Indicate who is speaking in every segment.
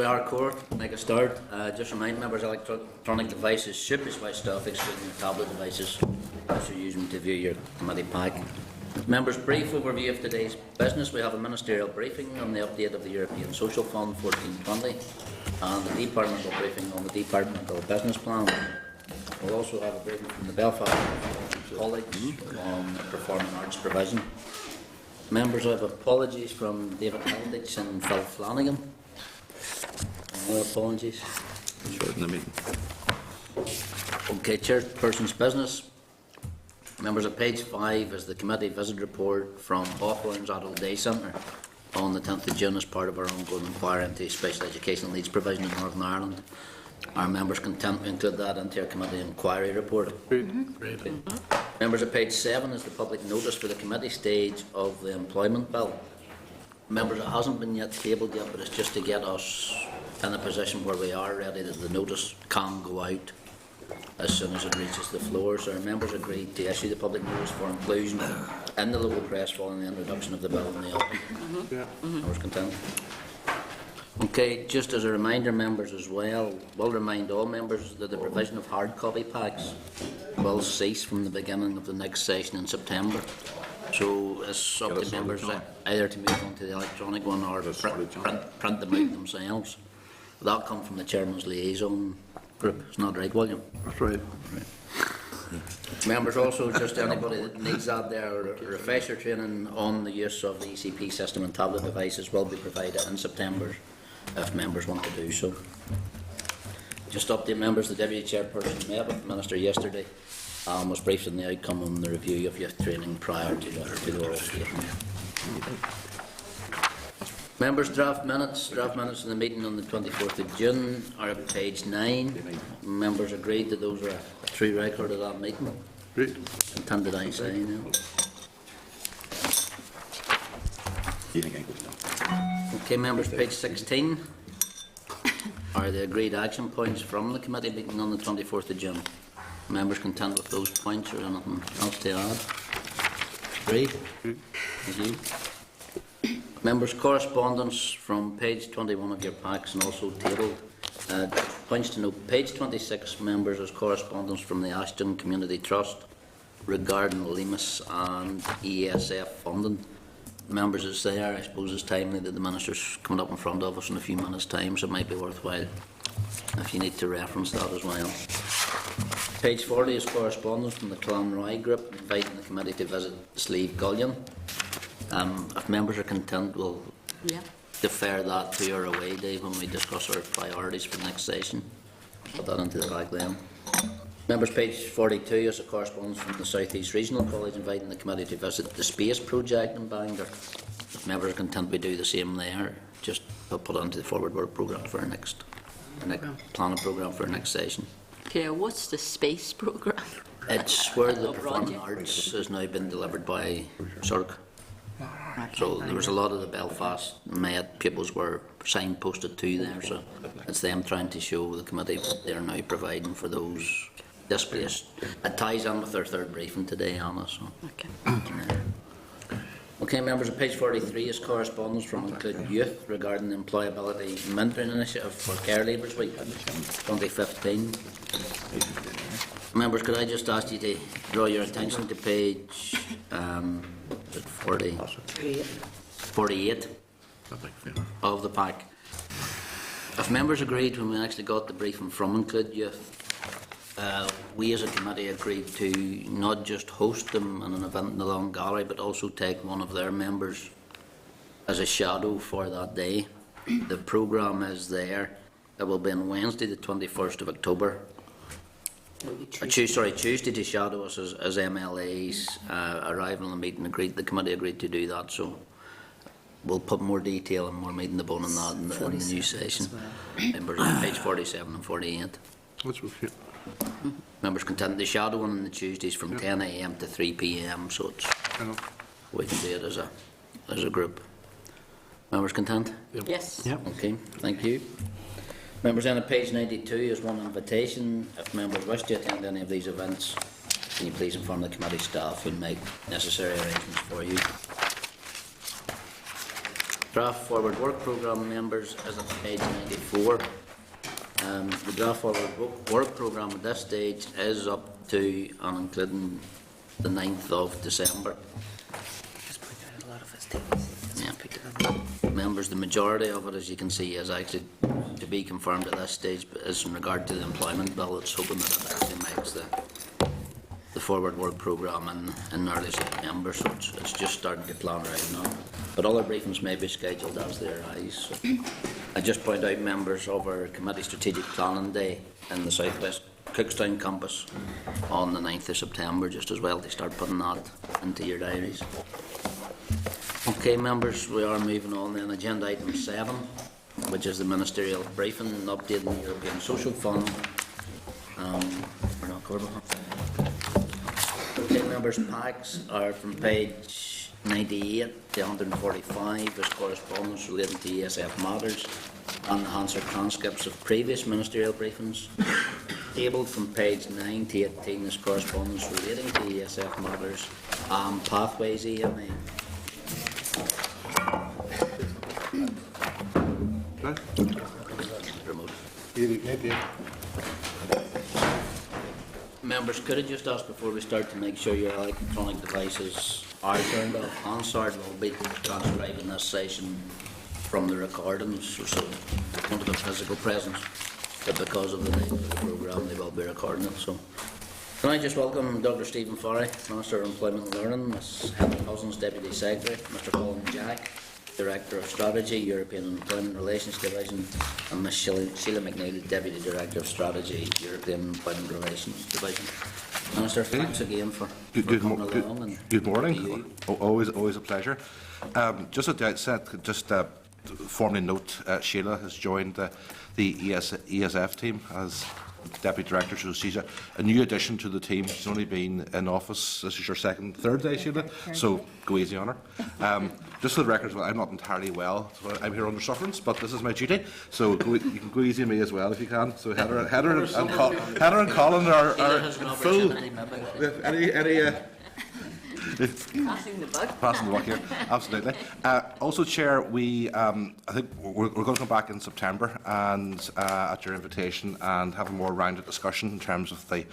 Speaker 1: We are court. Make a start. Just remind members electronic devices should be switched off, excluding your tablet devices as you're using to view your committee pack. Members, brief overview of today's business. We have a ministerial briefing on the update of the European Social Fund 1420 and the departmental briefing on the departmental business plan. We'll also have a briefing from the Belfast College on performing arts provision. Members, I have apologies from David Halditch and Phil Flanagan. No apologies.
Speaker 2: Short in the meeting.
Speaker 1: Okay, chairperson's business. Members, at page 5 is the committee visit report from Hawthorns Adult Day Centre on the 10th of June as part of our ongoing inquiry into special educational needs provision in Northern Ireland. Our members content to include that into our committee inquiry report.
Speaker 2: Great.
Speaker 1: Members, at page 7 is the public notice for the committee stage of the employment bill. Members, it hasn't been yet tabled yet, but it's just to get us in a position where we are ready that the notice can go out as soon as it reaches the floor. So our members agreed to issue the public notice for inclusion in the local press following the introduction of the bill in the autumn. Members content. Okay, just as a reminder, members, as well, we'll remind all members that the provision of hard copy packs will cease from the beginning of the next session in September. So it's up to members either to move on to the electronic one or print them out themselves. That'll come from the Chairman's Liaison Group. It's not right, William?
Speaker 2: That's right.
Speaker 1: Members, also, just anybody that needs that there, refresher training on the use of the ECP system and tablet devices will be provided in September if members want to do so. Just update members, the Deputy Chairperson met with the Minister yesterday and was briefed on the outcome on the review of youth training prior to the oral statement. Members, draft minutes of the meeting on the 24th of June are at page 9. Members agreed that those were a true record of that meeting.
Speaker 2: Great.
Speaker 1: Intended I say now. Okay, members, page 16 are the agreed action points from the committee meeting on the 24th of June. Members content with those points or anything else to add? Agreed? Thank you. Members, correspondence from page 21 of your packs and also tabled. Points to note, page 26, members, is correspondence from the Ashton Community Trust regarding LEMIS and ESF funding. Members, it's there. I suppose it's timely that the Minister's coming up in front of us in a few minutes' time, so it might be worthwhile if you need to reference that as well. Page 40 is correspondence from the Clanroy Group inviting the committee to visit Slieve Gullion. If members are content, we'll defer that to our away day when we discuss our priorities for the next session. Put that into the bag then. Members, page 42 is a correspondence from the South East Regional College inviting the committee to visit the Space Project in Bangor. If members are content, we do the same there. Just put it onto the forward work programme for our next planning programme for our next session.
Speaker 3: Okay, what's the space programme?
Speaker 1: It's where the performing arts has now been delivered by Cirque. So there was a lot of the Belfast Met pupils were signposted to there, so it's them trying to show the committee what they're now providing for those displaced. It ties in with our third briefing today, Anna. So. Okay, members, on page 43 is correspondence from Include Youth regarding the Employability Mentoring Initiative for Care Leavers Week 2015. Members, could I just ask you to draw your attention to page 48 of the pack. If members agreed when we actually got the briefing from Include Youth, we as a committee agreed to not just host them in an event in the Long Gallery, but also take one of their members as a shadow for that day. The programme is there. It will be on Wednesday the 21st of October. Tuesday to shadow us as MLAs arriving on the meeting. The committee agreed to do that, so we'll put more detail and more meat in the bone on that in the new session. Members on page 47 and 48. Members content the shadow on the Tuesdays from 10 AM to 3 PM, so it's we can do it as a group. Members content?
Speaker 3: Yes.
Speaker 2: Yep.
Speaker 1: Okay, thank you. Members, on page 92 is one invitation. If members wish to attend any of these events, can you please inform the committee staff who make necessary arrangements for you. Draft forward work programme members is at page 94. The draft forward work programme at this stage is up to and including the 9th of December.
Speaker 2: Just point out a lot of his tables.
Speaker 1: Yeah. Members, the majority of it, as you can see, is actually to be confirmed at this stage, but is in regard to the employment bill. It's hoping that it actually makes the forward work programme in early September, so it's just starting to plan right now. But other briefings may be scheduled as they arise. So I just point out, members, of our committee strategic planning day in the Southwest Cookstown campus on the 9th of September, just as well to start putting that into your diaries. Okay, members, we are moving on then. Agenda item 7, which is the ministerial briefing and update on the European Social Fund. We're not covered with that. Okay, members, packs are from page 98 to 145 as correspondence relating to ESF matters and the answer transcripts of previous ministerial briefings. Tabled from page 9 to 18 as correspondence relating to ESF matters and pathways EMA. Remote. Members, could I just ask before we start to make sure your electronic devices are turned off? Hansard will be transcribing this session from the recordings, so not of a physical presence, but because of the name of the programme, they will be recording it. So, can I just welcome Dr. Stephen Farry, Minister of Employment and Learning, Ms. Helen Cousins, Deputy Secretary, Mr. Colin Jack, Director of Strategy, European Employment Relations Division, and Ms. Sheila McNeil, Deputy Director of Strategy, European Employment Relations Division. Minister, thanks again for coming along.
Speaker 4: Good morning. Always a pleasure. Just at the outset, just formally note, Sheila has joined the ESF team as Deputy Director, so she's a new addition to the team. She's only been in office, this is your third day, Sheila, so go easy on her. Just for the record, I'm not entirely well, so I'm here under sufferance, but this is my duty, so you can go easy on me as well if you can. So Heather and Colin are full.
Speaker 3: Passing the buck.
Speaker 4: Passing the buck here, absolutely. Also, Chair, I think we're going to come back in September and at your invitation and have a more rounded discussion in terms of the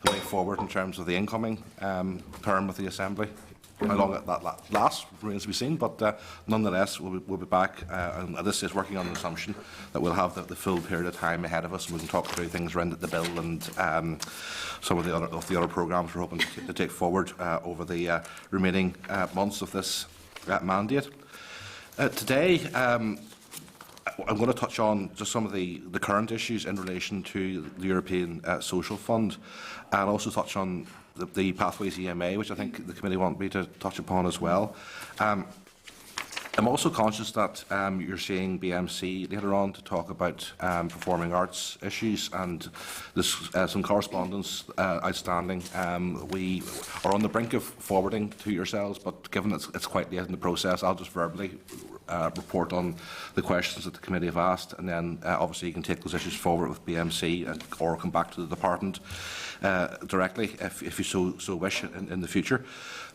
Speaker 4: way forward, in terms of the incoming term of the Assembly. How long that lasts remains to be seen, but nonetheless, we'll be back. And this is working on the assumption that we'll have the full period of time ahead of us, and we can talk through things around the bill and some of the other programmes we're hoping to take forward over the remaining months of this mandate. Today, I'm going to touch on just some of the current issues in relation to the European Social Fund, and also touch on the Pathways EMA, which I think the committee want me to touch upon as well. I'm also conscious that you're seeing BMC later on to talk about performing arts issues, and there's some correspondence outstanding. We are on the brink of forwarding to yourselves, but given it's quite late in the process, I'll just verbally report on the questions that the committee have asked, and then obviously you can take those issues forward with BMC or come back to the department directly if you so wish in the future.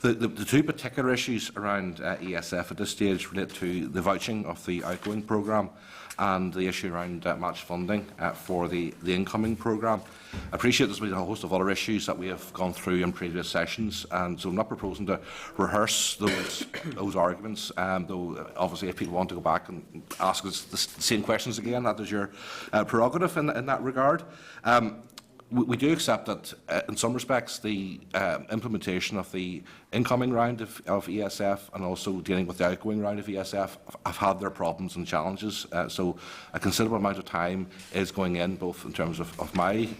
Speaker 4: The two particular issues around ESF at this stage relate to the vouching of the outgoing programme and the issue around match funding for the incoming programme. I appreciate there's been a host of other issues that we have gone through in previous sessions, and so I'm not proposing to rehearse those arguments, though obviously if people want to go back and ask us the same questions again, that is your prerogative in that regard. We do accept that, in some respects, the implementation of the incoming round of ESF and also dealing with the outgoing round of ESF have had their problems and challenges. So a considerable amount of time is going in, both in terms of my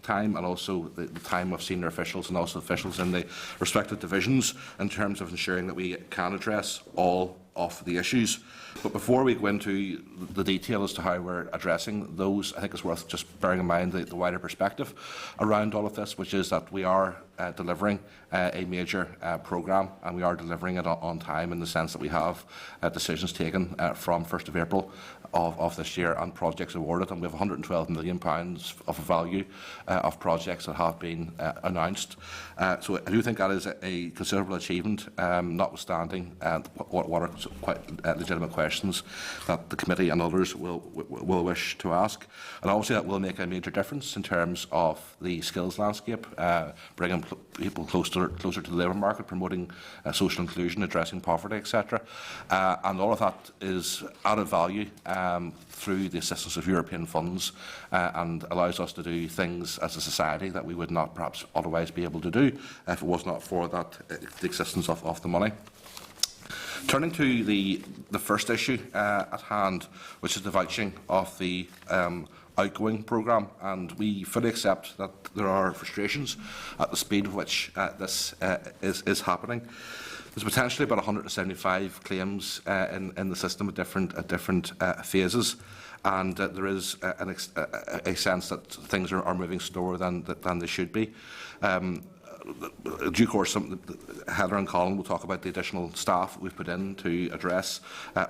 Speaker 4: time and also the time of senior officials and also officials in the respective divisions in terms of ensuring that we can address all of the issues. But before we go into the detail as to how we're addressing those, I think it's worth just bearing in mind the wider perspective around all of this, which is that we are delivering a major programme, and we are delivering it on time in the sense that we have decisions taken from 1st of April of this year and projects awarded, and we have £112 million of value of projects that have been announced. So I do think that is a considerable achievement, notwithstanding what are quite legitimate questions that the committee and others will wish to ask. And obviously that will make a major difference in terms of the skills landscape, bringing people closer to the labour market, promoting social inclusion, addressing poverty, etc. And all of that is added value through the assistance of European funds and allows us to do things as a society that we would not perhaps otherwise be able to do if it was not for that, the existence of the money. Turning to the first issue at hand, which is the vouching of the outgoing programme, and we fully accept that there are frustrations at the speed at which this is happening. There's potentially about 175 claims in the system at different phases, and there is a sense that things are moving slower than they should be. In due course, Heather and Colin will talk about the additional staff we've put in to address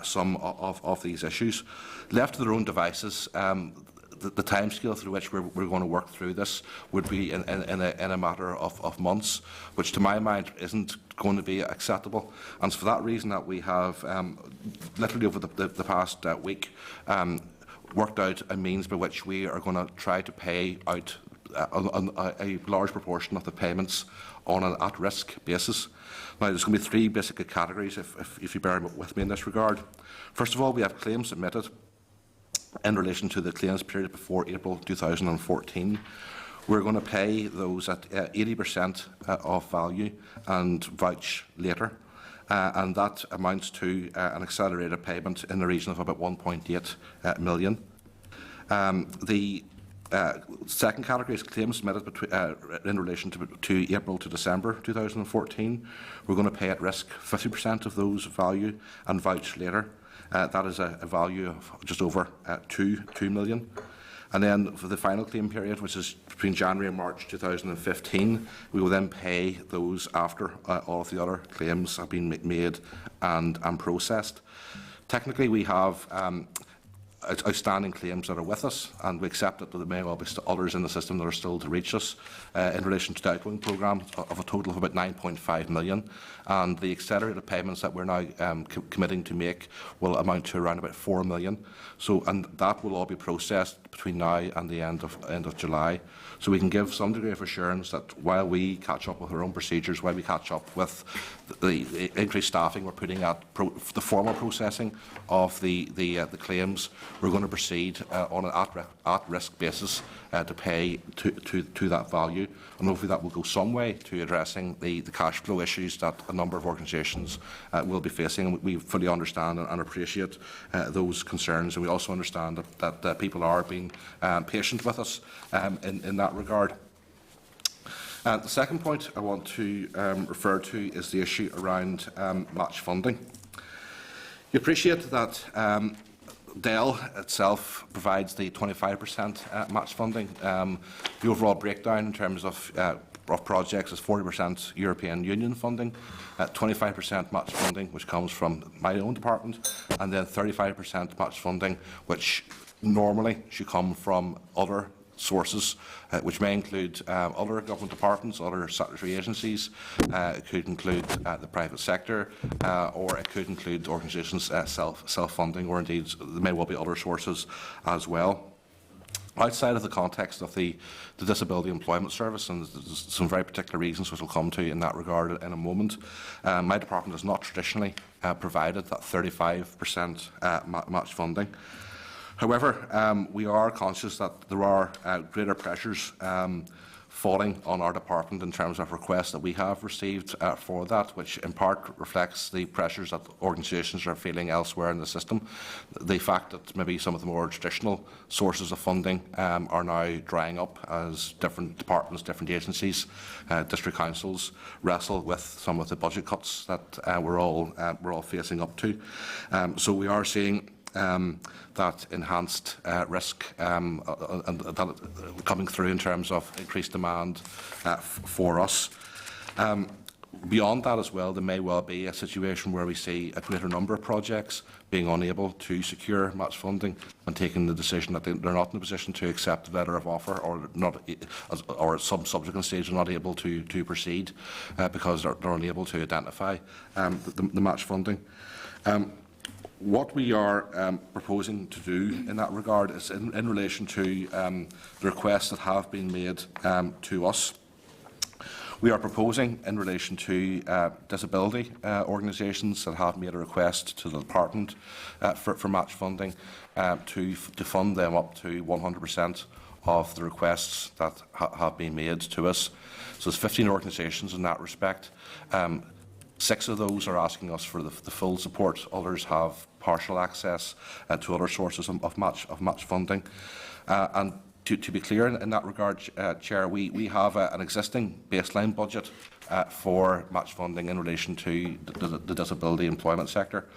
Speaker 4: some of these issues. Left to their own devices, the timescale through which we're going to work through this would be in a matter of months, which to my mind isn't going to be acceptable. And it's for that reason that we have, literally over the past week, worked out a means by which we are going to try to pay out a large proportion of the payments on an at-risk basis. Now, there's going to be three basic categories, if you bear with me in this regard. First of all, we have claims submitted in relation to the claims period before April 2014. We're going to pay those at 80% of value and vouch later, and that amounts to an accelerated payment in the region of about 1.8 million. The second category is claims submitted in relation to April to December 2014. We're going to pay at risk 50% of those value and vouch later. That is a value of just over 2 million. And then for the final claim period, which is between January and March 2015, we will then pay those after all of the other claims have been made and processed. Technically, we have outstanding claims that are with us, and we accept that there may well be others in the system that are still to reach us in relation to the outgoing programme of a total of about 9.5 million, and the accelerated payments that we're now committing to make will amount to around about 4 million. So, and that will all be processed between now and the end of July. So we can give some degree of assurance that while we catch up with our own procedures, while we catch up with the increased staffing we're putting at the formal processing of the claims, we're going to proceed on an at-risk basis to pay to that value, and hopefully that will go some way to addressing the cash flow issues that a number of organisations will be facing. We fully understand and appreciate those concerns, and we also understand that people are being patient with us in that regard. The second point I want to refer to is the issue around match funding. You appreciate that DEL itself provides the 25% match funding. The overall breakdown in terms of projects is 40% European Union funding, 25% match funding which comes from my own department, and then 35% match funding which normally should come from other sources, which may include other government departments, other statutory agencies. It could include the private sector, or it could include organisations self-funding, or indeed there may well be other sources as well. Outside of the context of the Disability Employment Service, and there's some very particular reasons which we'll come to in that regard in a moment, my department has not traditionally provided that 35% match funding. However, we are conscious that there are greater pressures falling on our department in terms of requests that we have received for that, which in part reflects the pressures that organisations are feeling elsewhere in the system. The fact that maybe some of the more traditional sources of funding are now drying up as different departments, different agencies, district councils wrestle with some of the budget cuts that we're all facing up to. So we are seeing that enhanced risk and that coming through in terms of increased demand for us. Beyond that as well, there may well be a situation where we see a greater number of projects being unable to secure match funding and taking the decision that they're not in a position to accept the letter of offer, or not, or at some subsequent stage are not able to proceed because they're unable to identify the match funding. What we are proposing to do in that regard is in relation to the requests that have been made to us. We are proposing, in relation to disability organisations that have made a request to the Department for match funding, to fund them up to 100% of the requests that have been made to us. So there's 15 organisations in that respect. 6 of those are asking us for the full support. Others have partial access to other sources of match funding. And to be clear in that regard, Chair, we have an existing baseline budget for match funding in relation to the disability employment sector.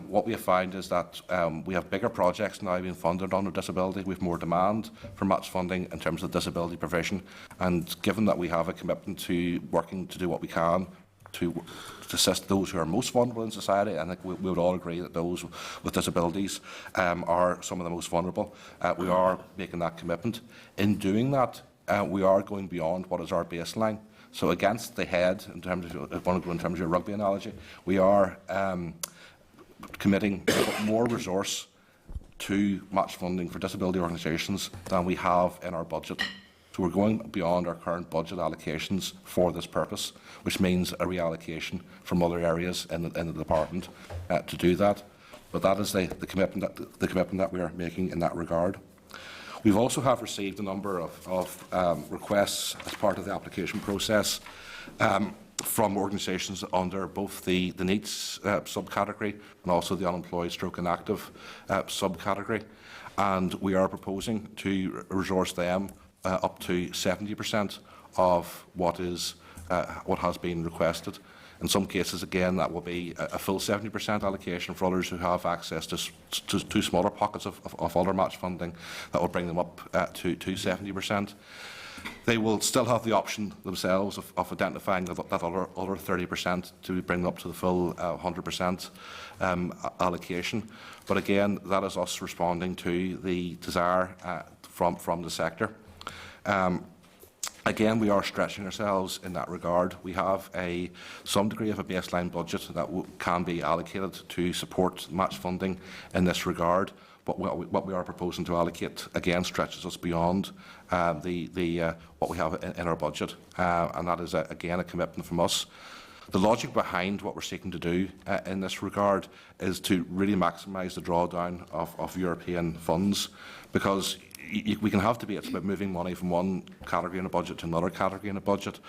Speaker 4: What we have found is that we have bigger projects now being funded under disability. We have more demand for match funding in terms of disability provision. And given that we have a commitment to working to do what we can to assist those who are most vulnerable in society, I think we would all agree that those with disabilities are some of the most vulnerable. We are making that commitment. In doing that, we are going beyond what is our baseline. So against the head, in terms of, if I want to go in terms of your rugby analogy, we are committing more resource to match funding for disability organisations than we have in our budget. So we're going beyond our current budget allocations for this purpose, which means a reallocation from other areas in the department to do that. But that is the commitment that we are making in that regard. We've also have received a number of requests as part of the application process from organisations under both the NEETs subcategory and also the unemployed stroke inactive subcategory, and we are proposing to resource them up to 70% of what has been requested. In some cases, again, that will be a full 70% allocation. For others who have access to smaller pockets of other match funding, that will bring them up to 70%. They will still have the option themselves of identifying that other 30% to bring them up to the full 100% allocation. But again, that is us responding to the desire from the sector. Again, we are stretching ourselves in that regard. We have some degree of a baseline budget that can be allocated to support match funding in this regard. But what we are proposing to allocate, again, stretches us beyond what we have in our budget. And that is, again, a commitment from us. The logic behind what we're seeking to do in this regard is to really maximise the drawdown of European funds, because we can have debates about moving money from one category in a budget to another category in a budget.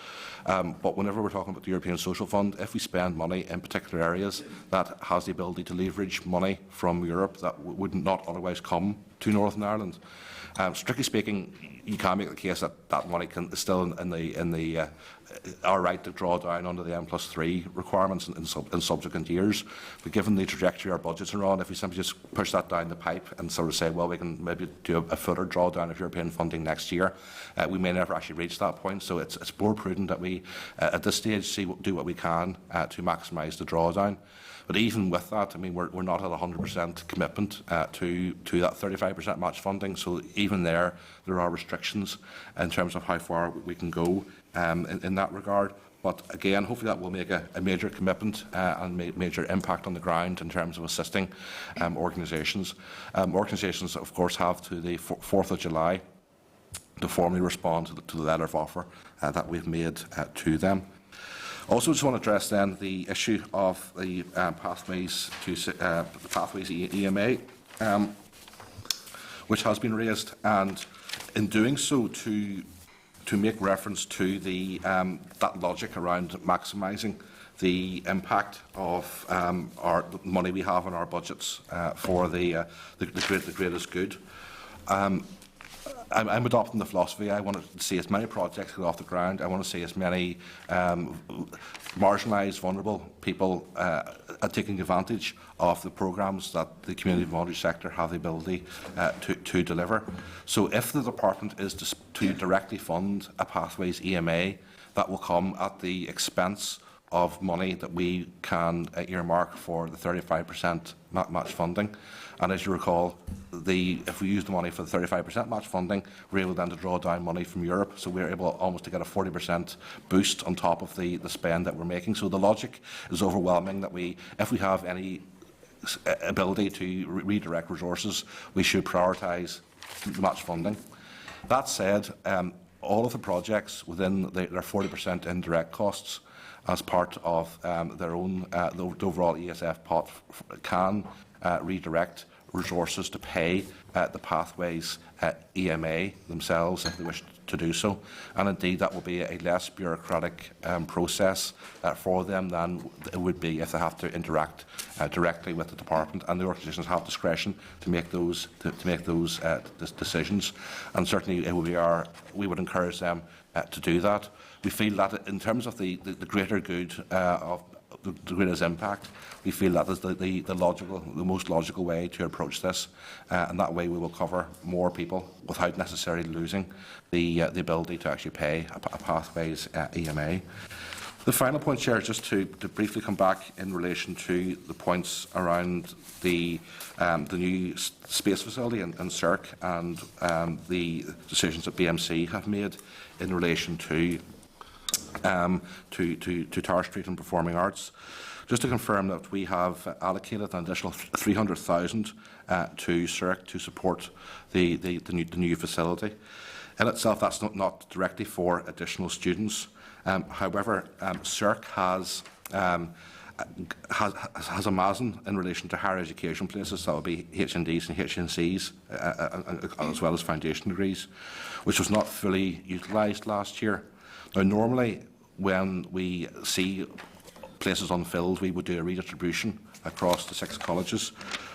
Speaker 4: But whenever we're talking about the European Social Fund, if we spend money in particular areas, that has the ability to leverage money from Europe that would not otherwise come to Northern Ireland. Strictly speaking, you can make the case that that money is still in our right to draw down under the M+3 requirements in subsequent years. But given the trajectory our budgets are on, if we simply just push that down the pipe and sort of say, well, we can maybe do a further drawdown of European funding next year, we may never actually reach that point. So it's more prudent that we, at this stage, do what we can to maximise the drawdown. But even with that, I mean, we're not at 100% commitment to that 35% match funding. So even there are restrictions in terms of how far we can go in that regard. But again, hopefully that will make a major commitment and major impact on the ground in terms of assisting organisations. Organisations, of course, have to the 4th of July to formally respond to the letter of offer that we've made to them. Also, just want to address then the issue of the pathways EMA, which has been raised, and in doing so, to make reference to the that logic around maximising the impact of the money we have in our budgets for the greatest good. I'm adopting the philosophy. I want to see as many projects get off the ground. I want to see as many marginalised, vulnerable people taking advantage of the programmes that the community voluntary sector have the ability to deliver. So if the department is to directly fund a Pathways EMA, that will come at the expense of money that we can earmark for the 35% match funding. And as you recall, if we use the money for the 35% match funding, we're able then to draw down money from Europe, so we're able almost to get a 40% boost on top of the spend that we're making. So the logic is overwhelming that if we have any ability to redirect resources, we should prioritise the match funding. That said, all of the projects within their 40% indirect costs as part of their own the overall ESF pot can redirect resources to pay the Pathways EMA themselves if they wish to do so. And indeed, that will be a less bureaucratic process for them than it would be if they have to interact directly with the department. And the organisations have discretion to make those decisions. And certainly, we would encourage them to do that. We feel that in terms of the greater good of the greatest impact, we feel that is the most logical way to approach this, and that way we will cover more people without necessarily losing the ability to actually pay a Pathways EMA. The final point, Chair, is just to briefly come back in relation to the points around the new space facility in CERC and the decisions that BMC have made in relation to Tower Street and Performing Arts. Just to confirm that we have allocated an additional 300,000 to CERC to support the new facility. In itself, that's not directly for additional students. However, CERC has a MASN in relation to higher education places, that would be HNDs and HNCs, as well as foundation degrees, which was not fully utilised last year. Now, normally, when we see places unfilled, we would do a redistribution across the 6 colleges.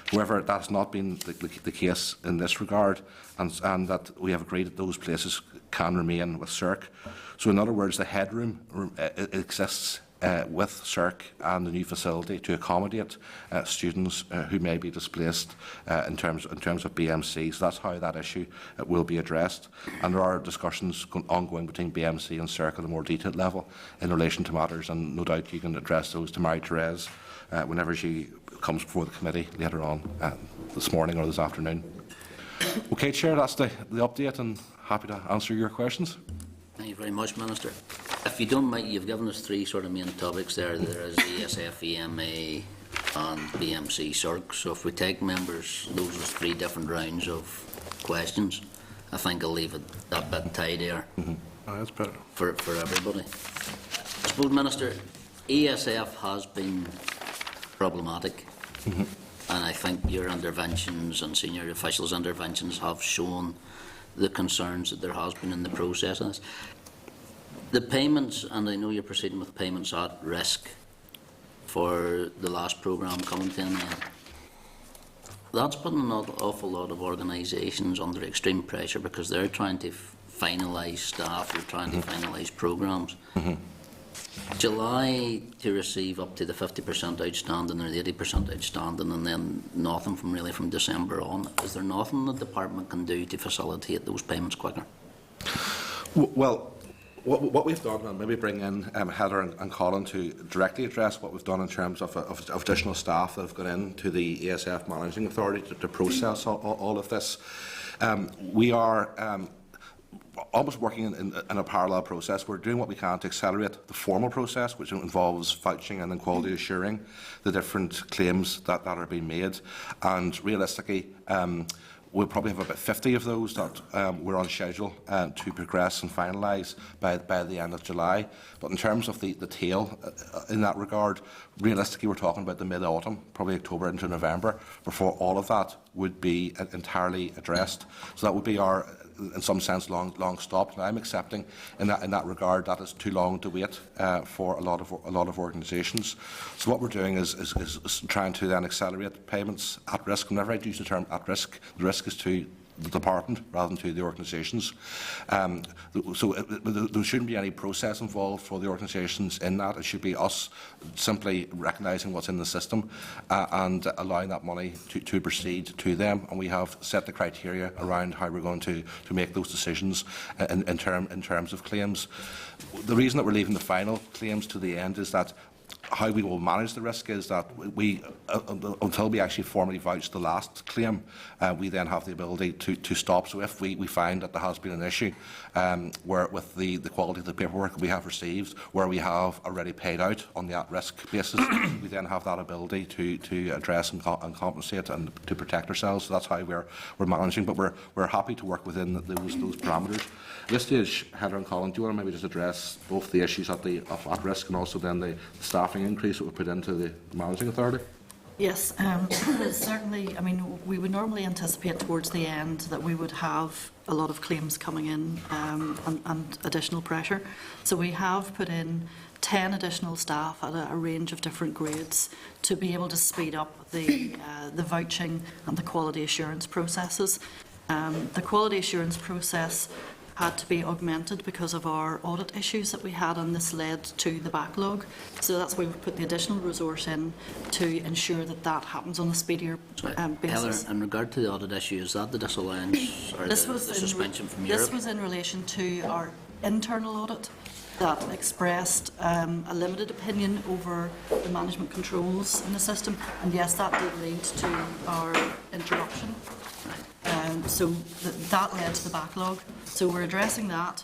Speaker 4: However, that has not been the case in this regard, and that we have agreed that those places can remain with CERC. So, in other words, the headroom exists with CERC and the new facility to accommodate students who may be displaced in terms of BMC. So that's how that issue will be addressed. And there are discussions ongoing between BMC and CERC at a more detailed level in relation to matters, and no doubt you can address those to Marie-Therese whenever she comes before the committee later on this morning or this afternoon. Okay, Chair, that's the update, and happy to answer your questions.
Speaker 1: Thank you very much, Minister. If you don't mind, you've given us 3 sort of main topics there. There is ESF, EMA and BMC CERC. So if we take members, those are 3 different rounds of questions. I think I'll leave it a bit tidier
Speaker 4: That's better.
Speaker 1: for everybody. I suppose, Minister, ESF has been problematic, and I think your interventions and senior officials' interventions have shown the concerns that there has been in the process of this. The payments, and I know you're proceeding with payments at risk for the last programme coming to an end, that's putting an awful lot of organisations under extreme pressure because they're trying to finalise staff, they're trying to finalise programmes. July to receive up to the 50% outstanding or the 80% outstanding, and then nothing from December on. Is there nothing the department can do to facilitate those payments quicker?
Speaker 4: Well, what we've done, and maybe bring in Heather and Colin to directly address what we've done in terms of additional staff that have gone into the ESF Managing Authority to process all of this. We are almost working in a parallel process. We're doing what we can to accelerate the formal process, which involves vouching and then quality assuring the different claims that are being made. And realistically, we'll probably have about 50 of those that we're on schedule to progress and finalise by the end of July. But in terms of the tail in that regard, realistically we're talking about the mid-autumn, probably October into November, before all of that would be entirely addressed. So that would be our, in some sense, long stop. Now, I'm accepting in that regard that is too long to wait for a lot of organisations. So what we're doing is trying to then accelerate payments at risk. Whenever I use the term at risk, the risk is to the department rather than to the organisations. So there shouldn't be any process involved for the organisations in that. It should be us simply recognising what's in the system and allowing that money to proceed to them. And we have set the criteria around how we're going to make those decisions in terms of claims. The reason that we're leaving the final claims to the end is that how we will manage the risk is that we, until we actually formally vouch the last claim, we then have the ability to stop. So if we find that there has been an issue where with the quality of the paperwork we have received, where we have already paid out on the at-risk basis, we then have that ability to address and compensate and to protect ourselves. So that's how we're managing. But we're happy to work within those parameters. At this stage, Heather and Colin, do you want to maybe just address both the issues of at-risk and also then the staffing increase that we put into the managing authority?
Speaker 5: Yes, certainly. I mean, we would normally anticipate towards the end that we would have a lot of claims coming in and additional pressure. So we have put in 10 additional staff at a range of different grades to be able to speed up the vouching and the quality assurance processes. The quality assurance process had to be augmented because of our audit issues that we had, and this led to the backlog. So that's why we've put the additional resource in to ensure that that happens on a speedier basis.
Speaker 1: Heather, in regard to the audit issue, is that the disallowance or the suspension from Europe?
Speaker 5: This was in relation to our internal audit that expressed a limited opinion over the management controls in the system, and yes, that did lead to our interruption. So that led to the backlog. So we're addressing that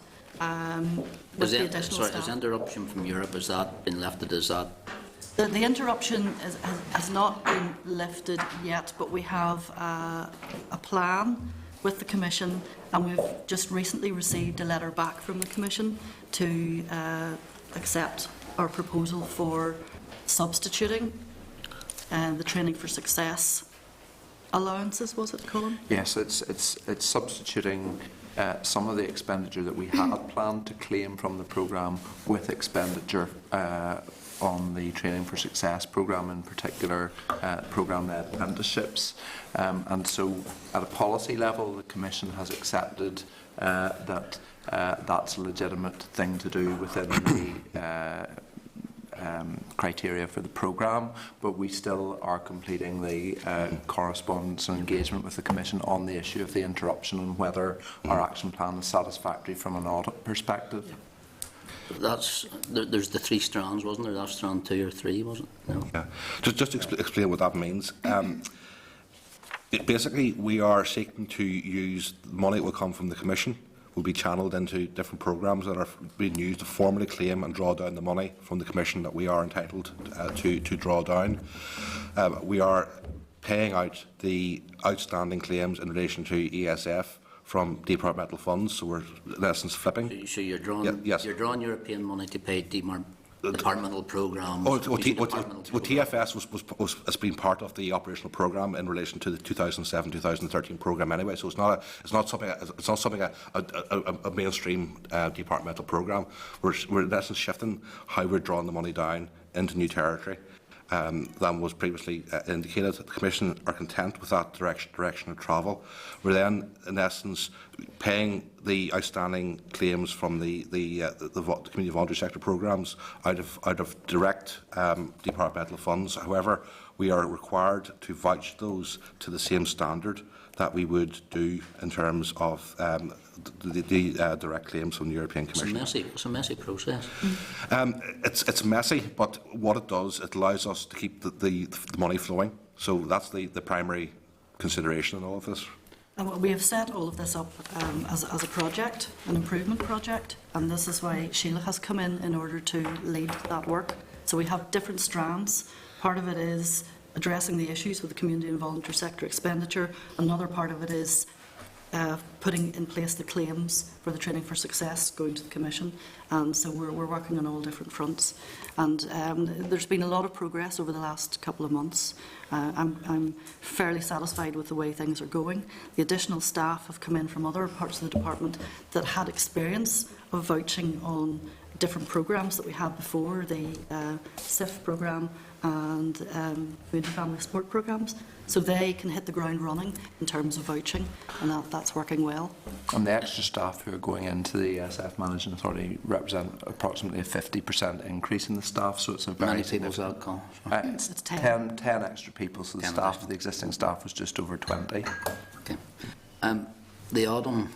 Speaker 5: with the additional staff.
Speaker 1: Is interruption from Europe, has that been lifted? Is that
Speaker 5: the interruption has not been lifted yet, but we have a plan with the Commission, and we've just recently received a letter back from the Commission to accept our proposal for substituting the training for success allowances, was it, Colin?
Speaker 6: Yes, it's substituting some of the expenditure that we had planned to claim from the programme with expenditure on the Training for Success programme, in particular programme-led apprenticeships. And so at a policy level, the Commission has accepted that that's a legitimate thing to do within the criteria for the programme, but we still are completing the correspondence and engagement with the Commission on the issue of the interruption and whether our action plan is satisfactory from an audit perspective.
Speaker 1: There's the 3 strands, wasn't there? That's strand 2 or 3, wasn't it? No.
Speaker 4: Yeah. Just to explain what that means. Basically, we are seeking to use the money that will come from the Commission will be channelled into different programmes that are being used to formally claim and draw down the money from the Commission that we are entitled to draw down. We are paying out the outstanding claims in relation to ESF from departmental funds, so we're in essence flipping.
Speaker 1: So you're drawing, you're drawing European money to pay departmental programmes. TFS has been part of the operational programme in relation to the 2007-2013 programme anyway. So it's not something a mainstream departmental programme. We're in essence shifting how we're drawing the money down into new territory than was previously indicated. The Commission are content with that direction of travel. We're then, in essence, paying the outstanding claims from the community voluntary sector programmes out of direct departmental funds. However, we are required to vouch those to the same standard that we would do in terms of the direct claims from the European Commission. It's a messy process.
Speaker 4: It's messy, but what it does, it allows us to keep the money flowing. So that's the primary consideration in all of this.
Speaker 5: And we have set all of this up as a project, an improvement project, and this is why Sheila has come in order to lead that work. So we have different strands. Part of it is addressing the issues with the community and voluntary sector expenditure. Another part of it is putting in place the claims for the Training for Success going to the Commission. And so we're working on all different fronts. And there's been a lot of progress over the last couple of months. I'm fairly satisfied with the way things are going. The additional staff have come in from other parts of the department that had experience of vouching on different programmes that we had before, the SIF programme and community family support programmes, so they can hit the ground running in terms of vouching, and that's working well.
Speaker 6: And the extra staff who are going into the ESF Managing Authority represent approximately a 50% increase in the staff, so it's a very
Speaker 1: Many people does that call?
Speaker 6: It's
Speaker 5: It's
Speaker 6: 10 extra people, so the
Speaker 1: 10
Speaker 6: staff,
Speaker 1: extra.
Speaker 6: the existing staff was just over 20.
Speaker 1: Okay. The autumn,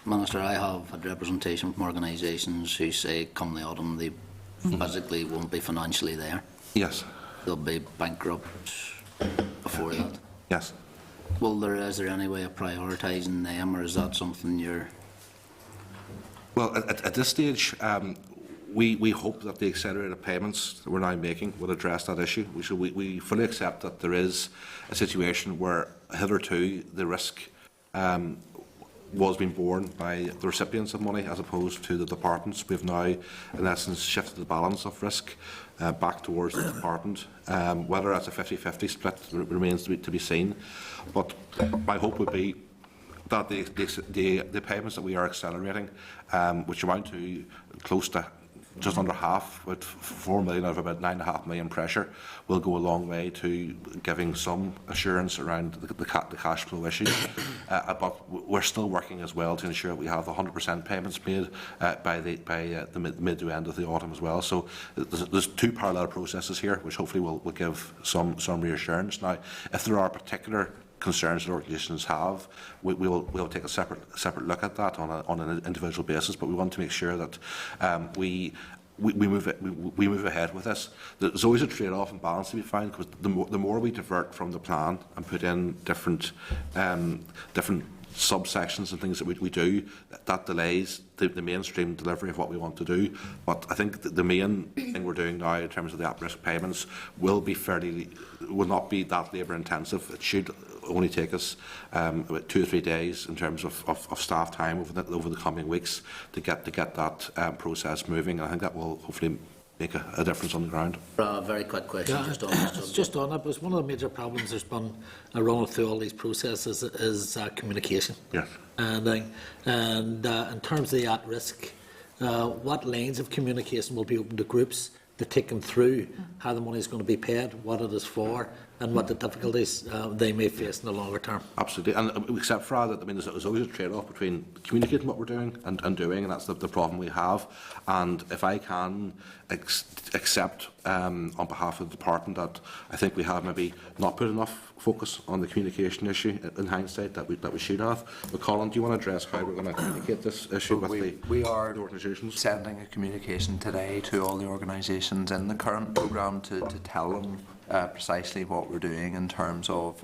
Speaker 1: Minister, I have had representation from organisations who say come the autumn they physically won't be financially there.
Speaker 4: Yes.
Speaker 1: They'll be bankrupt before that.
Speaker 4: Yes.
Speaker 1: Is there any way of prioritising them, or is that something you're...
Speaker 4: Well, at this stage, we hope that the accelerated payments that we're now making will address that issue. We fully accept that there is a situation where hitherto the risk was being borne by the recipients of money as opposed to the departments. We've now, in essence, shifted the balance of risk back towards the department. Whether that's a 50-50 split remains to be seen. But my hope would be that the payments that we are accelerating, which amount to close to just under half, with 4 million out of about 9.5 million pressure, will go a long way to giving some assurance around the cash flow issues. But we're still working as well to ensure we have 100% payments made by the mid to end of the autumn as well. So there's two parallel processes here, which hopefully will give some reassurance. Now, if there are particular concerns that organisations have, we'll take a separate look at that on an individual basis. But we want to make sure that we move ahead with this. There's always a trade-off and balance to be found, because the more we divert from the plan and put in different subsections and things that we do, that delays the mainstream delivery of what we want to do. But I think the main thing we're doing now in terms of the at-risk payments will not be that labour intensive. It should only take us about 2 or 3 days in terms of staff time over the coming weeks to get that process moving. I think that will hopefully make a difference on the ground.
Speaker 1: A very quick question,
Speaker 2: Yeah,
Speaker 1: just on this.
Speaker 2: it's just on it, because one of the major problems there's been running through all these processes is communication.
Speaker 4: Yes.
Speaker 2: And in terms of the at-risk, what lines of communication will be open to groups to take them through how the money is going to be paid, what it is for, and what the difficulties they may face in the longer term?
Speaker 4: Absolutely, and except for that, I mean, there's always a trade-off between communicating what we're doing and doing, and that's the problem we have. And if I can accept on behalf of the department that I think we have maybe not put enough focus on the communication issue in hindsight that we should have. But Colin, do you want to address how we're going to communicate this issue with
Speaker 6: We are
Speaker 4: the organisations?
Speaker 6: sending a communication today to all the organisations in the current programme to tell them precisely what we're doing in terms of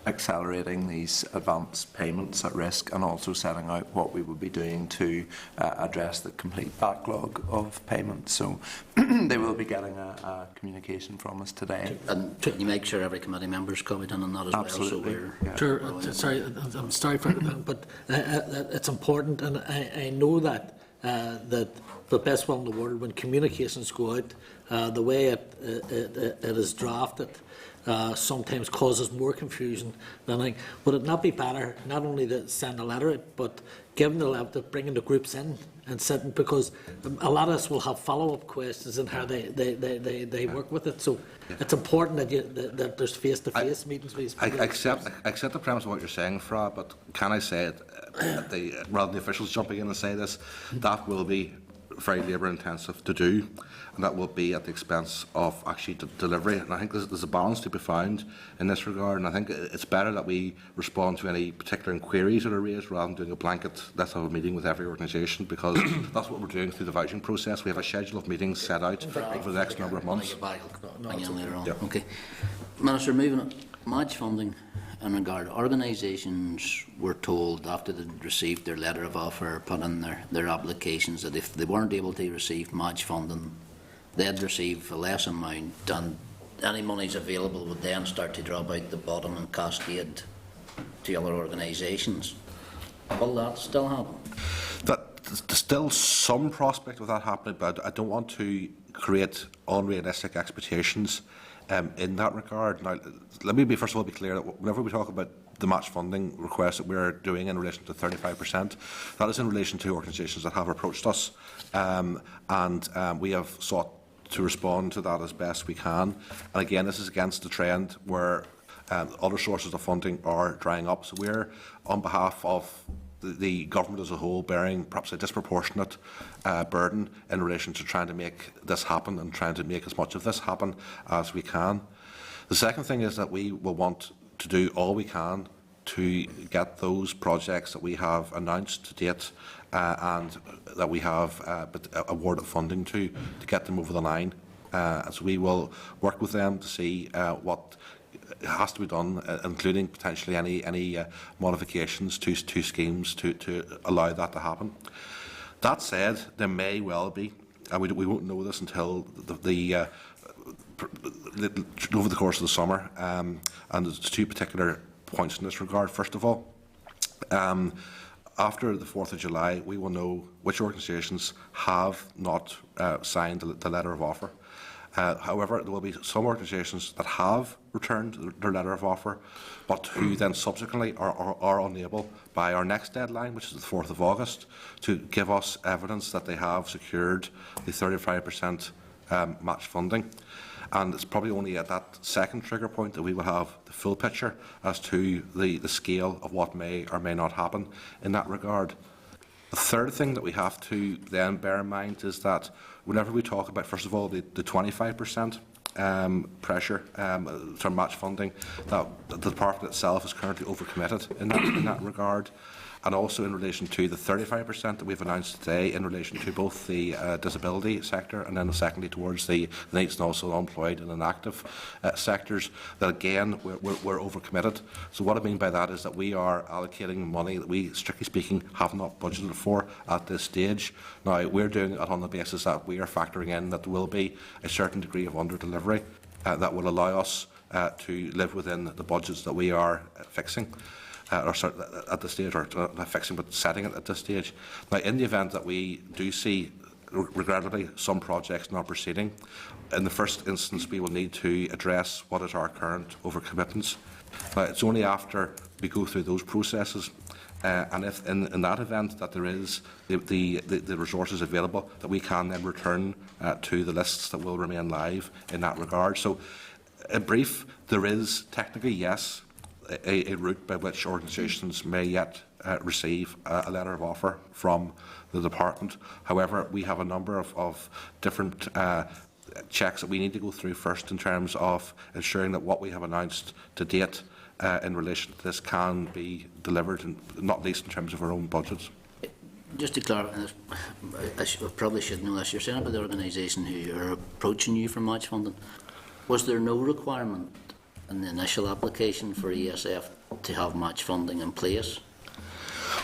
Speaker 6: accelerating these advance payments at risk, and also setting out what we will be doing to address the complete backlog of payments. So they will be getting a communication from us today.
Speaker 1: And can you make sure every committee member is copied in on that as
Speaker 6: Absolutely.
Speaker 1: well?
Speaker 6: Yeah.
Speaker 2: Sure, sorry, I'm sorry for it, but it's important, and I know that the best will in the world, when communications go out, the way it is drafted sometimes causes more confusion than anything. Would it not be better not only to send a letter, but given the level of bringing the groups in and sitting, because a lot of us will have follow-up questions on how they work with it. So it's important that there's face-to-face meetings with these
Speaker 4: I
Speaker 2: people.
Speaker 4: accept the premise of what you're saying, Fra, but can I say it, rather than the officials jumping in and say this, that will be very labour intensive to do, and that will be at the expense of actually delivery. And I think there's a balance to be found in this regard, and I think it's better that we respond to any particular inquiries that are raised rather than doing a blanket, let's have a meeting with every organisation, because that's what we're doing through the vouching process. We have a schedule of meetings set out over the next number of months.
Speaker 1: Bring in later on.
Speaker 4: Yeah.
Speaker 1: Okay. Minister, moving on. Match funding in regard. Organisations were told after they received their letter of offer, put in their applications, that if they weren't able to receive match funding, they'd receive a less amount, and any monies available would then start to drop out the bottom and cascade to other organisations. Will that still happen?
Speaker 4: There's still some prospect of that happening, but I don't want to create unrealistic expectations in that regard. Now, let me first of all be clear that whenever we talk about the match funding request that we're doing in relation to 35%. That is in relation to organisations that have approached us, and we have sought to respond to that as best we can. And again, this is against the trend where other sources of funding are drying up. So we're, on behalf of the government as a whole, bearing perhaps a disproportionate burden in relation to trying to make this happen and trying to make as much of this happen as we can. The second thing is that we will want to do all we can to get those projects that we have announced to date and that we have awarded funding to get them over the line. So we will work with them to see what has to be done, including potentially any modifications to schemes to allow that to happen. That said, there may well be, and we won't know this until over the course of the summer, and there's two particular points in this regard. First of all, after the 4th of July, we will know which organisations have not signed the letter of offer. However, there will be some organisations that have returned their letter of offer, but who then subsequently are unable, by our next deadline, which is the 4th of August, to give us evidence that they have secured the 35% match funding. And it's probably only at that second trigger point that we will have the full picture as to the scale of what may or may not happen in that regard. The third thing that we have to then bear in mind is that whenever we talk about, first of all, the 25% pressure to match funding, that the department itself is currently overcommitted in that regard, and also in relation to the 35% that we've announced today in relation to both the disability sector and then secondly towards the needs and also unemployed and inactive sectors, that again we're overcommitted. So what I mean by that is that we are allocating money that we, strictly speaking, have not budgeted for at this stage. Now, we're doing it on the basis that we are factoring in that there will be a certain degree of under-delivery that will allow us to live within the budgets that we are fixing. Or at this stage, or not fixing, but setting it at this stage. Now, in the event that we do see, regrettably, some projects not proceeding, in the first instance, we will need to address what is our current overcommitments. Now, it's only after we go through those processes, and if in that event that there is the resources available, that we can then return to the lists that will remain live in that regard. So, in brief, there is technically, yes, a route by which organisations may yet receive a letter of offer from the department. However, we have a number of different checks that we need to go through first in terms of ensuring that what we have announced to date in relation to this can be delivered, and not least in terms of our own budgets.
Speaker 1: Just to clarify, I probably should know this, you're saying about the organisation who are approaching you for match funding. Was there no requirement in the initial application for ESF to have match funding in place?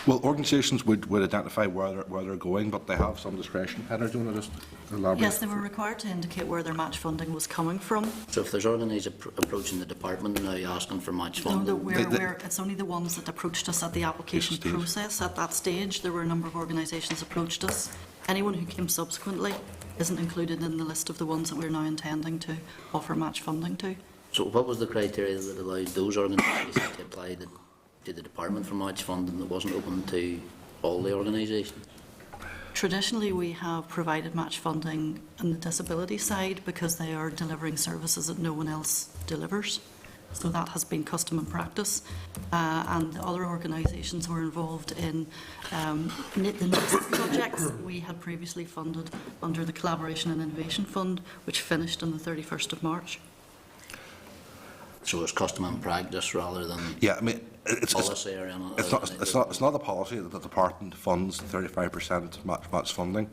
Speaker 4: Well, organisations would identify where they're going, but they have some discretion. Heather, do you want to just elaborate?
Speaker 5: Yes, they were required to indicate where their match funding was coming from.
Speaker 1: So if there's organisations approaching the department now asking for match funding?
Speaker 5: No, it's only the ones that approached us at the application process. At that stage, there were a number of organisations approached us. Anyone who came subsequently isn't included in the list of the ones that we're now intending to offer match funding to.
Speaker 1: So what was the criteria that allowed those organisations to apply to the department for match funding that wasn't open to all the organisations?
Speaker 5: Traditionally, we have provided match funding on the disability side because they are delivering services that no one else delivers. So that has been custom and practice. And the other organisations were involved in the next projects we had previously funded under the Collaboration and Innovation Fund, which finished on the 31st of March.
Speaker 1: So it's custom and practice rather than
Speaker 4: it's
Speaker 1: policy or anything?
Speaker 4: It's not the policy that the department funds 35% match funding.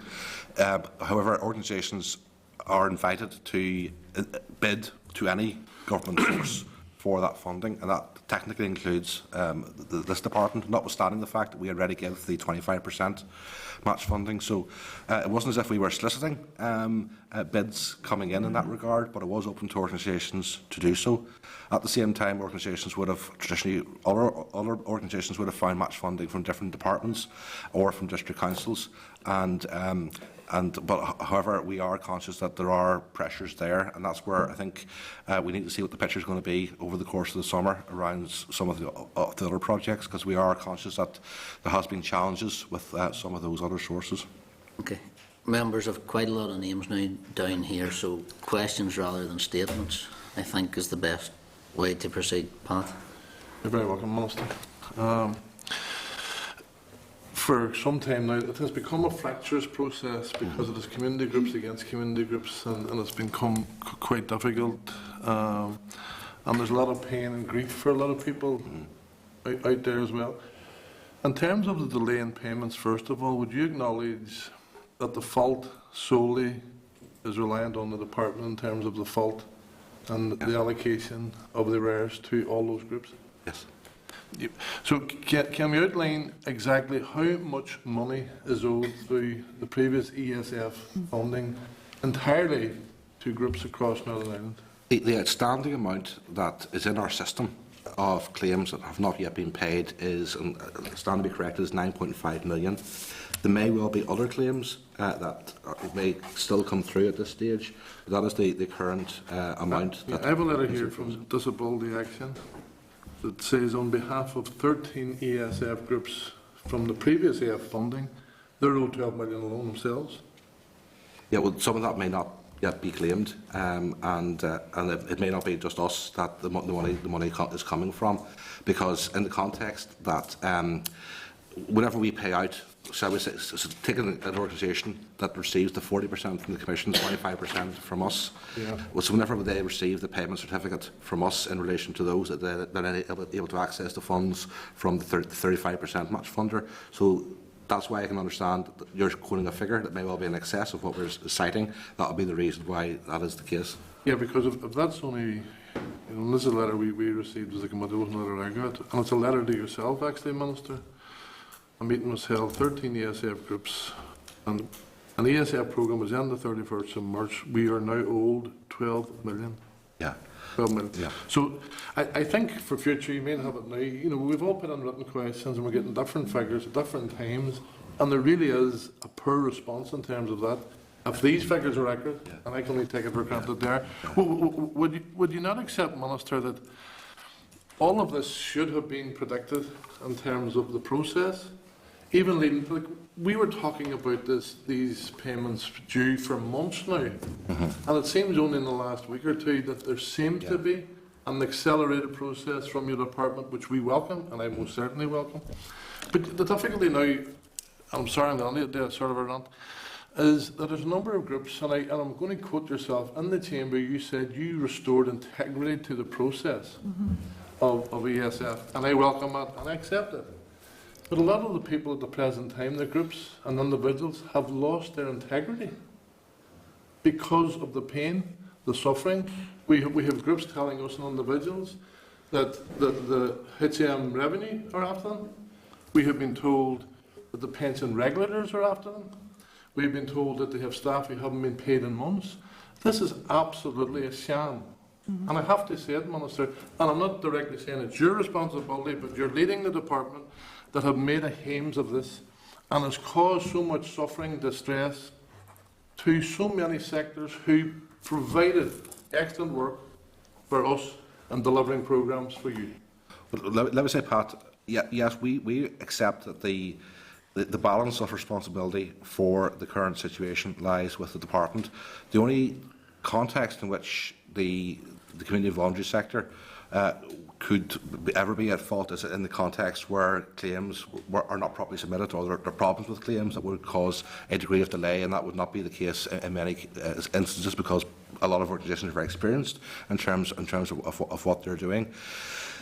Speaker 4: However, organisations are invited to bid to any government source for that funding, and that technically includes this department, notwithstanding the fact that we already give the 25% match funding. So it wasn't as if we were soliciting bids coming in that regard, but it was open to organisations to do so. At the same time, organisations would have traditionally, other organisations would have found match funding from different departments or from district councils, and However, we are conscious that there are pressures there, and that's where I think we need to see what the picture is going to be over the course of the summer around some of the other projects, because we are conscious that there has been challenges with some of those other sources.
Speaker 1: Okay. Members have quite a lot of names now down here, so questions rather than statements, I think, is the best way to proceed. Pat?
Speaker 7: You're very welcome, Minister. For some time now, it has become a fractious process because it is community groups against community groups, and it's become quite difficult. And there's a lot of pain and grief for a lot of people out there as well. In terms of the delay in payments, first of all, would you acknowledge that the fault solely is reliant on the department in terms of the fault and the allocation of the arrears to all those groups?
Speaker 4: Yes.
Speaker 7: So can we outline exactly how much money is owed through the previous ESF funding entirely to groups across Northern Ireland?
Speaker 4: The outstanding amount that is in our system of claims that have not yet been paid is, and stand to be corrected, is 9.5 million. There may well be other claims that may still come through at this stage. That is the current amount.
Speaker 7: I have a letter here from Disability Action that says on behalf of 13 ESF groups from the previous EF funding, they're owed 12 million alone themselves.
Speaker 4: Yeah, well, some of that may not yet be claimed, and it may not be just us that the money is coming from, because in the context that whenever we pay out, shall we say, so take an organisation that receives the 40% from the Commission, 25% from us.
Speaker 7: Yeah.
Speaker 4: Well, so whenever they receive the payment certificate from us in relation to those, they're able to access the funds from the 35% match funder. So that's why I can understand that you're quoting a figure that may well be in excess of what we're citing. That would be the reason why that is the case.
Speaker 7: Yeah, because if that's only, this is a letter we received as a committee, it wasn't a letter I got, and it's a letter to yourself, actually, Minister. A meeting was held, 13 ESF groups, and an ESF programme was in the 31st of March. We are now owed 12 million.
Speaker 4: Yeah.
Speaker 7: 12 million.
Speaker 4: Yeah.
Speaker 7: So I think for future, you may have it now, we've all put in written questions and we're getting different figures at different times, and there really is a poor response in terms of that. If these figures are accurate, and I can only take it for granted there, would you not accept, Minister, that all of this should have been predicted in terms of the process? Even leading, like, we were talking about these payments due for months now, and it seems only in the last week or two that there seems to be an accelerated process from your department, which we welcome, and I most certainly welcome. But the difficulty now, I'm sorry, I'm going to do a sort of a rant, is that there's a number of groups, and I'm going to quote yourself, in the chamber you said you restored integrity to the process of ESF, and I welcome that and I accept it. But a lot of the people at the present time, the groups and individuals, have lost their integrity because of the pain, the suffering. We have groups telling us and individuals that the HM revenue are after them. We have been told that the pension regulators are after them. We've been told that they have staff who haven't been paid in months. This is absolutely a sham. And I have to say it, Minister, and I'm not directly saying it's your responsibility, but you're leading the department that have made a hames of this and has caused so much suffering, distress to so many sectors who provided excellent work for us in delivering programmes for you.
Speaker 4: But let me say, Pat, yes, we accept that the balance of responsibility for the current situation lies with the department. The only context in which the community voluntary sector could ever be at fault is in the context where claims are not properly submitted, or there are problems with claims that would cause a degree of delay, and that would not be the case in many instances, because a lot of organisations are very experienced in terms of what they're doing.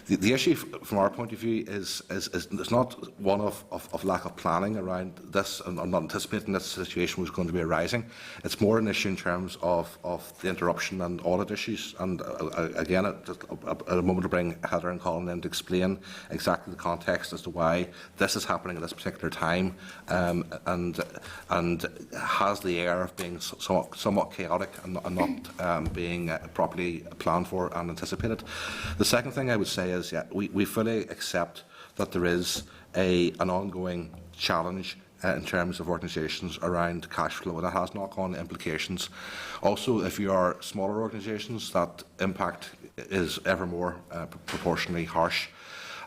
Speaker 4: The issue, from our point of view, is not one of lack of planning around this, and not anticipating this situation was going to be arising. It's more an issue in terms of the interruption and audit issues. And again, a moment to bring Heather and Colin in to explain exactly the context as to why this is happening at this particular time, and has the air of being somewhat chaotic and not being properly planned for and anticipated. The second thing I would say is, we fully accept that there is an ongoing challenge in terms of organisations around cash flow, and that has knock-on implications. Also, if you are smaller organisations, that impact is ever more proportionally harsh,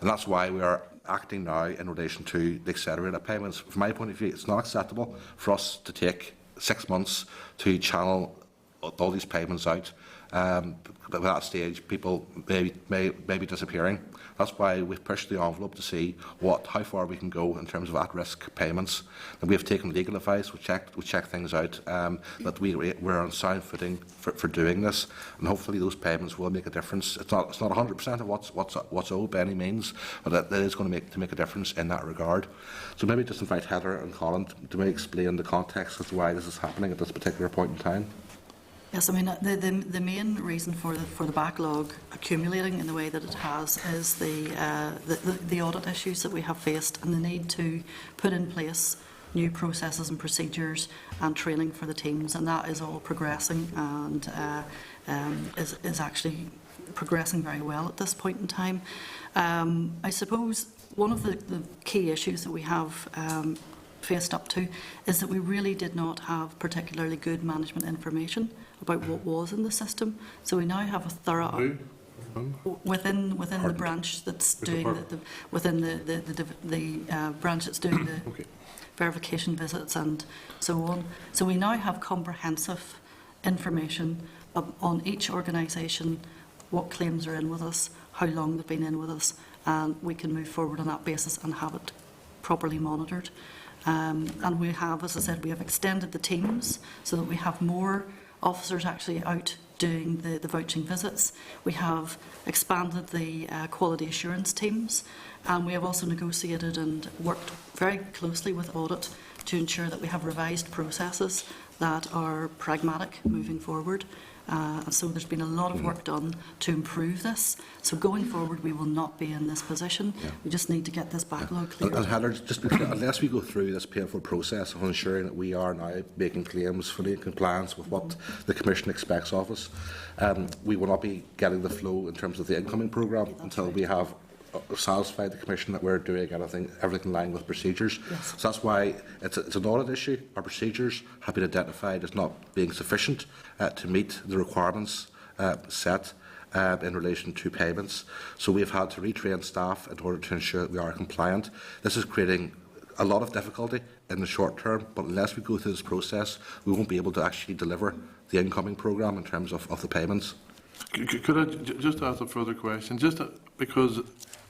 Speaker 4: and that's why we are acting now in relation to the accelerated payments. From my point of view, it's not acceptable for us to take 6 months to channel all these payments out. At that stage, people may be disappearing. That's why we've pushed the envelope to see how far we can go in terms of at-risk payments. And we have taken legal advice. We checked things out. That we're on sound footing for doing this, and hopefully those payments will make a difference. It's not 100% of what's owed by any means, but that is going to make a difference in that regard. So maybe just invite Heather and Colin to maybe explain the context as to why this is happening at this particular point in time.
Speaker 5: Yes, I mean, the main reason for the backlog accumulating in the way that it has is the audit issues that we have faced and the need to put in place new processes and procedures and training for the teams, and that is all progressing and is actually progressing very well at this point in time. I suppose one of the key issues that we have faced up to is that we really did not have particularly good management information about what was in the system. So we now have a thorough within the branch that's doing the branch that's doing the verification visits and so on. So we now have comprehensive information on each organisation, what claims are in with us, how long they've been in with us, and we can move forward on that basis and have it properly monitored. And we have, as I said, we have extended the teams so that we have more officers actually out doing the vouching visits. We have expanded the quality assurance teams, and we have also negotiated and worked very closely with audit to ensure that we have revised processes that are pragmatic moving forward. And so there's been a lot of work done to improve this. So going forward, we will not be in this position. Yeah. We just need to get this backlog cleared.
Speaker 4: And Heather, just because, unless we go through this painful process of ensuring that we are now making claims fully in compliance with what the Commission expects of us, we will not be getting the flow in terms of the incoming programme until we have satisfied the Commission that we're doing everything in line with procedures.
Speaker 5: Yes.
Speaker 4: So that's why it's an audit issue. Our procedures have been identified as not being sufficient to meet the requirements set in relation to payments. So we've had to retrain staff in order to ensure that we are compliant. This is creating a lot of difficulty in the short term, but unless we go through this process, we won't be able to actually deliver the incoming programme in terms of the payments.
Speaker 7: Could I just ask a further question? Because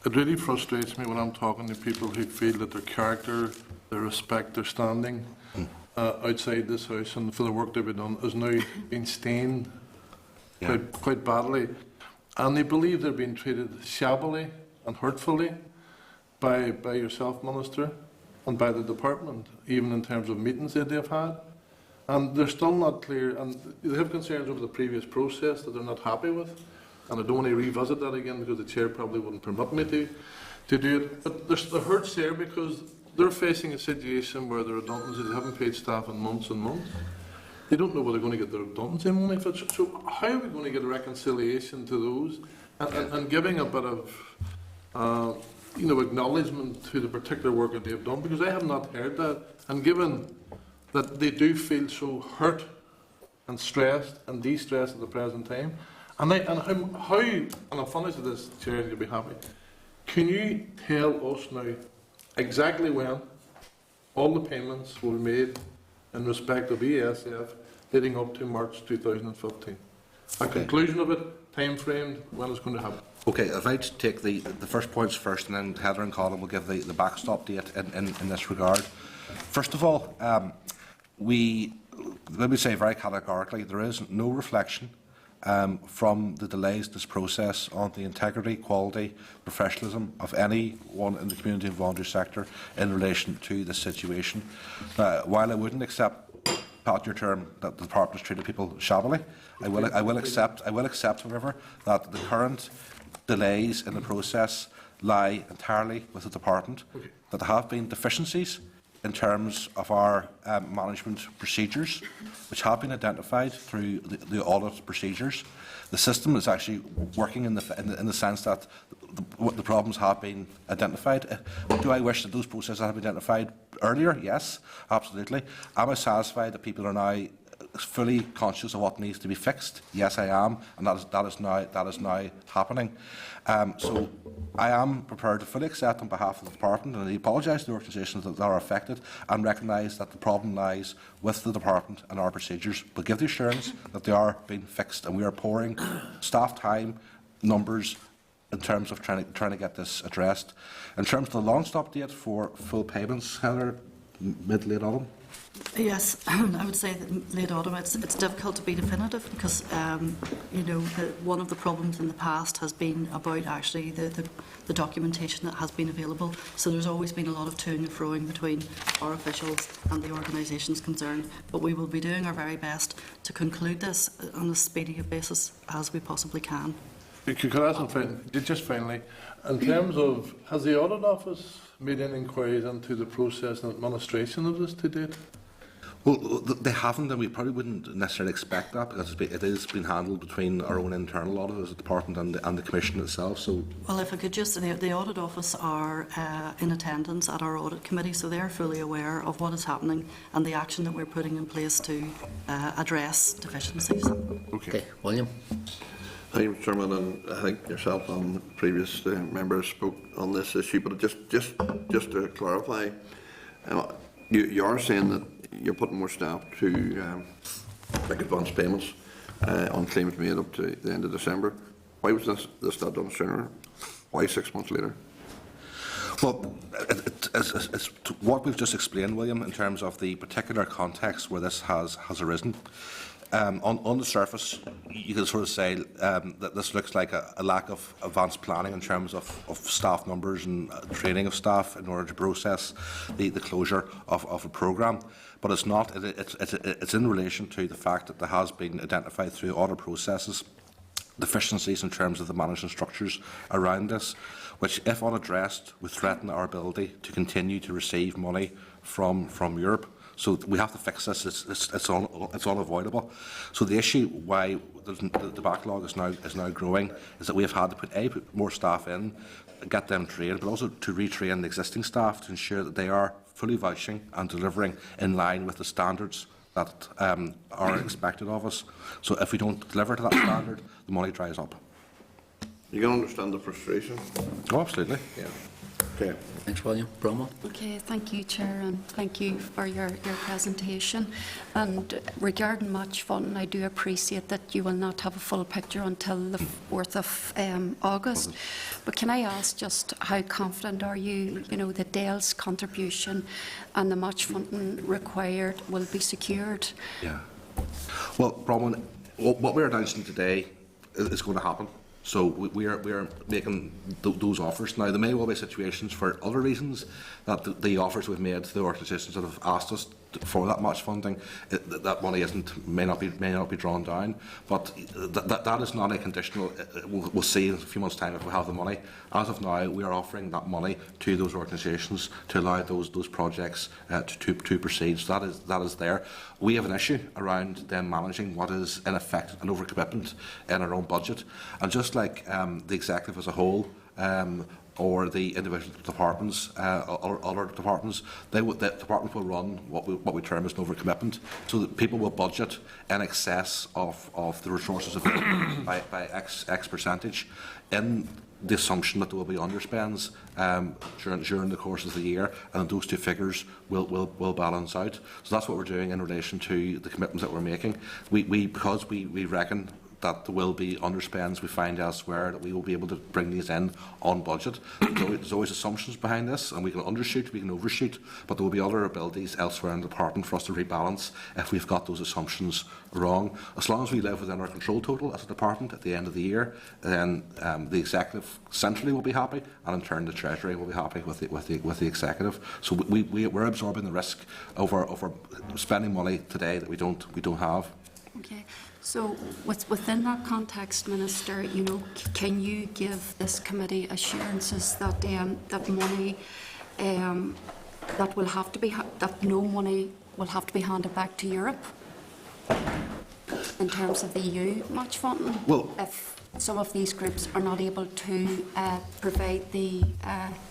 Speaker 7: it really frustrates me when I'm talking to people who feel that their character, their respect, their standing outside this house and for the work they've done is now being stained quite badly. And they believe they're being treated shabbily and hurtfully by yourself, Minister, and by the department, even in terms of meetings that they've had. And they're still not clear, and they have concerns over the previous process that they're not happy with. And I don't want to revisit that again because the Chair probably wouldn't permit me to do it. But there's the hurts there because they're facing a situation where the redundancies, they haven't paid staff in months and months. They don't know whether they're going to get the redundancy money. So how are we going to get a reconciliation to those and giving a bit of acknowledgement to the particular work that they've done? Because I have not heard that. And given that they do feel so hurt and stressed and de-stressed at the present time, and I'm finished with this, Chair, you'll be happy. Can you tell us now exactly when all the payments will be made in respect of ESF leading up to March 2015? A conclusion of it, time frame, when it's going to happen.
Speaker 4: Okay, if I take the first points first, and then Heather and Colin will give the backstop date in this regard. First of all, let me say very categorically, there is no reflection from the delays to this process on the integrity, quality, professionalism of anyone in the community and voluntary sector in relation to this situation. While I wouldn't accept, Pat, your term that the department has treated people shabbily, I will accept, however, that the current delays in the process lie entirely with the department, that there have been deficiencies in terms of our management procedures, which have been identified through the audit procedures. The system is actually working in the sense that the problems have been identified. Do I wish that those processes have been identified earlier? Yes, absolutely. Am I satisfied that people are now fully conscious of what needs to be fixed? Yes, I am, and that is now happening. So I am prepared to fully accept on behalf of the department, and I apologise to the organisations that are affected, and recognise that the problem lies with the department and our procedures, but give the assurance that they are being fixed, and we are pouring staff time, numbers, in terms of trying to get this addressed. In terms of the long stop date for full payments, Heather, mid-late autumn?
Speaker 5: Yes, I would say that late autumn, it's difficult to be definitive because, you know, one of the problems in the past has been about actually the documentation that has been available. So there's always been a lot of to-ing and fro-ing between our officials and the organisations concerned. But we will be doing our very best to conclude this on as speedy a basis as we possibly can.
Speaker 7: Could I ask just finally, in terms of, has the Audit Office made any inquiries into the process and administration of this to date?
Speaker 4: Well, they haven't, and we probably wouldn't necessarily expect that because it is being handled between our own internal audit as a department and the Commission itself. So,
Speaker 5: well, if I could just, the Audit Office are in attendance at our Audit Committee, so they're fully aware of what is happening and the action that we're putting in place to address deficiencies.
Speaker 1: Okay, William.
Speaker 8: Thank you, Mr. Chairman, and I think yourself and previous members spoke on this issue, but just to clarify, you are saying that you're putting more staff to make advance payments on claims made up to the end of December. Why was this not done sooner? Why 6 months later?
Speaker 4: well, it's what we've just explained, William, in terms of the particular context where this has arisen. On the surface, you can sort of say that this looks like a lack of advanced planning in terms of staff numbers and training of staff in order to process the closure of a programme. But it's not. It's in relation to the fact that there has been identified through audit processes deficiencies in terms of the management structures around this, which, if unaddressed, would threaten our ability to continue to receive money from Europe. So we have to fix this. It's unavoidable. So the issue why the backlog is now growing is that we have had to put more staff in, get them trained, but also to retrain the existing staff to ensure that they are fully vouching and delivering in line with the standards that are expected of us. So if we don't deliver to that standard, the money dries up.
Speaker 8: You can understand the frustration.
Speaker 4: Oh, absolutely.
Speaker 8: Yeah. Okay.
Speaker 1: Thanks, William. Bronwyn.
Speaker 3: Okay, thank you, Chair, and thank you for your presentation. And regarding match funding, I do appreciate that you will not have a full picture until the 4th of August. But can I ask just how confident are you, that Dale's contribution and the match funding required will be secured?
Speaker 4: Yeah. Well, Bronwyn, what we're announcing today is going to happen. So we are making those offers. Now, there may well be situations for other reasons that the offers we've made to the organisations that have asked us for that match funding, that money may not be drawn down. But that is not a conditional. We'll see in a few months' time if we have the money. As of now, we are offering that money to those organisations to allow those projects to proceed. So that is there. We have an issue around them managing what is in effect an overcommitment in our own budget, and just like the executive as a whole. Or the individual departments, or other departments, the department will run what we term as an overcommitment, so that people will budget in excess of the resources available by X percentage, in the assumption that there will be underspends during the course of the year, and those two figures will balance out. So that's what we're doing in relation to the commitments that we're making. Because we reckon that there will be underspends we find elsewhere, that we will be able to bring these in on budget. There's always assumptions behind this, and we can undershoot, we can overshoot, but there will be other abilities elsewhere in the department for us to rebalance if we've got those assumptions wrong. As long as we live within our control total as a department at the end of the year, then the executive centrally will be happy, and in turn the Treasury will be happy with the executive. So we're absorbing the risk over spending money today that we don't have.
Speaker 3: Okay. So within that context, Minister, can you give this committee assurances that that money that no money will have to be handed back to Europe in terms of the EU match funding?
Speaker 4: Well,
Speaker 3: some of these groups are not able to provide the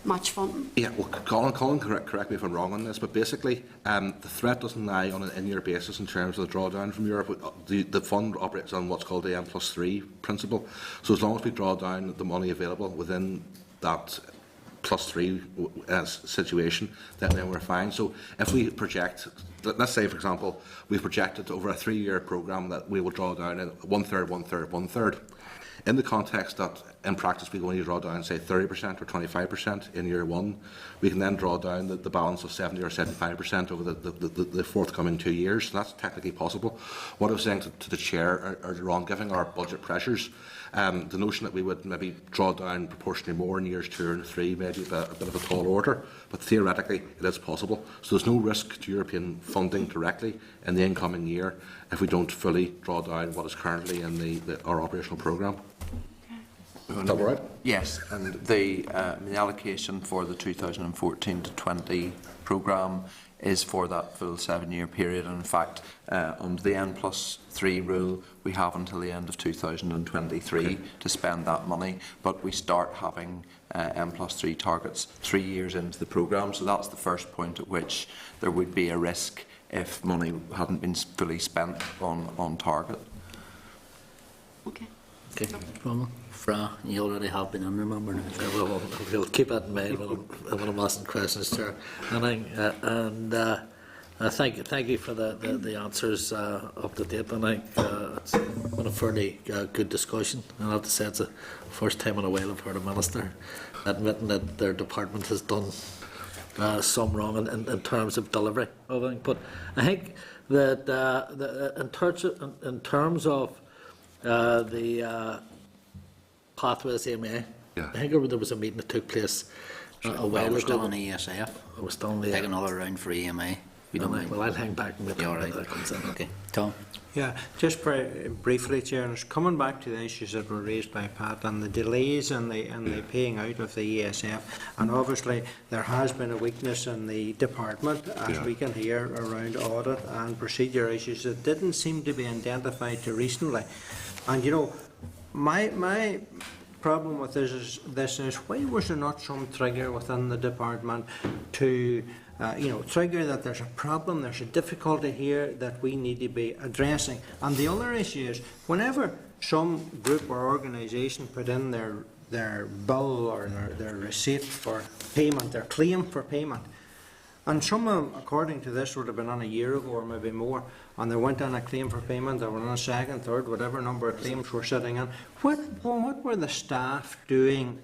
Speaker 3: match funding?
Speaker 4: Yeah, well, Colin correct me if I'm wrong on this, but basically the threat doesn't lie on an in-year basis in terms of the drawdown from Europe. The fund operates on what's called the M+3 principle. So as long as we draw down the money available within that +3 situation, then we're fine. So if we project, let's say for example, we've projected over a 3-year programme that we will draw down in 1/3, 1/3, 1/3. In the context that in practice we only draw down say 30% or 25% in year 1, we can then draw down the balance of 70 or 75% over the forthcoming 2 years. So that's technically possible. What I was saying to the Chair earlier on, given our budget pressures, the notion that we would maybe draw down proportionally more in years 2 and 3 may be a bit of a tall order, but theoretically it is possible. So there's no risk to European funding directly in the incoming year if we don't fully draw down what is currently in our operational programme. Is that all right?
Speaker 6: Yes, and the allocation for the 2014 to 20 programme is for that full 7-year period. And in fact, under the N+3 rule, we have until the end of 2023 to spend that money, but we start having N+3 targets 3 years into the programme. So that's the first point at which there would be a risk if money hadn't been fully spent on target.
Speaker 3: Okay.
Speaker 1: Okay, no problem. Fra, you already have been in, remember?
Speaker 2: We'll keep that in mind when I'm asking questions, Chair. Thank you for the answers up to date. And I think it's been a fairly good discussion. And I have to say it's the first time in a while I've heard a minister admitting that their department has done some wrong in terms of delivery of it. But I think that in terms of the Pathways EMA,
Speaker 4: Yeah.
Speaker 2: I think there was a meeting that took place a while
Speaker 1: We're
Speaker 2: ago.
Speaker 1: still on ESF.
Speaker 2: We're still on the
Speaker 1: Take another round for EMA. We don't mind.
Speaker 2: Well, I'll hang back and wait
Speaker 1: Yeah, all
Speaker 2: till
Speaker 1: right.
Speaker 2: that comes in.
Speaker 1: Okay. Tom?
Speaker 9: Yeah, just very briefly, Chair, coming back to the issues that were raised by Pat and the delays and the paying out of the ESF, and obviously there has been a weakness in the department, as we can hear, around audit and procedure issues that didn't seem to be identified too recently. And you know, my problem with this is why was there not some trigger within the department to trigger that there's a problem, there's a difficulty here that we need to be addressing. And the other issue is whenever some group or organisation put in their bill or their receipt for payment, their claim for payment, and some of them, according to this, would have been on a year ago or maybe more, and they went on a claim for payment, they were on a second, third, whatever number of claims were sitting in. What were the staff doing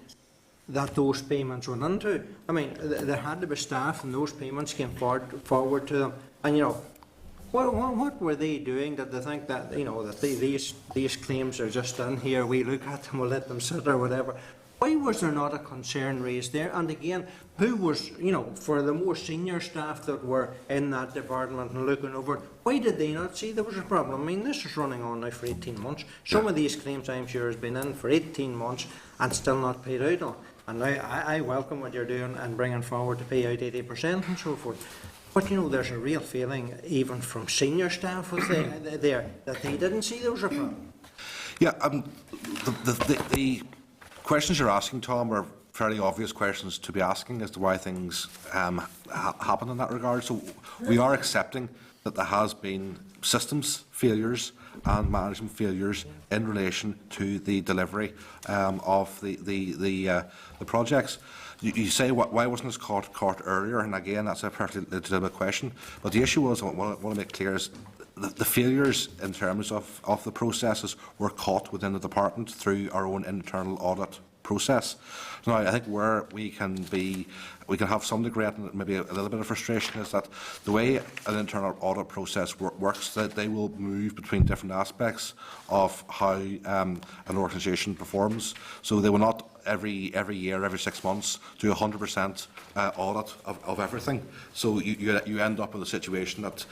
Speaker 9: that those payments went into? I mean, there had to be staff and those payments came forward to them. And, you know, what were they doing that they think that, you know, that these claims are just in here, we look at them, we'll let them sit or whatever. Why was there not a concern raised there? And again, who was, you know, for the more senior staff that were in that department and looking over it, why did they not see there was a problem? I mean, this is running on now for 18 months. Some of these claims, I'm sure, has been in for 18 months and still not paid out on. And now I welcome what you're doing and bringing forward to pay out 80% and so forth. But, you know, there's a real feeling, even from senior staff there, that they didn't see there was a problem.
Speaker 4: Yeah, the questions you're asking, Tom, are fairly obvious questions to be asking as to why things happen in that regard. So we are accepting that there has been systems failures and management failures in relation to the delivery of the projects. You say, why wasn't this caught earlier? And again, that's a perfectly legitimate question. But the issue was, what I want to make clear is, the failures in terms of the processes were caught within the department through our own internal audit process. Now, I think where we can have some degree and maybe a little bit of frustration is that the way an internal audit process works, that they will move between different aspects of how an organisation performs. So they will not every year, every 6 months, do 100% audit of everything. So you end up in a situation that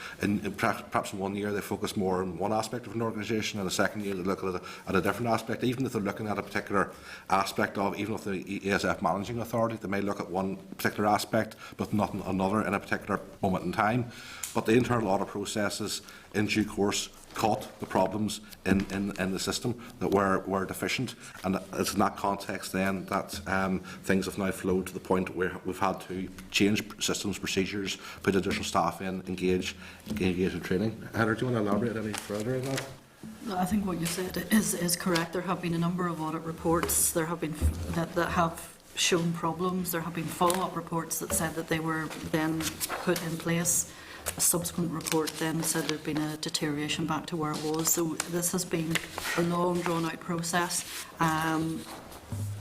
Speaker 4: perhaps in 1 year they focus more on one aspect of an organisation, and the second year they look at a different aspect. Even if they're looking at a particular aspect of, even if the ESF managing authority, they may look at one particular aspect but not another in a particular moment in time. But the internal audit processes in due course caught the problems in the system that were deficient, and it's in that context then that things have now flowed to the point where we've had to change systems, procedures, put additional staff in, engage in training. Heather, do you want to elaborate any further on that?
Speaker 5: No, I think what you said is correct. There have been a number of audit reports that have shown problems. There have been follow-up reports that said that they were then put in place. A subsequent report then said there had been a deterioration back to where it was. So this has been a long, drawn-out process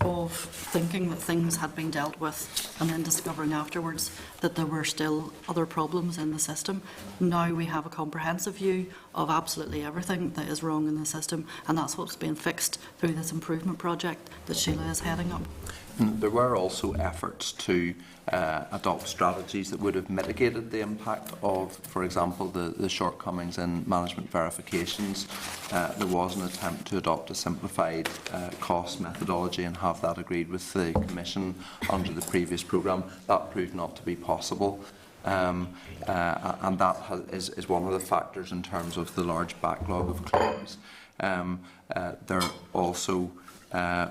Speaker 5: of thinking that things had been dealt with and then discovering afterwards that there were still other problems in the system. Now we have a comprehensive view of absolutely everything that is wrong in the system, and that's what's being fixed through this improvement project that Sheila is heading up.
Speaker 6: There were also efforts to adopt strategies that would have mitigated the impact of, for example, the shortcomings in management verifications. There was an attempt to adopt a simplified cost methodology and have that agreed with the Commission under the previous programme. That proved not to be possible. And that is one of the factors in terms of the large backlog of claims. There also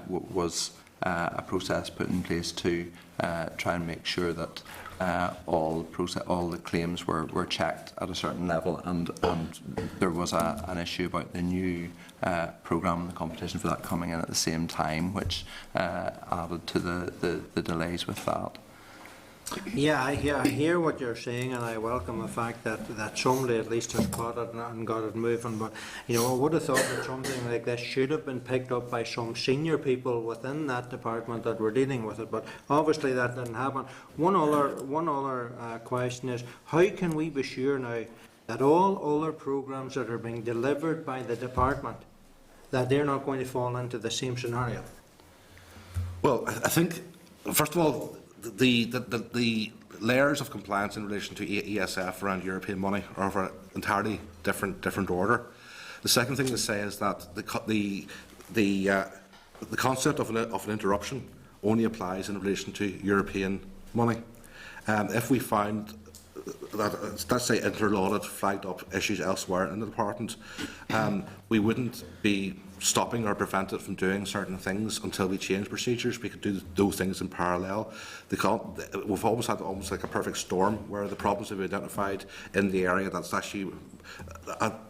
Speaker 6: was a process put in place to try and make sure that all the claims were checked at a certain level, and there was an issue about the new programme and the competition for that coming in at the same time, which added to the delays with that.
Speaker 9: Yeah, I hear what you're saying, and I welcome the fact that somebody at least has caught it and got it moving. But I would have thought that something like this should have been picked up by some senior people within that department that were dealing with it. But obviously that didn't happen. One other question is, how can we be sure now that all other programmes that are being delivered by the department, that they're not going to fall into the same scenario?
Speaker 4: Well, I think first of all, the layers of compliance in relation to ESF around European money are of an entirely different order. The second thing to say is that the concept of an interruption only applies in relation to European money. If we find that, let's say, internal audit flagged up issues elsewhere in the department, we wouldn't be stopping or prevent it from doing certain things until we change procedures. We could do those things in parallel. We've always had almost like a perfect storm where the problems have been identified in the area that's actually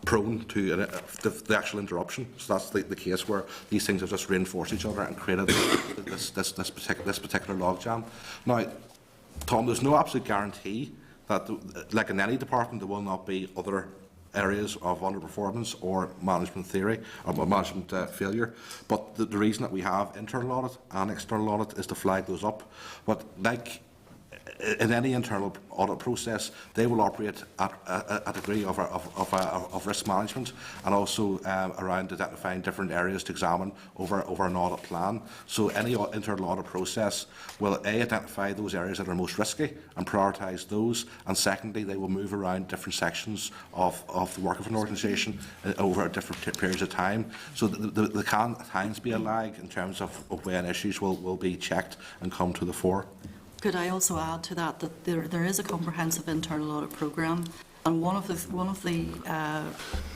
Speaker 4: prone to the actual interruption. So that's the case where these things have just reinforced each other and created this particular logjam. Now, Tom, there's no absolute guarantee that, like in any department, there will not be other areas of underperformance or management theory or management failure. But the reason that we have internal audit and external audit is to flag those up. But like in any internal audit process, they will operate at a degree of risk management and also around identifying different areas to examine over an audit plan. So any internal audit process will identify those areas that are most risky and prioritise those, and secondly, they will move around different sections of the work of an organisation over different periods of time. So there can at times be a lag in terms of when issues will be checked and come to the fore.
Speaker 5: Could I also add to that there is a comprehensive internal audit programme, and one of the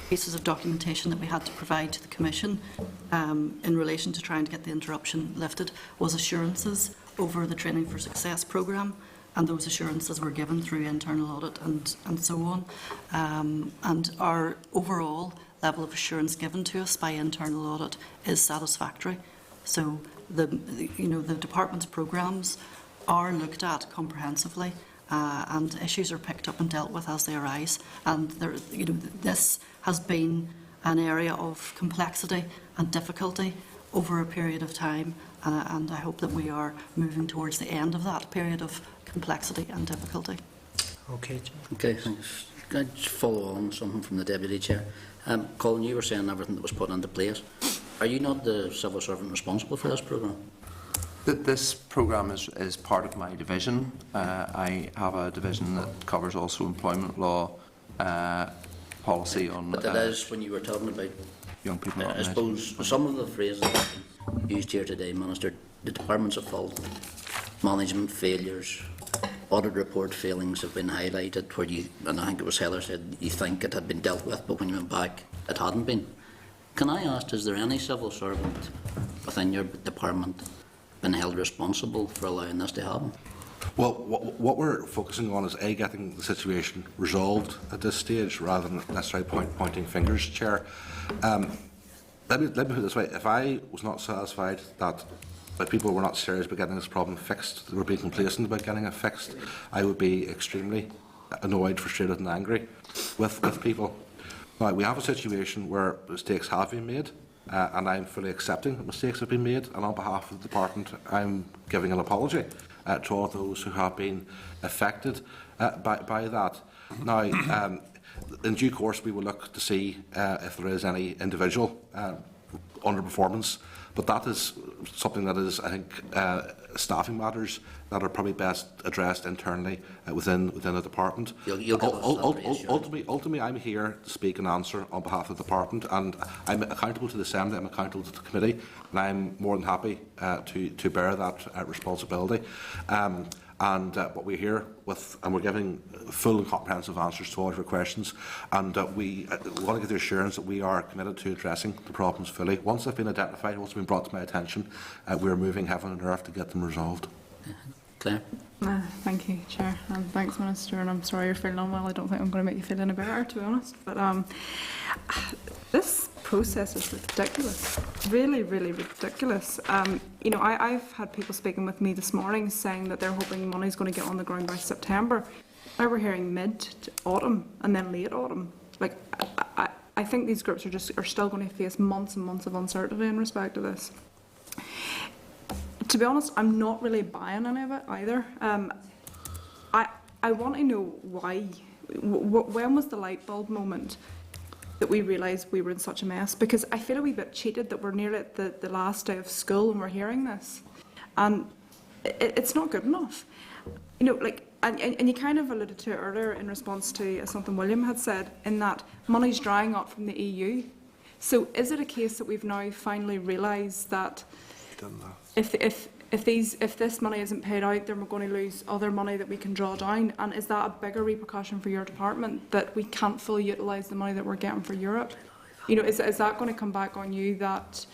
Speaker 5: pieces of documentation that we had to provide to the Commission in relation to trying to get the interruption lifted was assurances over the Training for Success programme, and those assurances were given through internal audit and so on. And our overall level of assurance given to us by internal audit is satisfactory. So the department's programmes are looked at comprehensively, and issues are picked up and dealt with as they arise. And this has been an area of complexity and difficulty over a period of time, and I hope that we are moving towards the end of that period of complexity and difficulty.
Speaker 9: Okay.
Speaker 1: Okay, thanks. Can I just follow on something from the Deputy Chair? Colin, you were saying everything that was put into place. Are you not the civil servant responsible for this programme?
Speaker 6: This programme is part of my division. I have a division that covers also employment law, policy on.
Speaker 1: But that is when you were talking about
Speaker 6: young people.
Speaker 1: I suppose some of the phrases used here today, Minister, the department's at fault, management failures, audit report failings have been highlighted where you, and I think it was Heather said, you think it had been dealt with, but when you went back, it hadn't been. Can I ask, is there any civil servant within your department been held responsible for allowing this to happen?
Speaker 4: Well, what we're focusing on is getting the situation resolved at this stage, rather than necessarily pointing fingers, Chair. Let me put it this way: if I was not satisfied that people were not serious about getting this problem fixed, they were being complacent about getting it fixed, I would be extremely annoyed, frustrated, and angry with people. Now, we have a situation where mistakes have been made, and I'm fully accepting that mistakes have been made, and on behalf of the department, I'm giving an apology to all those who have been affected by that. Now, in due course, we will look to see if there is any individual underperformance, but that is something that is, I think, staffing matters that are probably best addressed internally within the department. Ultimately, I'm here to speak and answer on behalf of the department, and I'm accountable to the Assembly, I'm accountable to the committee, and I'm more than happy to bear that responsibility. But we're here with, and we're giving full and comprehensive answers to all of your questions, and we want to give the assurance that we are committed to addressing the problems fully. Once they've been identified, once they've been brought to my attention, we're moving heaven and earth to get them resolved.
Speaker 1: Claire?
Speaker 10: Thank you, Chair, and thanks, Minister, and I'm sorry you're feeling unwell. I don't think I'm going to make you feel any better, to be honest, but this process is ridiculous, really, really ridiculous. You know, I've had people speaking with me this morning saying that they're hoping money's going to get on the ground by September. Now we're hearing mid-autumn and then late autumn. Like, I think these groups are still going to face months and months of uncertainty in respect to this. To be honest, I'm not really buying any of it either. I want to know why. When was the light bulb moment that we realised we were in such a mess? Because I feel a wee bit cheated that we're nearly at the last day of school and we're hearing this. And it's not good enough. You know, like, and you kind of alluded to it earlier in response to something William had said, in that money's drying up from the EU. So is it a case that we've now finally realised that if this money isn't paid out, then we're going to lose other money that we can draw down? And is that a bigger repercussion for your department, that we can't fully utilise the money that we're getting for Europe? You know, is that going to come back on you, that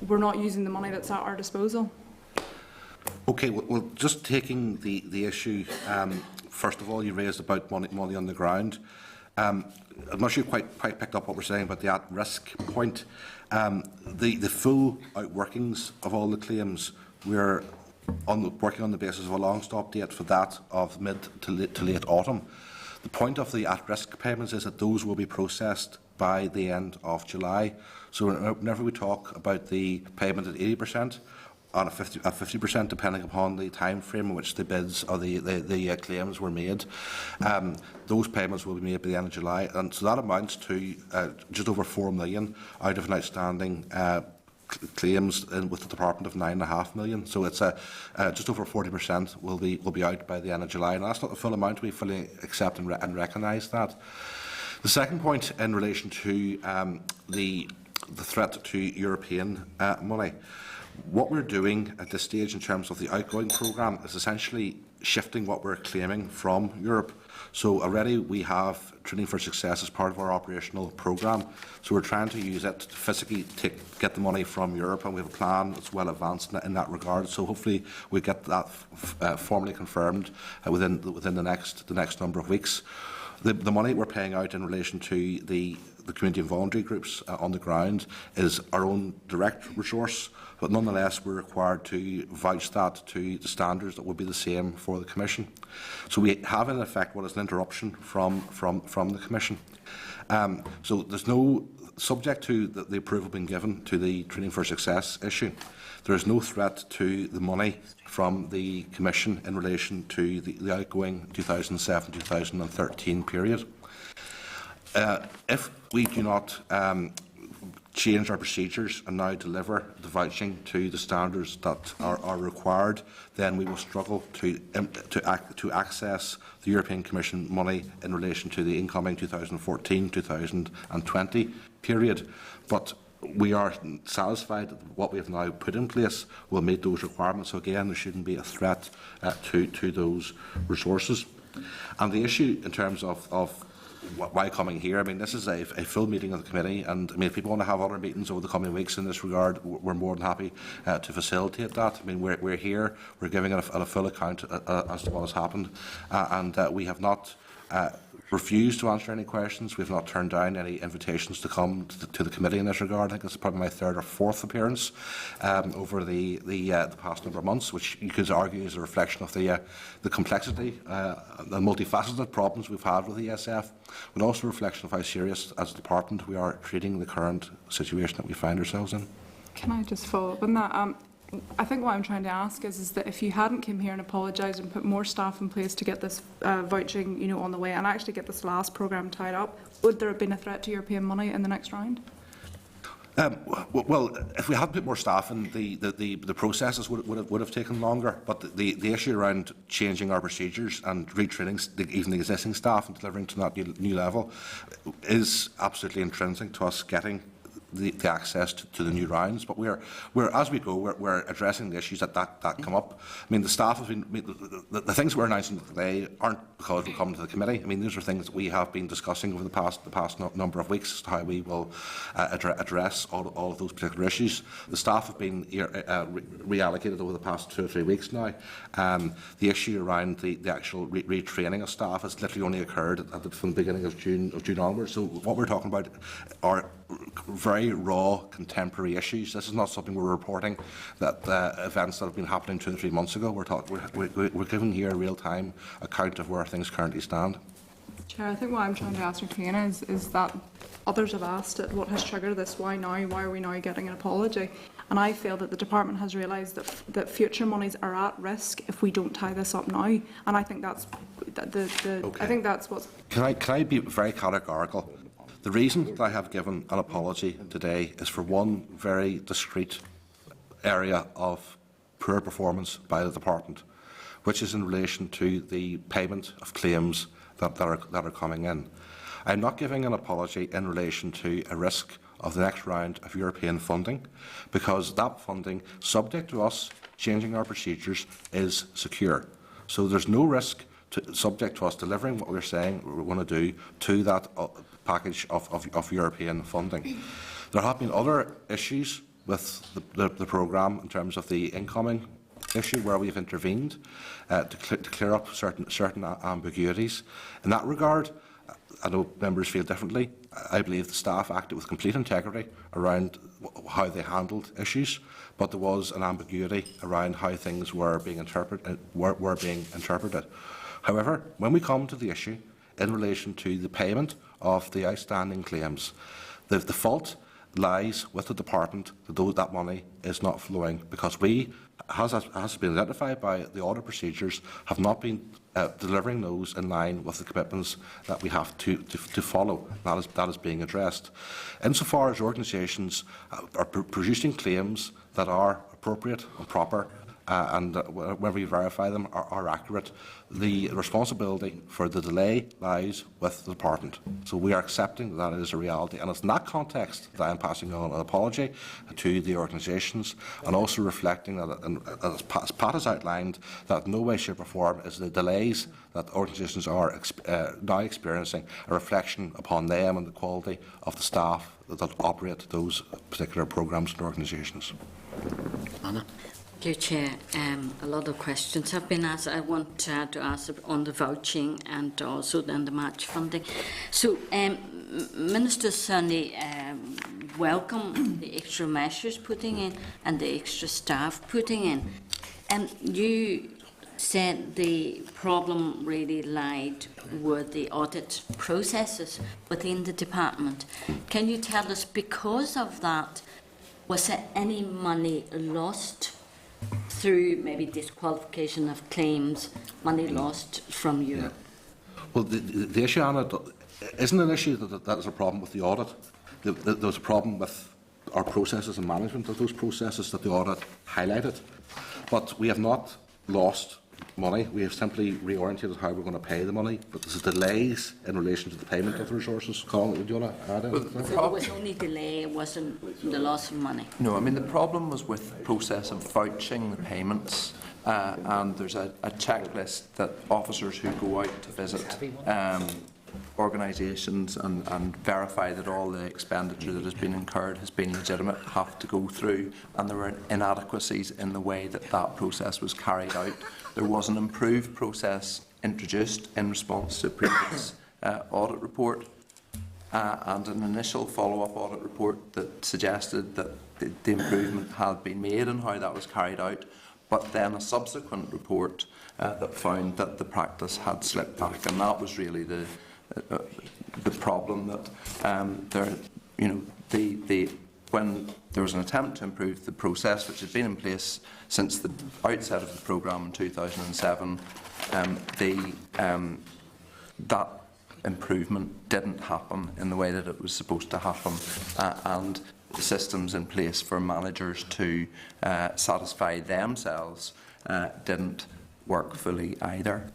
Speaker 10: we're not using the money that's at our disposal?
Speaker 4: Okay, well, just taking the issue, first of all, you raised about money on the ground. I'm not sure you quite picked up what we're saying about the at-risk point. The full outworkings of all the claims, we're working on the basis of a long stop date for that of mid to late autumn. The point of the at-risk payments is that those will be processed by the end of July. So whenever we talk about the payment at 80%, on a 50%, depending upon the time frame in which the bids or the claims were made, those payments will be made by the end of July, and so that amounts to just over 4 million out of an outstanding claims with the department of 9.5 million. So it's just over 40% will be out by the end of July, and that's not the full amount. We fully accept and recognise that. The second point in relation to the threat to European money. What we're doing at this stage in terms of the outgoing programme is essentially shifting what we're claiming from Europe. So already we have Training for Success as part of our operational programme. So we're trying to use it to physically get the money from Europe, and we have a plan that's well advanced in that regard. So hopefully we get that formally confirmed within the next number of weeks. The money we're paying out in relation to the community and voluntary groups on the ground is our own direct resource, but nonetheless we're required to vouch that to the standards that would be the same for the Commission. So we have in effect what is an interruption from the Commission. So there's no, subject to the approval being given to the Training for Success issue, there is no threat to the money from the Commission in relation to the outgoing 2007-2013 period. If we do not change our procedures and now deliver the vouching to the standards that are required, then we will struggle to access the European Commission money in relation to the incoming 2014-2020 period. But we are satisfied that what we have now put in place will meet those requirements. So again, there shouldn't be a threat to those resources. And the issue in terms of why coming here, I mean, this is a full meeting of the committee, and I mean, if people want to have other meetings over the coming weeks in this regard, we're more than happy to facilitate that. I mean, we're here, we're giving a full account as to what has happened, and we have not refused to answer any questions. We've not turned down any invitations to come to the committee in this regard. I think it's probably my third or fourth appearance over the past number of months, which you could argue is a reflection of the complexity and multifaceted problems we've had with the ESF, but also a reflection of how serious, as a department, we are treating the current situation that we find ourselves in.
Speaker 10: Can I just follow up on that? I think what I'm trying to ask is that if you hadn't come here and apologised and put more staff in place to get this vouching, on the way, and actually get this last programme tied up, would there have been a threat to European money in the next round?
Speaker 4: Well, if we had put more staff in, the processes would have taken longer. But the issue around changing our procedures and retraining even the existing staff and delivering to that new level is absolutely intrinsic to us getting the access to the new rounds, but we're as we go, we're addressing the issues that come up. I mean, the staff have been the things we're announcing today aren't because we come to the committee. I mean, these are things that we have been discussing over the past number of weeks as to how we will address all of those particular issues. The staff have been reallocated over the past 2 or 3 weeks now. The issue around the actual retraining of staff has literally only occurred from the beginning of June onwards. So what we're talking about are very raw contemporary issues. This is not something we're reporting that events that have been happening 2 or 3 months ago. We're giving here a real-time account of where things currently stand.
Speaker 10: Chair, I think what I'm trying to ascertain is that others have asked it, what has triggered this, why now, why are we now getting an apology? And I feel that the department has realised that future monies are at risk if we don't tie this up now. And I think that's
Speaker 4: Okay.
Speaker 10: I think that's what's...
Speaker 4: Can I be very categorical? The reason that I have given an apology today is for one very discrete area of poor performance by the department, which is in relation to the payment of claims that are coming in. I'm not giving an apology in relation to a risk of the next round of European funding, because that funding, subject to us changing our procedures, is secure. So there's no risk subject to us delivering what we're saying we want to do to that package of European funding. There have been other issues with the programme in terms of the incoming issue where we've intervened to clear up certain ambiguities. In that regard, I know members feel differently. I believe the staff acted with complete integrity around how they handled issues, but there was an ambiguity around how things were being interpreted. However, when we come to the issue in relation to the payment of the outstanding claims, the fault lies with the department that that money is not flowing, because we, as has been identified by the audit procedures, have not been delivering those in line with the commitments that we have to follow. That is being addressed. Insofar as organisations are producing claims that are appropriate and proper, and when we verify them are accurate, the responsibility for the delay lies with the department. So we are accepting that it is a reality, and it's in that context that I am passing on an apology to the organisations, and also reflecting that, as Pat has outlined, that in no way, shape or form is the delays that organisations are now experiencing a reflection upon them and the quality of the staff that operate those particular programmes and organisations.
Speaker 1: Anna?
Speaker 11: Thank you, Chair. A lot of questions have been asked. I want to ask on the vouching and also then the match funding. So, Minister Sonny welcome the extra measures putting in and the extra staff putting in. And you said the problem really lied with the audit processes within the department. Can you tell us, because of that, was there any money lost through maybe disqualification of claims, money lost from Europe?
Speaker 4: Yeah. Well, the issue, Anna, isn't an issue that is a problem with the audit. There's a problem with our processes and management of those processes that the audit highlighted. But we have not lost money. We have simply reorientated how we're going to pay the money, but there's delays in relation to the payment of the resources. Colin, would you want to add anything?
Speaker 11: So there was only delay, it wasn't the loss of money.
Speaker 6: No, I mean, the problem was with the process of vouching the payments, and there's a checklist that officers who go out to visit organisations and verify that all the expenditure that has been incurred has been legitimate have to go through, and there were inadequacies in the way that that process was carried out. There was an improved process introduced in response to a previous audit report, and an initial follow-up audit report that suggested that the improvement had been made and how that was carried out, but then a subsequent report that found that the practice had slipped back, and that was really the problem, that when there was an attempt to improve the process, which had been in place since the outset of the programme in 2007, that improvement didn't happen in the way that it was supposed to happen, and the systems in place for managers to satisfy themselves didn't work fully either.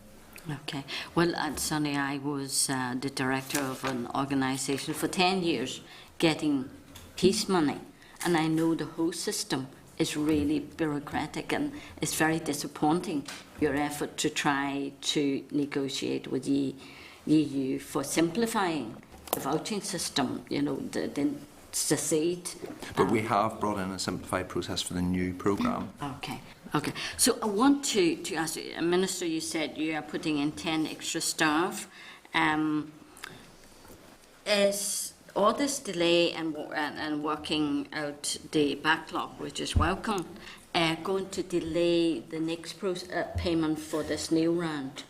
Speaker 11: Okay. Well, Sonny, I was the director of an organisation for 10 years getting peace money, and I know the whole system is really bureaucratic, and it's very disappointing, your effort to try to negotiate with the EU for simplifying the vouching system, the seed.
Speaker 6: But we have brought in a simplified process for the new programme.
Speaker 11: Okay. Okay. So I want to ask you, Minister, you said you are putting in 10 extra staff. Is all this delay and working out the backlog, which is welcome, going to delay the next payment for this new round?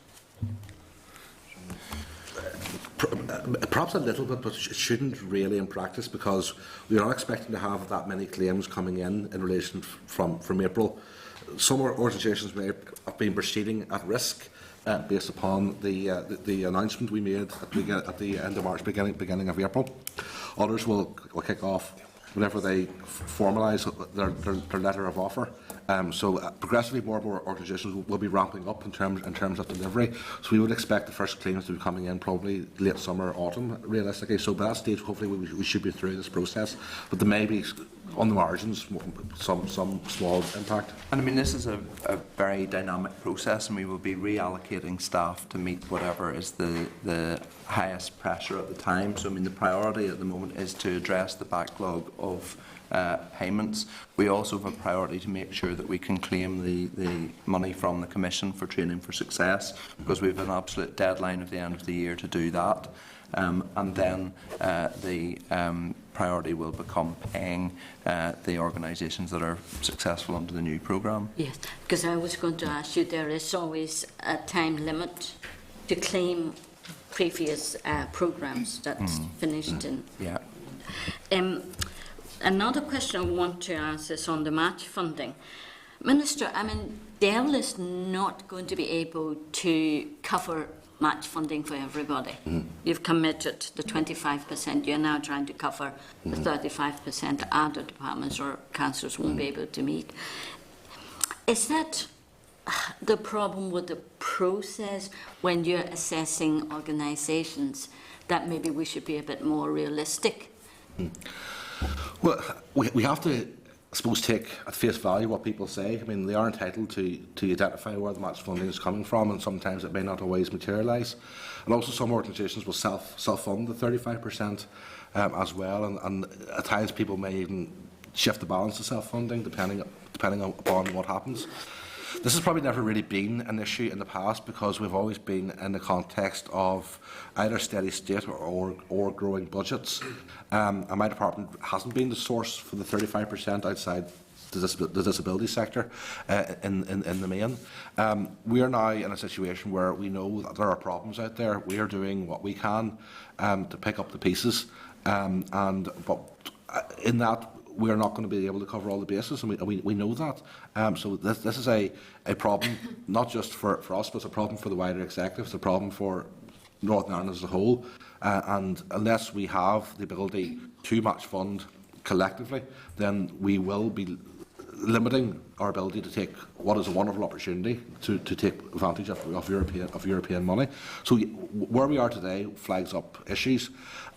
Speaker 4: Perhaps a little bit, but it shouldn't really in practice, because we are not expecting to have that many claims coming in relation from April. Some organisations may have been proceeding at risk based upon the announcement we made at the end of March, beginning of April. Others will kick off whenever they formalise their letter of offer. So progressively more and more organisations will be ramping up in terms of delivery. So we would expect the first claims to be coming in probably late summer, autumn, realistically. So by that stage, hopefully we should be through this process. But there may be, on the margins, some small impact.
Speaker 6: And I mean, this is a very dynamic process, and we will be reallocating staff to meet whatever is the highest pressure at the time. So I mean, the priority at the moment is to address the backlog of payments. We also have a priority to make sure that we can claim the money from the Commission for Training for Success, because we have an absolute deadline at the end of the year to do that. And then the priority will become paying the organisations that are successful under the new programme.
Speaker 11: Yes, because I was going to ask you, there is always a time limit to claim previous programmes that's finished in.
Speaker 6: Yeah.
Speaker 11: Another question I want to ask is on the match funding. Minister, I mean, DEL is not going to be able to cover match funding for everybody. You've committed the 25%. You're now trying to cover the 35% other departments or councils won't be able to meet. Is that the problem with the process when you're assessing organisations, that maybe we should be a bit more realistic?
Speaker 4: Well, we have to, I suppose, take at face value what people say. I mean, they are entitled to identify where the match funding is coming from, and sometimes it may not always materialise. And also some organisations will self-fund the 35% as well, and at times people may even shift the balance to self-funding depending upon what happens. This has probably never really been an issue in the past, because we've always been in the context of either steady state or growing budgets. And my department hasn't been the source for the 35% outside the disability sector in the main. We are now in a situation where we know that there are problems out there. We are doing what we can to pick up the pieces, but in that, we are not going to be able to cover all the bases, and we know that. So this is a problem, not just for us, but it's a problem for the wider executive. It's a problem for Northern Ireland as a whole. And unless we have the ability to match fund collectively, then we will be limiting our ability to take what is a wonderful opportunity to take advantage of European money. So where we are today flags up issues,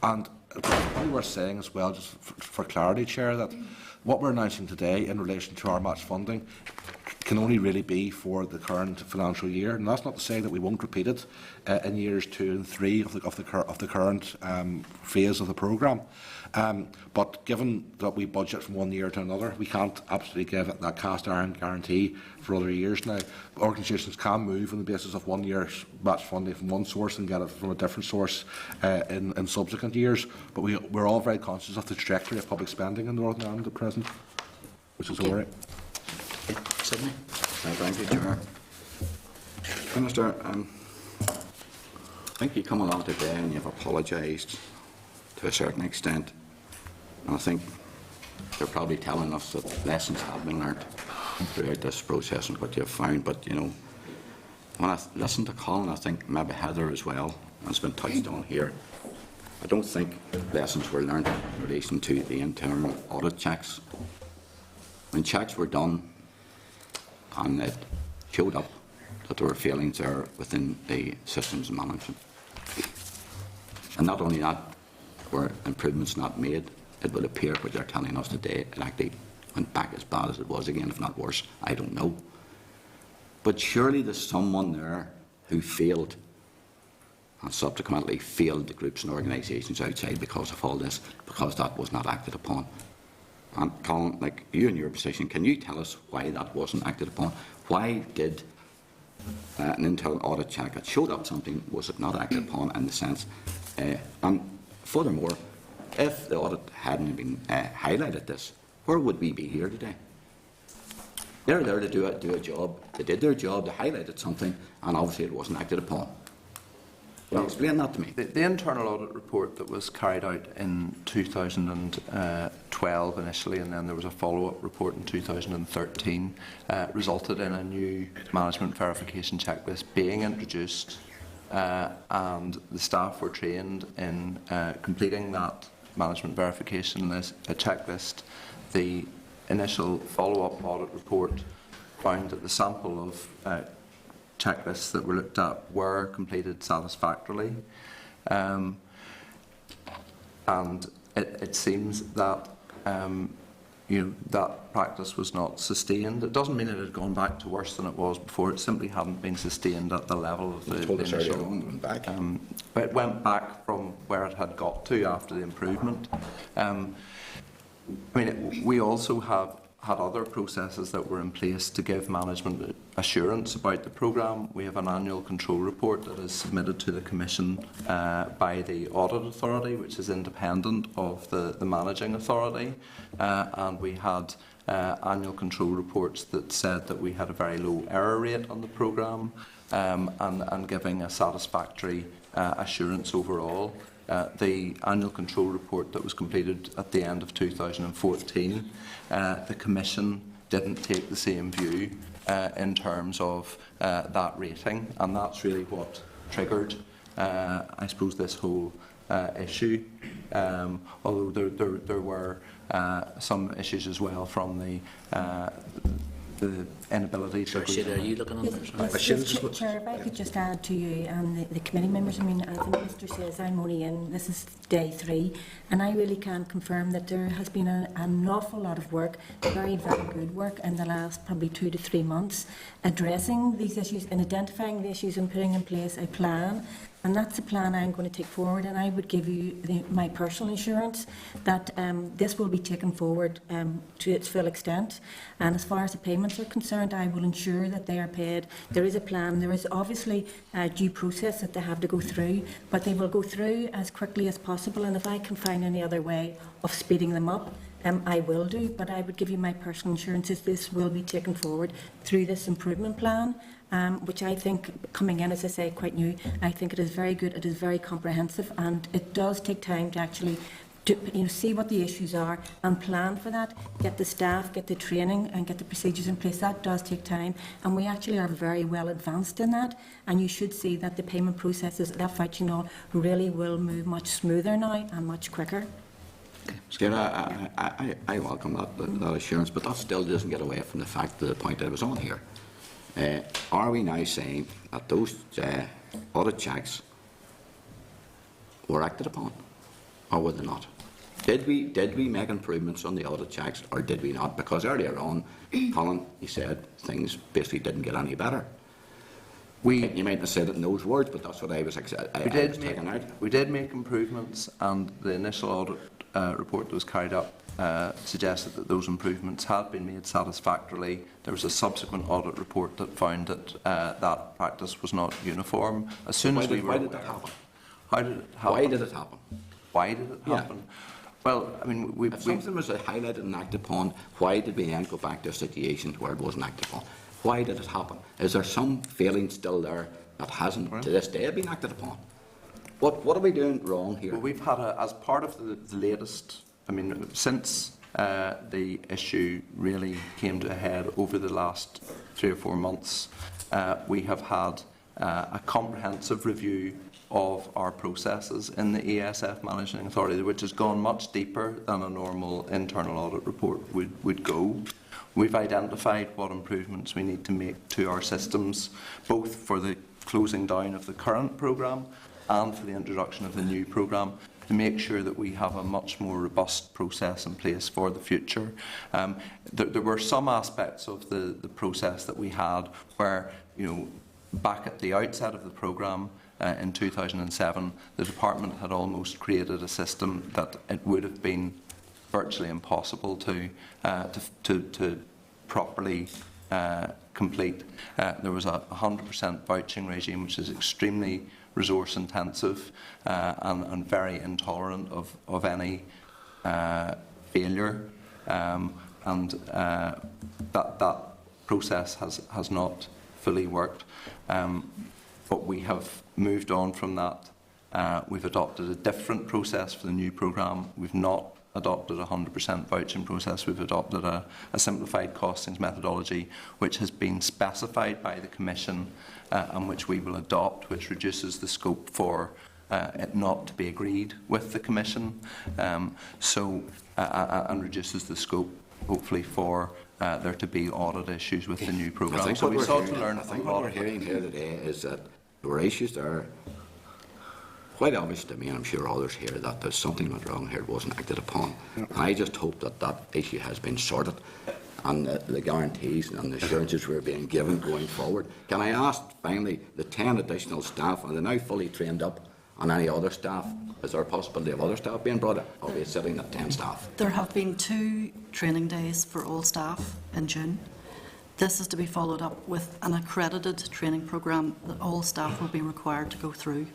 Speaker 4: and it's probably worth saying as well, just for clarity, Chair, that what we're announcing today in relation to our match funding can only really be for the current financial year, and that's not to say that we won't repeat it in years 2 and 3 of the current phase of the programme. But given that we budget from one year to another, we can't absolutely give it that cast iron guarantee for other years now. Organisations can move on the basis of 1 year's match funding from one source and get it from a different source in subsequent years. But we're all very conscious of the trajectory of public spending in Northern Ireland at present, which is all right.
Speaker 1: Sydney?
Speaker 12: Thank you, Chair. Minister, I think you come along today and you've apologised to a certain extent. And I think they're probably telling us that lessons have been learnt throughout this process and what you've found. But, you know, when I listen to Colin, I think maybe Heather as well, and it's been touched on here, I don't think lessons were learnt in relation to the internal audit checks. When checks were done, and it showed up that there were failings there within the systems and management. And not only that, were improvements not made, it would appear what they're telling us today, it actually went back as bad as it was again, if not worse. I don't know. But surely there's someone there who failed and subsequently failed the groups and organisations outside because of all this, because that was not acted upon. And Colin, like you in your position, can you tell us why that wasn't acted upon? Why did an internal audit check that showed up something, was it not acted upon in the sense? And furthermore, if the audit hadn't been highlighted this, where would we be here today? They're there to do a job. They did their job, they highlighted something, and obviously it wasn't acted upon. Well, explain that to me.
Speaker 6: The internal audit report that was carried out in 2012 initially, and then there was a follow-up report in 2013, resulted in a new management verification checklist being introduced, and the staff were trained in completing that management verification checklist. The initial follow-up audit report found that the sample of checklists that were looked at were completed satisfactorily, and it seems that that practice was not sustained. It doesn't mean it had gone back to worse than it was before. It simply hadn't been sustained at the level of the initial. But it went back from where it had got to after the improvement. We also have had other processes that were in place to give management assurance about the programme. We have an annual control report that is submitted to the Commission by the Audit Authority, which is independent of the managing authority, and we had annual control reports that said that we had a very low error rate on the programme, and giving a satisfactory assurance overall. The annual control report that was completed at the end of 2014, the Commission didn't take the same view in terms of that rating, and that's really what triggered, I suppose, this whole issue. Although there were some issues as well from the inability to...
Speaker 1: Sorry, are you looking on this?
Speaker 13: Chair, if I could just add to you and the committee members, as the Minister says, I'm only in, this is day 3, and I really can confirm that there has been an awful lot of work, very, very good work in the last probably 2 to 3 months, addressing these issues and identifying the issues and putting in place a plan. And that's the plan I'm going to take forward, and I would give you my personal assurance that this will be taken forward to its full extent. And as far as the payments are concerned, I will ensure that they are paid. There is a plan. There is obviously a due process that they have to go through, but they will go through as quickly as possible. And if I can find any other way of speeding them up, I will do. But I would give you my personal assurances this will be taken forward through this improvement plan. Which I think, coming in, as I say, quite new, I think it is very good, it is very comprehensive, and it does take time to actually see what the issues are and plan for that, get the staff, get the training and get the procedures in place. That does take time, and we actually are very well advanced in that, and you should see that the payment processes, that vouching all, really will move much smoother now and much quicker.
Speaker 12: Scare, I welcome that assurance, but that still doesn't get away from the fact that the point that was on here. Are we now saying that those audit checks were acted upon, or were they not? Did we make improvements on the audit checks, or did we not? Because earlier on, Colin, he said things basically didn't get any better. You might have said it in those words, but that's what I was taking out.
Speaker 6: We did make improvements, and the initial audit report that was carried out suggested that those improvements had been made satisfactorily. There was a subsequent audit report that found that that practice was not uniform. As soon as we were
Speaker 12: why did that happen?
Speaker 6: How did it happen?
Speaker 12: Why did it happen?
Speaker 6: Why did it happen? Well, I mean,
Speaker 12: if something was highlighted and acted upon, why did we then go back to a situation where it wasn't acted upon? Why did it happen? Is there some failing still there that hasn't to this day been acted upon? What are we doing wrong here?
Speaker 6: Well, we've had, as part of the latest, I mean, since the issue really came to a head over the last 3 or 4 months, we have had a comprehensive review of our processes in the ESF Managing Authority, which has gone much deeper than a normal internal audit report would go. We've identified what improvements we need to make to our systems, both for the closing down of the current programme and for the introduction of the new programme, to make sure that we have a much more robust process in place for the future. There were some aspects of the process that we had where, back at the outset of the programme, in 2007, the department had almost created a system that it would have been virtually impossible to properly complete. There was a 100% vouching regime, which is extremely resource intensive and very intolerant of any failure, and that process has not fully worked. But we have moved on from that. We've adopted a different process for the new programme. We've not adopted a 100% vouching process. We've adopted a simplified costings methodology, which has been specified by the Commission and which we will adopt, which reduces the scope for it not to be agreed with the Commission, and reduces the scope, hopefully, for there to be audit issues with the new programme. So we sought to learn.
Speaker 12: I think what we're hearing here today is that there were issues there, quite obvious to me, and I'm sure others here, that there's something went wrong here, it wasn't acted upon. And I just hope that that issue has been sorted, and the guarantees and the assurances we're being given going forward. Can I ask, finally, the 10 additional staff, are they now fully trained up on any other staff? Is there a possibility of other staff being brought up? Or are we sitting at 10 staff?
Speaker 5: There have been 2 training days for all staff in June. This is to be followed up with an accredited training programme that all staff will be required to go through.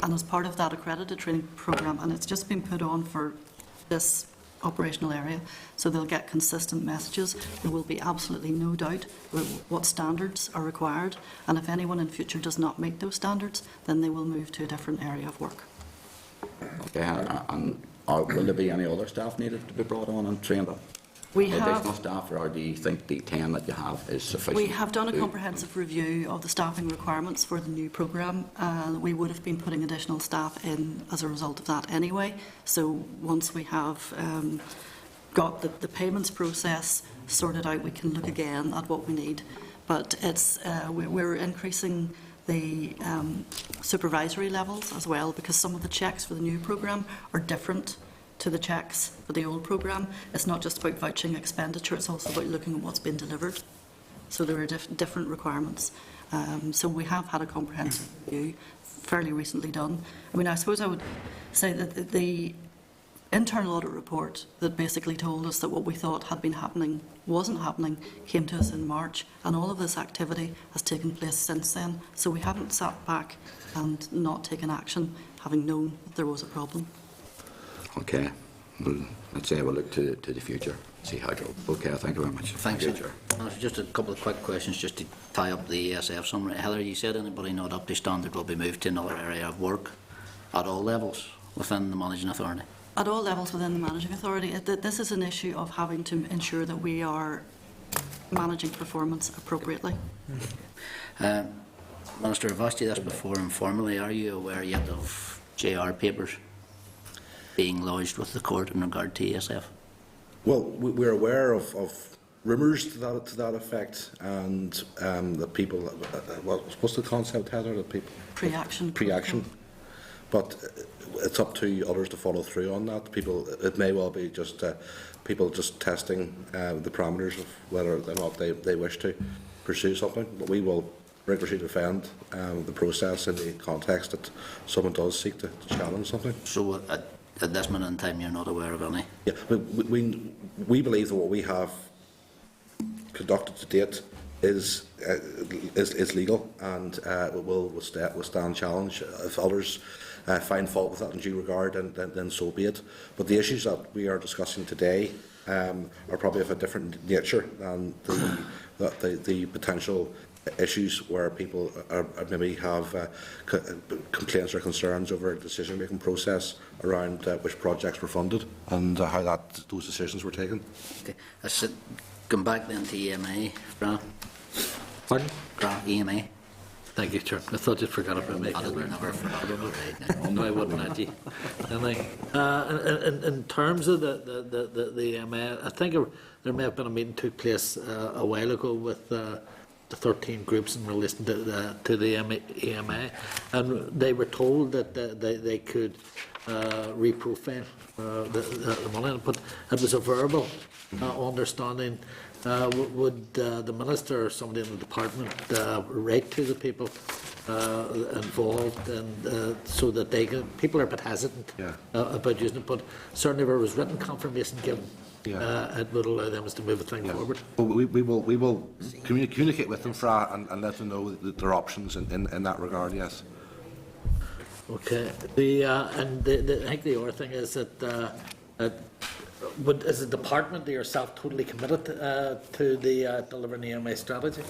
Speaker 5: And as part of that accredited training programme, and it's just been put on for this operational area, so they'll get consistent messages. There will be absolutely no doubt what standards are required, and if anyone in future does not meet those standards, then they will move to a different area of work.
Speaker 12: Okay, and will there be any other staff needed to be brought on and trained up?
Speaker 5: We
Speaker 12: additional
Speaker 5: have,
Speaker 12: staff, or do you think the 10 that you have is sufficient?
Speaker 5: we have done a comprehensive review of the staffing requirements for the new programme. We would have been putting additional staff in as a result of that anyway. So once we have got the payments process sorted out, we can look again at what we need. But it's we're increasing the supervisory levels as well, because some of the checks for the new programme are different to the checks for the old programme. It's not just about vouching expenditure, it's also about looking at what's been delivered. So there are different requirements. So we have had a comprehensive review fairly recently done. I mean, I suppose I would say that the internal audit report that basically told us that what we thought had been happening wasn't happening came to us in March, and all of this activity has taken place since then. So we haven't sat back and not taken action, having known that there was a problem.
Speaker 12: Okay, well, let's say we'll look to the future, see how it goes. Okay, thank you very much.
Speaker 1: Thanks,
Speaker 12: Chair.
Speaker 1: Just a couple of quick questions just to tie up the ESF summary. Heather, you said anybody not up to standard will be moved to another area of work at all levels within the Managing Authority?
Speaker 5: At all levels within the Managing Authority. This is an issue of having to ensure that we are managing performance appropriately.
Speaker 1: Minister, I've asked you this before informally. Are you aware yet of JR papers? being lodged with the court in regard to ESF?
Speaker 4: Well, we're aware of rumours to that effect, and that people, what's the concept, Heather? That people pre-action. But it's up to others to follow through on that. It may well be just people just testing the parameters of whether or not they wish to pursue something. But we will rigorously defend the process in the context that someone does seek to challenge something.
Speaker 1: So at this minute in time, you're not aware of any?
Speaker 4: Yeah, but we believe that what we have conducted to date is legal and will withstand challenge. If others find fault with that in due regard, then so be it. But the issues that we are discussing today are probably of a different nature than the potential issues where people maybe have complaints or concerns over a decision-making process around which projects were funded and how those decisions were taken.
Speaker 1: Okay. Come back then to EMA, Grant.
Speaker 2: Pardon?
Speaker 1: Grant, EMA.
Speaker 2: Thank you, Chair. I thought you'd forgot about me.
Speaker 1: Never forgot.
Speaker 2: No, I wouldn't let you. In terms of the EMA, I think there may have been a meeting took place a while ago with the 13 groups in relation to the EMA, and they were told that they could reprofile the money, but it was a verbal understanding. Would the minister or somebody in the department write to the people involved, and so that people are a bit hesitant about using it, but certainly if there was written confirmation given, it would allow them to move the thing forward.
Speaker 4: Well, we will communicate with them, Fra, and let them know that there are options in that regard. Yes.
Speaker 2: Okay. I think the other thing is that is the department or yourself totally committed to the delivering the EMA strategy?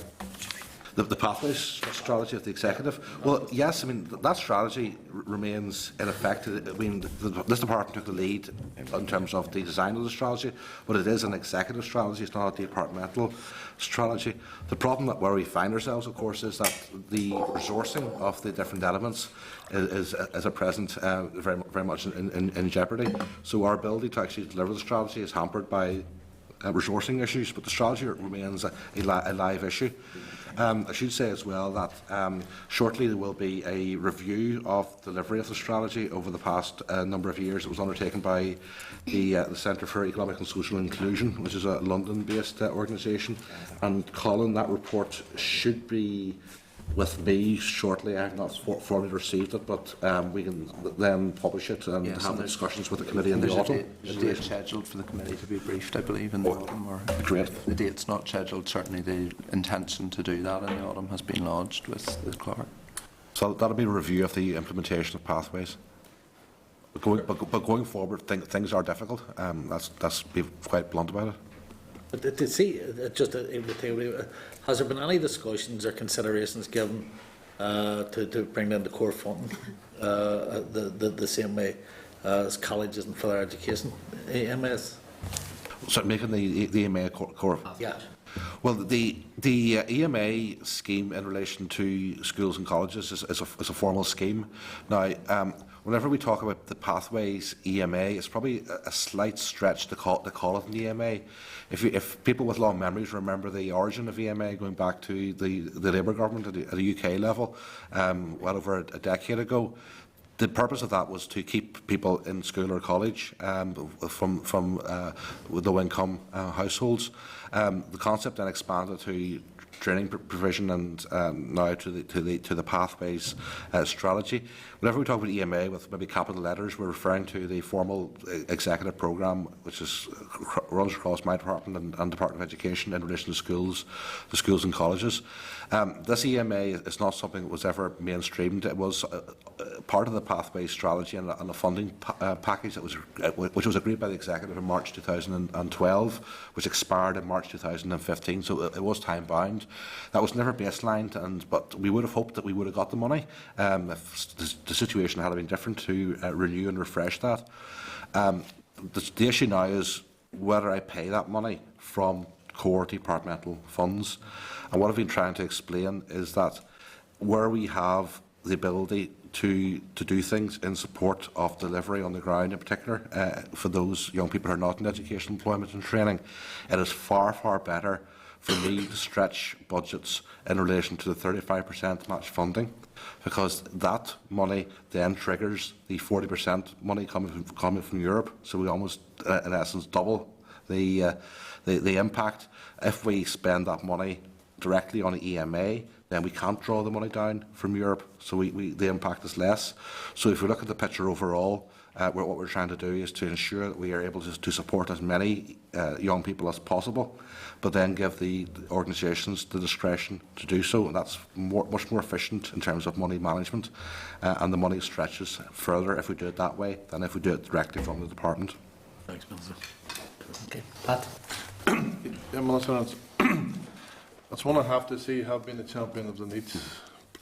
Speaker 4: The pathways strategy of the executive. Well, yes. I mean that strategy remains in effect. I mean, this department took the lead in terms of the design of the strategy, but it is an executive strategy. It's not a departmental strategy. The problem where we find ourselves, of course, is that the resourcing of the different elements is at present very much in jeopardy. So our ability to actually deliver the strategy is hampered by resourcing issues, but the strategy remains a live issue. I should say as well that shortly there will be a review of delivery of the strategy over the past number of years. It was undertaken by the Centre for Economic and Social Inclusion, which is a London-based organisation. And Colin, that report should be with me shortly. I have not formally received it, but we can then publish it and have discussions with the committee in the autumn.
Speaker 6: There's a date scheduled for the committee to be briefed, I believe, in the autumn. Or
Speaker 4: great.
Speaker 6: If the date's not scheduled, certainly the intention to do that in the autumn has been lodged with the clerk.
Speaker 4: So that'll be a review of the implementation of pathways. But going forward, things are difficult. That's be quite blunt about it.
Speaker 2: But to see, has there been any discussions or considerations given to bring in the core funding the same way as colleges and further education, EMS?
Speaker 4: So making the EMA core?
Speaker 2: Yeah.
Speaker 4: Well, the EMA scheme in relation to schools and colleges is a formal scheme. Now, whenever we talk about the pathways EMA, it's probably a slight stretch to call it an EMA. If people with long memories remember the origin of EMA going back to the Labour government at the UK level, well over a decade ago, the purpose of that was to keep people in school or college from low-income households. The concept then expanded to training provision and now to the pathways strategy. Whenever we talk about EMA with maybe capital letters, we're referring to the formal executive programme which runs across my department and Department of Education in relation to schools and colleges. This EMA is not something that was ever mainstreamed. It was part of the pathways strategy and a funding package which was agreed by the executive in March 2012, which expired in March 2015. So it was time bound. That was never baselined, but we would have hoped that we would have got the money if the situation had been different to renew and refresh that. The issue now is whether I pay that money from core departmental funds. And what I've been trying to explain is that where we have the ability to do things in support of delivery on the ground, in particular for those young people who are not in education, employment and training. It is far, far better for me to stretch budgets in relation to the 35% match funding, because that money then triggers the 40% money coming from Europe. So we almost, in essence, double the impact. If we spend that money directly on the EMA, then we can't draw the money down from Europe, so the impact is less. So if we look at the picture overall, what we're trying to do is to ensure that we are able to support as many young people as possible, but then give the organisations the discretion to do so, and that's much more efficient in terms of money management, and the money stretches further if we do it that way than if we do it directly from the department.
Speaker 2: Thanks, Minister. Okay, Pat.
Speaker 7: Yeah, Minister, that's one I have to say. Have been a champion of the NEETs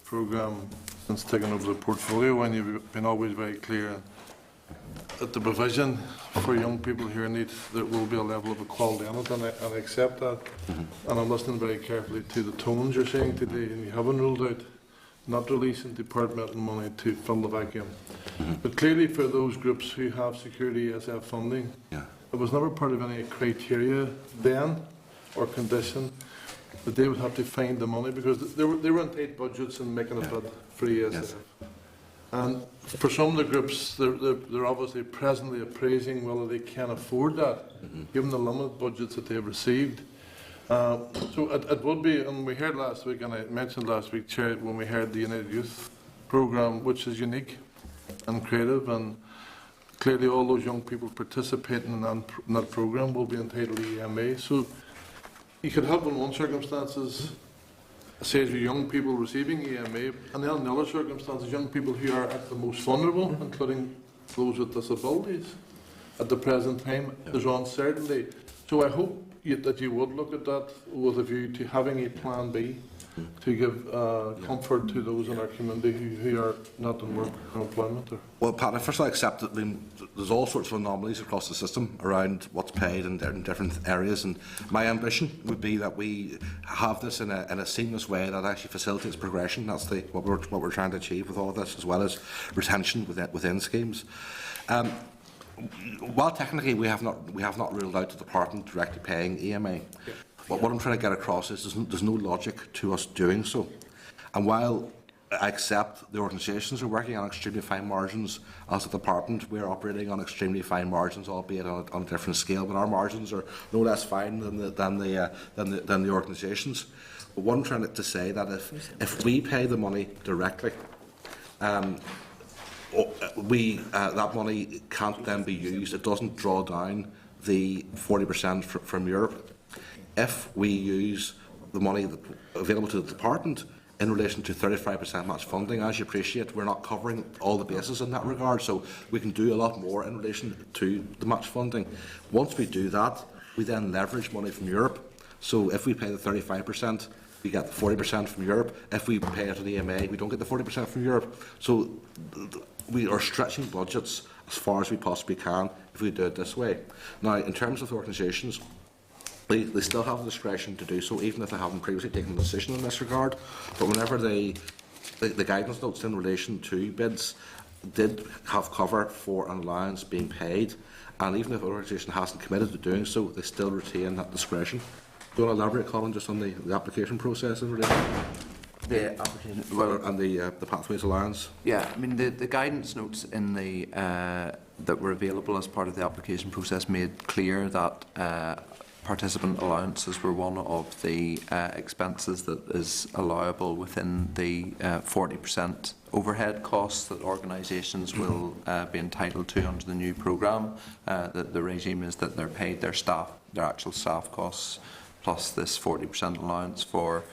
Speaker 7: programme since taking over the portfolio, and you've been always very clear that the provision for young people who are in NEETs, there will be a level of equality on it, and I accept that. And I'm listening very carefully to the tones you're saying today, and you haven't ruled out not releasing departmental money to fill the vacuum. But clearly for those groups who have security ESF funding, it was never part of any criteria then or condition that they would have to find the money, because they were on tight budgets and making a bid for ESF. Yes. And for some of the groups, they're obviously presently appraising whether they can afford that, given the limited budgets that they've received. So it would be, and we heard last week, and I mentioned last week, Chair, when we heard the United Youth programme, which is unique and creative, and clearly all those young people participating in that programme will be entitled to EMA. So you could have in one circumstances, say, young people receiving EMA, and then in other circumstances, young people who are at the most vulnerable, including those with disabilities. At the present time, there's uncertainty. So I hope that you would look at that with a view to having a plan B to give comfort to those in our community who are not in work or employment.
Speaker 4: Well, Pat, I first accept that there's all sorts of anomalies across the system around what's paid in different areas, and my ambition would be that we have this in a seamless way that actually facilitates progression. That's what we're trying to achieve with all of this, as well as retention within schemes. While technically we have not ruled out the department directly paying EMA, but what I'm trying to get across is there's no logic to us doing so. And while I accept the organisations are working on extremely fine margins, as a department we're operating on extremely fine margins, albeit on a different scale, but our margins are no less fine than the organisations. But what I'm trying to say that if we pay the money directly, that money can't then be used. It doesn't draw down the 40% from Europe. If we use the money available to the department in relation to 35% match funding, as you appreciate, we're not covering all the bases in that regard, so we can do a lot more in relation to the match funding. Once we do that, we then leverage money from Europe. So if we pay the 35%, we get the 40% from Europe. If we pay it to the EMA, we don't get the 40% from Europe. So we are stretching budgets as far as we possibly can if we do it this way. Now, in terms of the organisations, they still have the discretion to do so, even if they haven't previously taken a decision in this regard. But whenever the guidance notes in relation to bids did have cover for an allowance being paid, and even if an organisation hasn't committed to doing so, they still retain that discretion. Do you want to elaborate, Colin, just on the application process in relation?
Speaker 6: The application,
Speaker 4: and the Pathways Alliance?
Speaker 6: Yeah, I mean, the guidance notes in the that were available as part of the application process made clear that participant allowances were one of the expenses that is allowable within the 40% overhead costs that organisations will be entitled to under the new programme. The regime is that they're paid their actual staff costs plus this 40% allowance for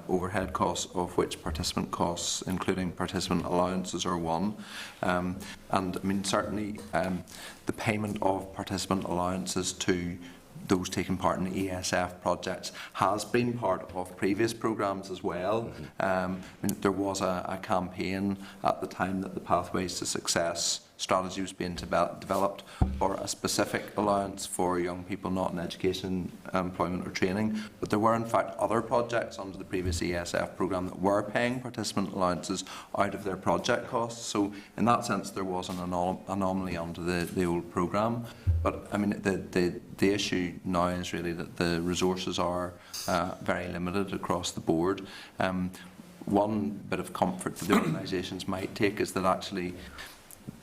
Speaker 6: overhead costs, of which participant costs, including participant allowances, are one. And I mean, certainly the payment of participant allowances to those taking part in the ESF projects has been part of previous programmes as well. I mean, there was a campaign at the time that the Pathways to Success strategy was being developed for a specific allowance for young people not in education, employment or training. But there were in fact other projects under the previous ESF programme that were paying participant allowances out of their project costs. So in that sense there was an anomaly under the old programme. But I mean the issue now is really that the resources are very limited across the board. One bit of comfort that the organisations might take is that actually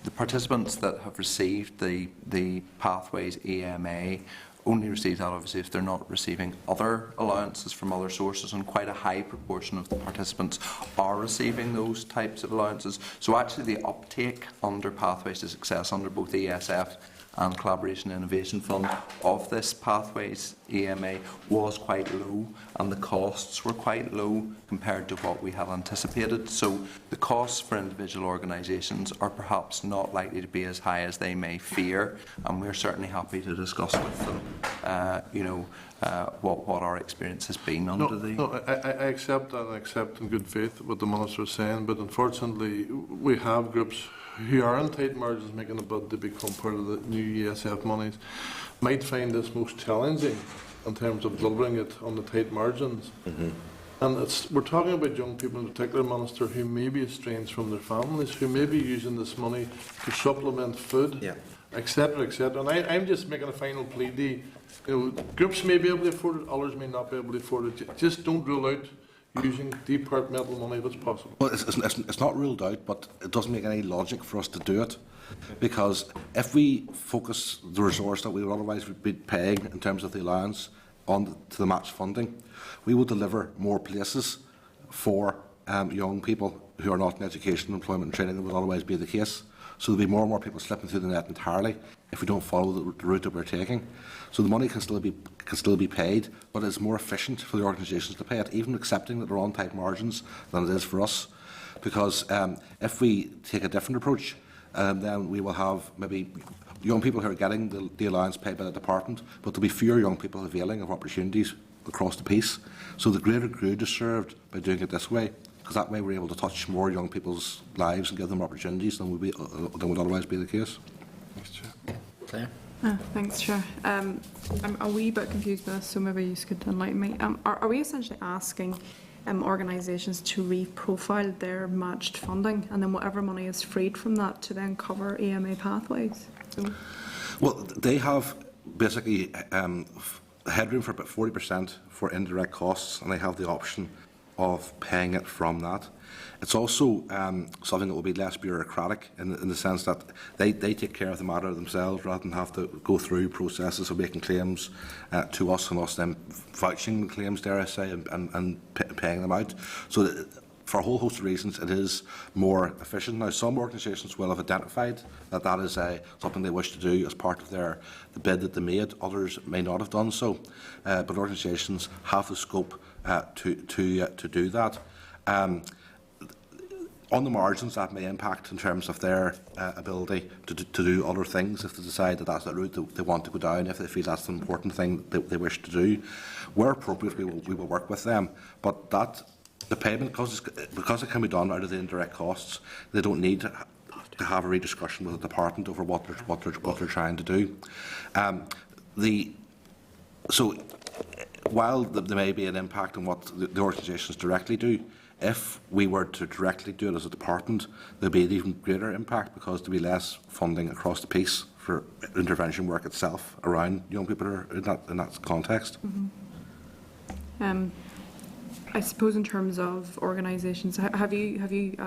Speaker 6: the participants that have received the Pathways EMA only receive that obviously if they're not receiving other allowances from other sources, and quite a high proportion of the participants are receiving those types of allowances. So actually the uptake under Pathways to Success under both ESF and Collaboration Innovation Fund of this Pathways EMA was quite low, and the costs were quite low compared to what we had anticipated. So the costs for individual organisations are perhaps not likely to be as high as they may fear, and we're certainly happy to discuss with them what our experience has been under the...
Speaker 7: No, I accept that, and accept in good faith what the Minister is saying, but unfortunately we have groups who are on tight margins making a bid to become part of the new ESF monies might find this most challenging in terms of delivering it on the tight margins. And we're talking about young people in particular, Minister, who may be estranged from their families, who may be using this money to supplement food, etc., etc. And I'm just making a final plea. Groups may be able to afford it, others may not be able to afford it. Just don't rule out using departmental money if it's possible.
Speaker 4: Well, it's not ruled out, but it doesn't make any logic for us to do it, because if we focus the resource that we would otherwise be paying in terms of the allowance to the match funding, we will deliver more places for young people who are not in education, employment and training than would otherwise be the case. So there'll be more and more people slipping through the net entirely if we don't follow the route that we're taking. So the money can still be paid, but it's more efficient for the organisations to pay it, even accepting that they're on tight margins, than it is for us. Because if we take a different approach, then we will have maybe young people who are getting the allowance paid by the department, but there'll be fewer young people availing of opportunities across the piece. So the greater good is served by doing it this way, because that way we're able to touch more young people's lives and give them opportunities than would otherwise be the case.
Speaker 7: Thanks, Chair.
Speaker 1: Claire?
Speaker 10: Thanks, Chair. I'm a wee bit confused by this, so maybe you could enlighten me. Are we essentially asking organisations to re-profile their matched funding, and then whatever money is freed from that to then cover EMA Pathways? So
Speaker 4: well, they have basically headroom for about 40% for indirect costs, and they have the option of paying it from that. It's also something that will be less bureaucratic in the sense that they take care of the matter themselves rather than have to go through processes of making claims to us and us then vouching the claims, dare I say, and paying them out. So for a whole host of reasons, it is more efficient. Now, some organisations will have identified that that is something they wish to do as part of the bid that they made. Others may not have done so, but organisations have the scope to do that. On the margins, that may impact in terms of their ability to do other things if they decide that that's the route that they want to go down, if they feel that's an important thing that they wish to do. Where appropriate, we will work with them. But the payment, because it can be done out of the indirect costs, they don't need to have a rediscussion with the department over what they're trying to do. So while there may be an impact on what the organisations directly do, if we were to directly do it as a department, there'd be an even greater impact because there'd be less funding across the piece for intervention work itself around young people who are in that context.
Speaker 10: I suppose in terms of organisations, have you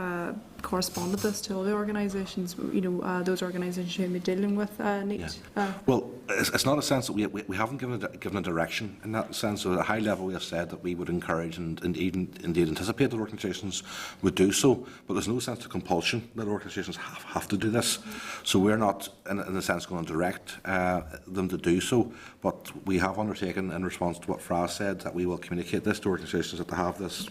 Speaker 10: corresponded this to other organisations? Those organisations who may be dealing with NEET.
Speaker 4: Well, it's not a sense that we haven't given a direction in that sense. So at a high level, we have said that we would encourage and indeed anticipate that organisations would do so. But there's no sense of compulsion that organisations have to do this. So we're not, in a sense, going to direct them to do so. But we have undertaken, in response to what Fraz said, that we will communicate this to organisations that they have this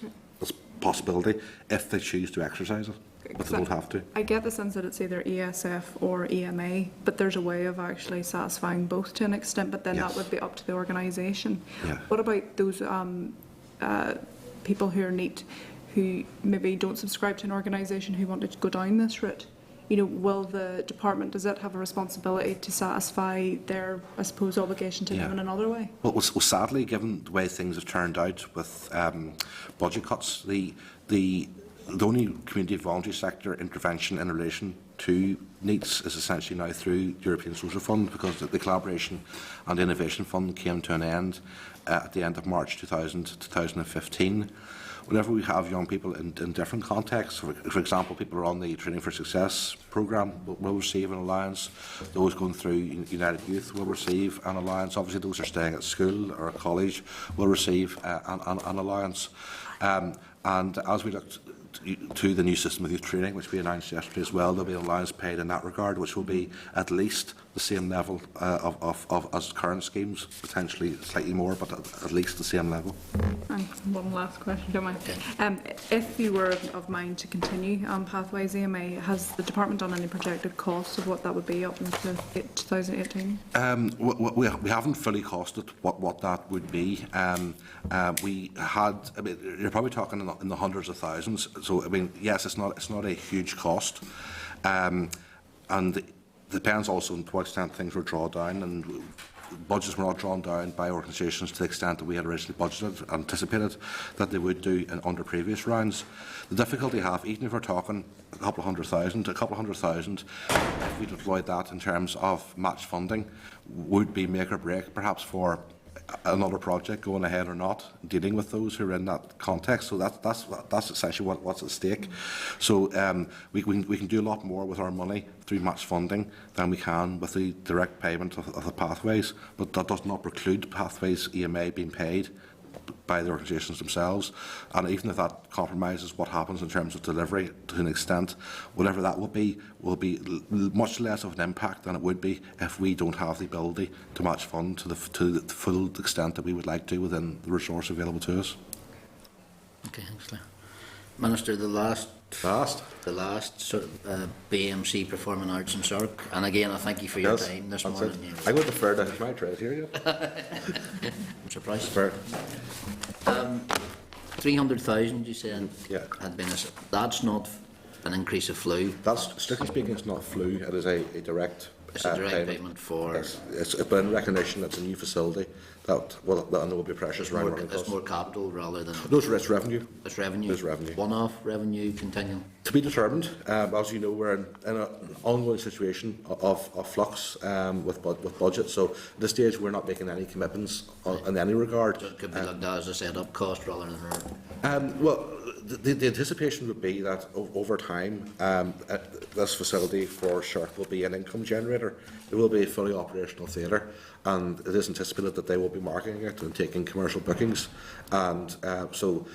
Speaker 4: possibility if they choose to exercise it. But they don't have to.
Speaker 10: I get the sense that it's either ESF or EMA, but there's a way of actually satisfying both to an extent, but then that would be up to the organisation. What about those people who are NEET, who maybe don't subscribe to an organisation who want to go down this route? will the department, does it have a responsibility to satisfy their, I suppose, obligation to them in another way?
Speaker 4: Well, sadly, given the way things have turned out with budget cuts, the only community voluntary sector intervention in relation to NEETs is essentially now through the European Social Fund, because the Collaboration and Innovation Fund came to an end at the end of March 2015. Whenever we have young people in different contexts, for example, people who are on the Training for Success programme will receive an allowance. Those going through United Youth will receive an allowance. Obviously, those who are staying at school or at college will receive an allowance. And as we look to the new system of youth training, which we announced yesterday as well, there will be an allowance paid in that regard, which will be at least the same level of as current schemes, potentially slightly more, but at least the same level.
Speaker 10: And one last question, don't mind. If you were of mind to continue on Pathways EMA, has the department done any projected costs of what that would be up into 2018?
Speaker 4: We haven't fully costed what that would be. We had, I mean, you're probably talking in the hundreds of thousands. So I mean, yes, it's not a huge cost, and it depends also on to what extent things were drawn down, and budgets were not drawn down by organisations to the extent that we had originally budgeted, anticipated that they would do under previous rounds. The difficulty I have, even if we're talking a couple of hundred thousand, if we deployed that in terms of match funding, would be make or break perhaps for another project going ahead or not, dealing with those who are in that context. So that's essentially what's at stake. So we can do a lot more with our money through match funding than we can with the direct payment of the Pathways, but that does not preclude Pathways EMA being paid by the organisations themselves, and even if that compromises what happens in terms of delivery to an extent, whatever that will be much less of an impact than it would be if we don't have the ability to match fund to the full extent that we would like to within the resource available to us.
Speaker 1: Okay, thanks, Claire. Minister, the last sort of BMC Performing Arts and Cirque, and again I thank you for your time this morning.
Speaker 4: I'm going to defer to my trade here.
Speaker 1: I'm surprised. 300,000 you said had been that's not an increase of flu.
Speaker 4: That's, strictly speaking, it's not flu. It is a direct.
Speaker 1: It's a direct payment for.
Speaker 4: It's in recognition that it's a new facility that there will be pressures around running costs.
Speaker 1: It's more capital rather than.
Speaker 4: No, it's revenue.
Speaker 1: It's revenue.
Speaker 4: It's revenue.
Speaker 1: One-off revenue continuing.
Speaker 4: To be determined. As you know, we're in an ongoing situation of flux with budget. So at this stage, we're not making any commitments in any regard.
Speaker 1: So it could be looked at as a set-up cost rather than.
Speaker 4: Well, the anticipation would be that over time, this facility for Cirque will be an income generator. It will be a fully operational theatre, and it is anticipated that they will be marketing it and taking commercial bookings. And so,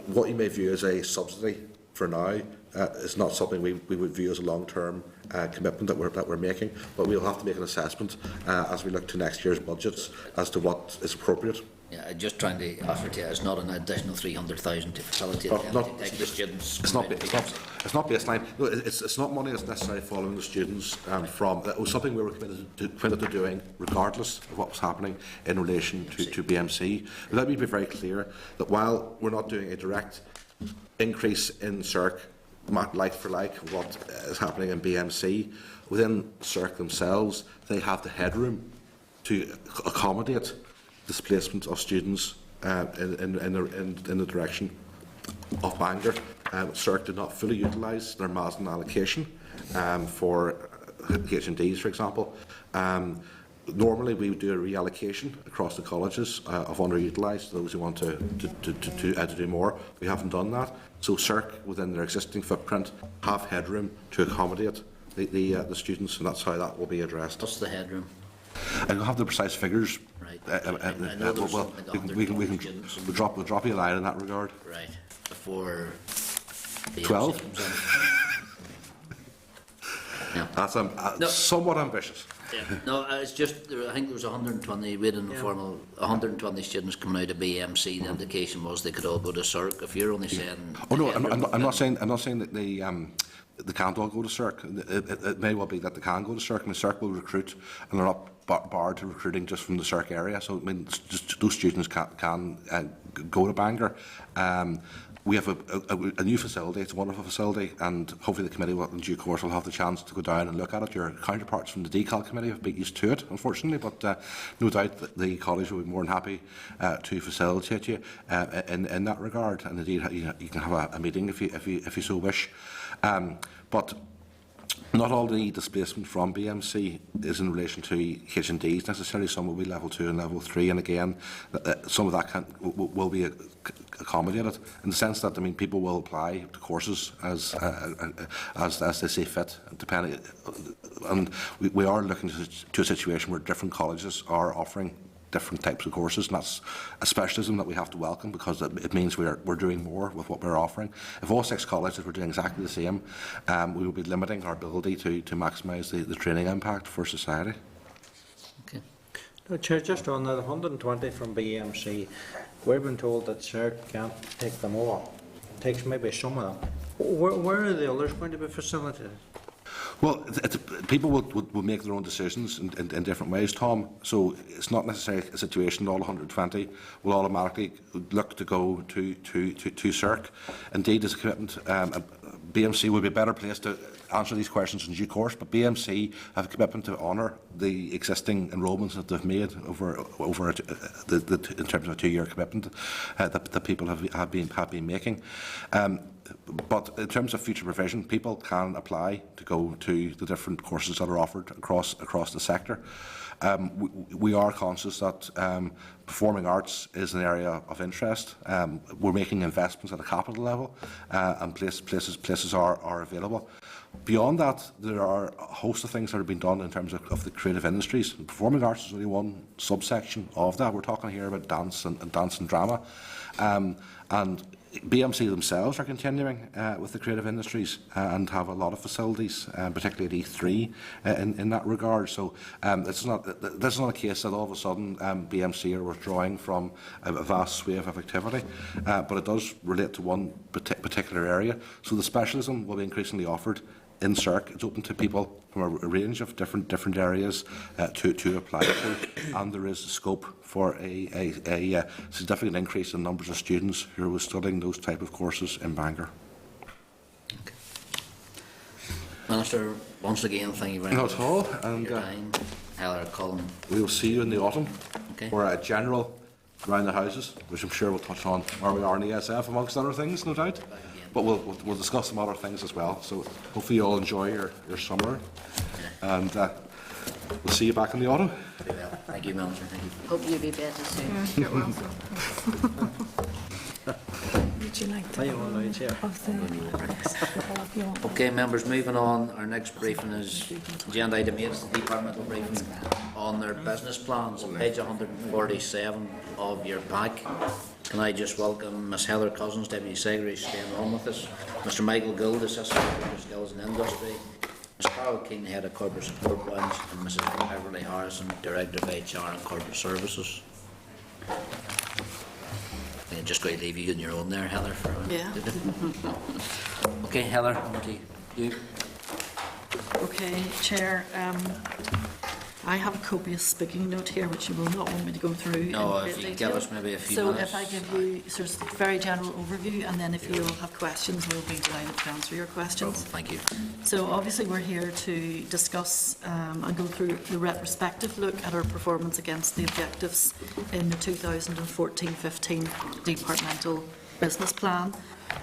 Speaker 4: what you may view as a subsidy for now is not something we would view as a long-term commitment that we're making. But we'll have to make an assessment as we look to next year's budgets as to what is appropriate.
Speaker 1: Yeah, just trying to ascertain it's not an additional 300,000 to facilitate them to take the students.
Speaker 4: It's not baseline. No, it's not money that's necessarily following the students from. That was something we were committed to doing, regardless of what was happening in relation to BMC. But let me be very clear that while we're not doing a direct increase in Cirque, like for like what is happening in BMC, within Cirque themselves, they have the headroom to accommodate displacement of students in the direction of Bangor. Cirque did not fully utilise their Marsden allocation for H&Ds, for example. Normally, we would do a reallocation across the colleges of underutilised, those who want to do more. We haven't done that. So Cirque, within their existing footprint, have headroom to accommodate the students, and that's how that will be addressed.
Speaker 1: What's the headroom?
Speaker 4: I don't have the precise figures.
Speaker 1: Right.
Speaker 4: We'll drop you a line in that regard.
Speaker 1: Right. Before
Speaker 4: 12.
Speaker 1: Yeah.
Speaker 4: That's somewhat ambitious.
Speaker 1: Yeah. No, it's just I think there was 120. We had an informal 120 students coming out of BMC. The indication was they could all go to Cirque. If you're only saying,
Speaker 4: oh no, I'm not saying that they can't all go to Cirque. It may well be that they can go to Cirque. I mean, Cirque will recruit, and they're not barred to recruiting just from the Cirque area. So I mean, just those students can go to Bangor. we have a new facility. It's a wonderful facility, and hopefully the committee will, in due course, will have the chance to go down and look at it. Your counterparts from the DCAL committee have been used to it, unfortunately, but no doubt that the college will be more than happy to facilitate you in that regard. And indeed, you can have a meeting if you so wish. But not all the displacement from BMC is in relation to H&Ds necessarily. Some will be level 2 and level 3, and again, some of that will be accommodated in the sense that, I mean, people will apply to courses as they see fit, depending. And we are looking to a situation where different colleges are offering different types of courses, and that's a specialism that we have to welcome, because it means we're doing more with what we're offering. If all 6 colleges were doing exactly the same, we would be limiting our ability to maximise the training impact for society.
Speaker 1: Okay.
Speaker 9: No, Chair, just on that 120 from BMC, we've been told that CERT can't take them all. It takes maybe some of them. Where are the others going to be facilitated?
Speaker 4: Well, people will make their own decisions in different ways, Tom. So it's not necessarily a situation that all 120 will automatically look to go to CERC. Indeed, as a commitment, BMC would be a better place to answer these questions in due course, but BMC have a commitment to honour the existing enrolments that they've made over in terms of a 2-year commitment that people have been making. But in terms of future provision, people can apply to go to the different courses that are offered across the sector. We are conscious that performing arts is an area of interest. We're making investments at a capital level, and places are available. Beyond that, there are a host of things that are being done in terms of the creative industries. And performing arts is only one subsection of that. We're talking here about dance and drama, and BMC themselves are continuing with the creative industries and have a lot of facilities, particularly at E3 in that regard. So this is not a case that all of a sudden BMC are withdrawing from a vast swathe of activity, but it does relate to one particular area. So the specialism will be increasingly offered in CERC. It's open to people from a range of different areas to apply to, and there is scope for a significant increase in numbers of students who are studying those type of courses in Bangor.
Speaker 1: Okay. Minister, once again, thank you very much.
Speaker 4: Not at all. And
Speaker 1: Heather Cullen.
Speaker 4: We will see you in the autumn
Speaker 1: Okay.
Speaker 4: for a general around the houses, which I'm sure we'll touch on where we are in the ESF, amongst other things, no doubt. But we'll discuss some other things as well. So hopefully you all enjoy your summer, and we'll see you back in the autumn.
Speaker 1: Thank you, Minister. Thank you.
Speaker 11: Hope you'll be better soon.
Speaker 10: Yeah, get well soon. Would you like to?
Speaker 1: Okay, members, moving on. Our next briefing is agenda item 8, the departmental briefing on their business plans, page 147 of your pack. Can I just welcome Ms Heather Cousins, Deputy Secretary, staying on with us, Mr Michael Gould, Assistant Director of Skills and Industry, Ms Carol Keane, Head of Corporate Support Branch, and Mrs Beverly Harrison, Director of HR and Corporate Services. I'm just going to leave you on your own there, Heather.
Speaker 5: Yeah.
Speaker 1: Okay, Heather, over to you.
Speaker 5: Okay, Chair. I have a copious speaking note here, which you will not want me to go through.
Speaker 1: No,
Speaker 5: in
Speaker 1: if
Speaker 5: great
Speaker 1: you
Speaker 5: detail.
Speaker 1: give us maybe a few
Speaker 5: So
Speaker 1: minutes.
Speaker 5: if I give you sort of a very general overview, and then if you all have questions, we'll be delighted to answer your questions.
Speaker 1: Thank you.
Speaker 5: So obviously we're here to discuss and go through the retrospective look at our performance against the objectives in the 2014-15 departmental business plan.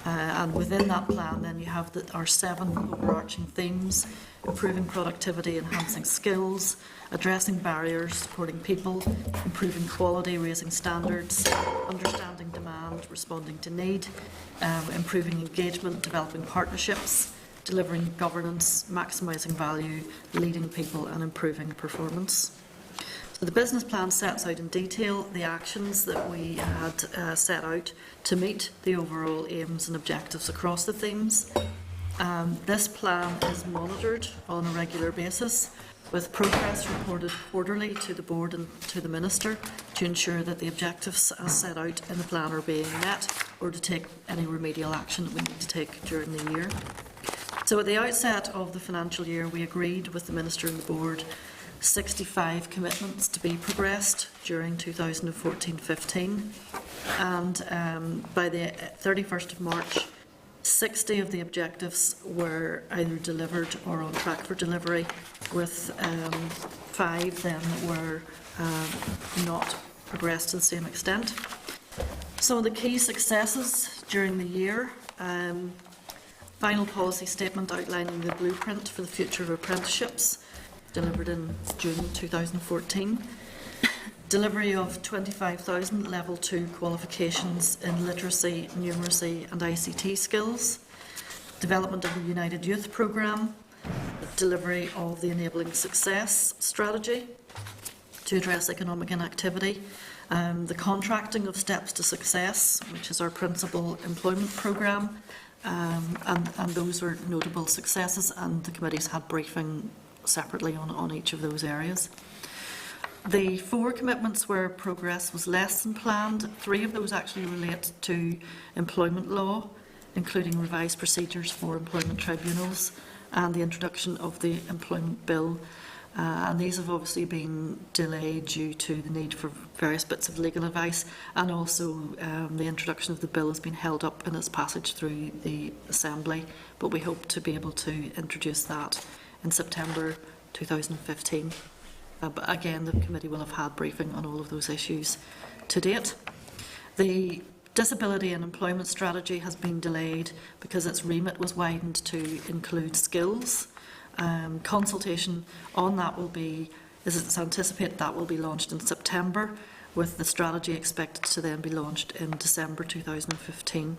Speaker 5: And within that plan then you have our 7 overarching themes: improving productivity, enhancing skills, addressing barriers, supporting people, improving quality, raising standards, understanding demand, responding to need, improving engagement, developing partnerships, delivering governance, maximising value, leading people and improving performance. So the business plan sets out in detail the actions that we had set out to meet the overall aims and objectives across the themes. This plan is monitored on a regular basis, with progress reported quarterly to the Board and to the Minister to ensure that the objectives as set out in the plan are being met, or to take any remedial action that we need to take during the year. So at the outset of the financial year, we agreed with the Minister and the Board 65 commitments to be progressed during 2014-15, and by the 31st of March, 60 of the objectives were either delivered or on track for delivery, with 5 then that were not progressed to the same extent. Some of the key successes during the year: final policy statement outlining the blueprint for the future of apprenticeships, delivered in June 2014. Delivery of 25,000 Level 2 qualifications in literacy, numeracy and ICT skills. Development of the United Youth Programme. Delivery of the Enabling Success strategy to address economic inactivity. The contracting of Steps to Success, which is our principal employment programme. And those were notable successes, and the committees had briefing separately on each of those areas. The 4 commitments where progress was less than planned. 3 of those actually relate to employment law, including revised procedures for employment tribunals and the introduction of the employment bill. And these have obviously been delayed due to the need for various bits of legal advice, and also the introduction of the bill has been held up in its passage through the Assembly, but we hope to be able to introduce that in September 2015. But again, the committee will have had briefing on all of those issues to date. The disability and employment strategy has been delayed because its remit was widened to include skills. Consultation on that it's anticipated that will be launched in September, with the strategy expected to then be launched in December 2015.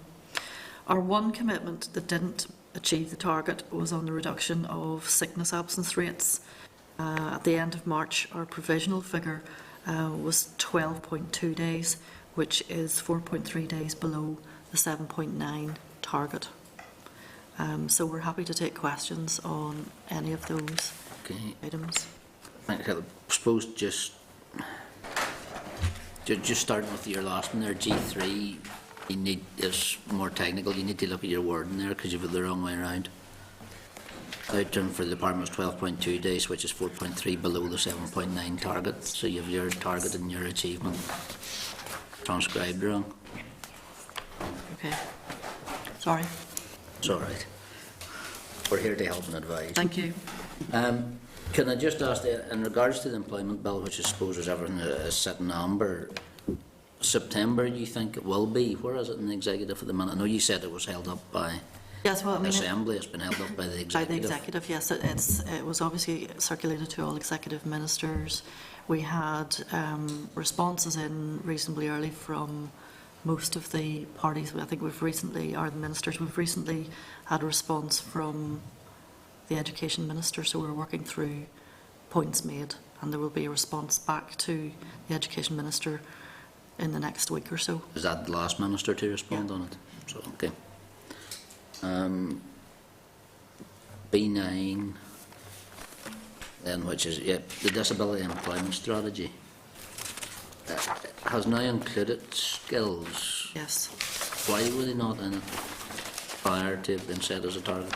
Speaker 5: Our one commitment that didn't achieve the target was on the reduction of sickness absence rates. At the end of March, our provisional figure was 12.2 days, which is 4.3 days below the 7.9 target. So we're happy to take questions on any of those items.
Speaker 1: I suppose just starting with your last one there, G3, is more technical. You need to look at your wording there because you've got the wrong way around. Outturn for the department was 12.2 days, which is 4.3 below the 7.9 target. So you have your target and your achievement transcribed wrong.
Speaker 5: Okay. Sorry.
Speaker 1: It's all right. We're here to help and advise.
Speaker 5: Thank you.
Speaker 1: Can I just ask, in regards to the employment bill, which I suppose is everything is set in amber, September, you think it will be? Where is it in the executive at the minute? I know you said it was held up by
Speaker 5: Yes, well, I mean,
Speaker 1: Assembly. It's been held up by the executive.
Speaker 5: By the executive, yes. It was obviously circulated to all executive ministers. We had responses in reasonably early from most of the parties. I think we've recently had a response from the Education Minister, so we're working through points made, and there will be a response back to the Education Minister in the next week or so.
Speaker 1: Is that the last minister to respond on it? So, okay. B9, then, which is the Disability Employment Strategy, has now included skills.
Speaker 5: Yes.
Speaker 1: Why were they not in it prior to it being set as a target?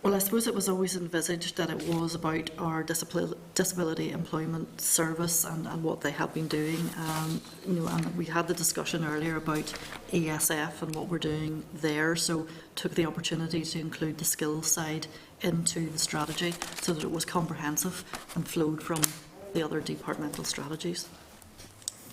Speaker 5: Well, I suppose it was always envisaged that it was about our disability employment service and what they have been doing. And we had the discussion earlier about ESF and what we're doing there, so took the opportunity to include the skills side into the strategy so that it was comprehensive and flowed from the other departmental strategies.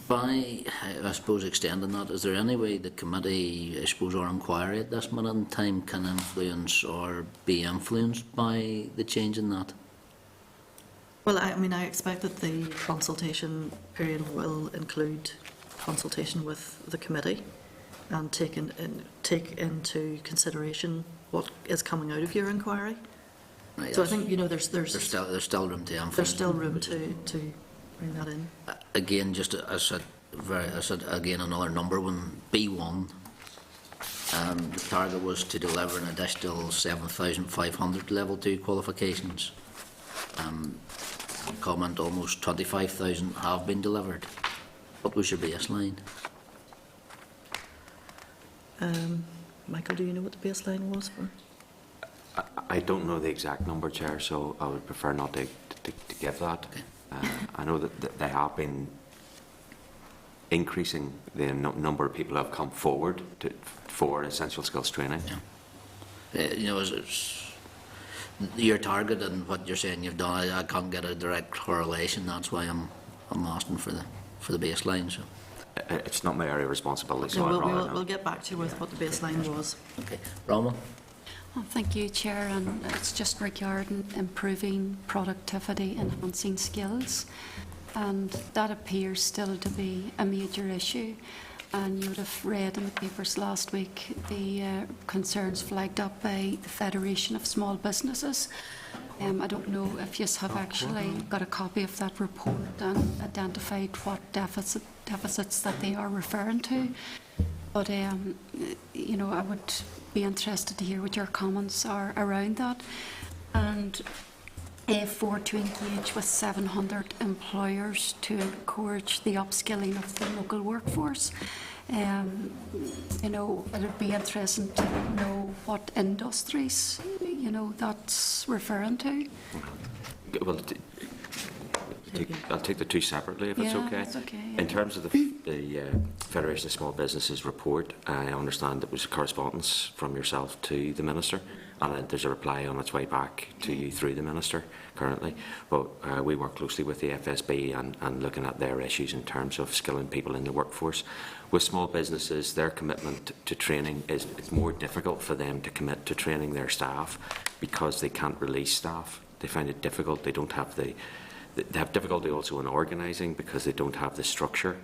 Speaker 1: By, I suppose, extending that, is there any way the committee, I suppose, or inquiry at this minute in time can influence or be influenced by the change in that?
Speaker 5: Well, I expect that the consultation period will include consultation with the committee and take into consideration what is coming out of your inquiry.
Speaker 1: Right,
Speaker 5: so I think there's
Speaker 1: still room to influence.
Speaker 5: There's still room to bring that in.
Speaker 1: Again, just I said again another number one, B1. The target was to deliver an additional 7,500 level 2 qualifications. Comment almost 25,000 have been delivered. What was your baseline?
Speaker 5: Michael, do you know what the baseline was for?
Speaker 14: I don't know the exact number, Chair, so I would prefer not to give that. I know that they have been increasing the number of people who have come forward for essential skills training.
Speaker 1: Yeah. You know, it's your target and what you're saying you've done, I can't get a direct correlation. That's why I'm asking for the baseline. So.
Speaker 14: It's not my area of responsibility, so
Speaker 5: We'll get back to you with what the baseline was.
Speaker 1: Okay. Roma?
Speaker 3: Well, thank you, Chair, and it's just regarding improving productivity, enhancing skills, and that appears still to be a major issue. And you would have read in the papers last week the concerns flagged up by the Federation of Small Businesses. I don't know if you have actually got a copy of that report and identified what deficits that they are referring to. But, you know, I would be interested to hear what your comments are around that. And for to engage with 700 employers to encourage the upskilling of the local workforce. You know, it would be interesting to know what industries, you know, that's referring to.
Speaker 14: Well, I'll take the two separately if it's okay.
Speaker 3: That's okay.
Speaker 14: In terms of the Federation of Small Businesses report, I understand it was a correspondence from yourself to the Minister, and there's a reply on its way back to you through the Minister currently. But we work closely with the FSB and looking at their issues in terms of skilling people in the workforce. With small businesses, their commitment to training it's more difficult for them to commit to training their staff because they can't release staff. They find it difficult. They don't have they have difficulty also in organising because they don't have the structure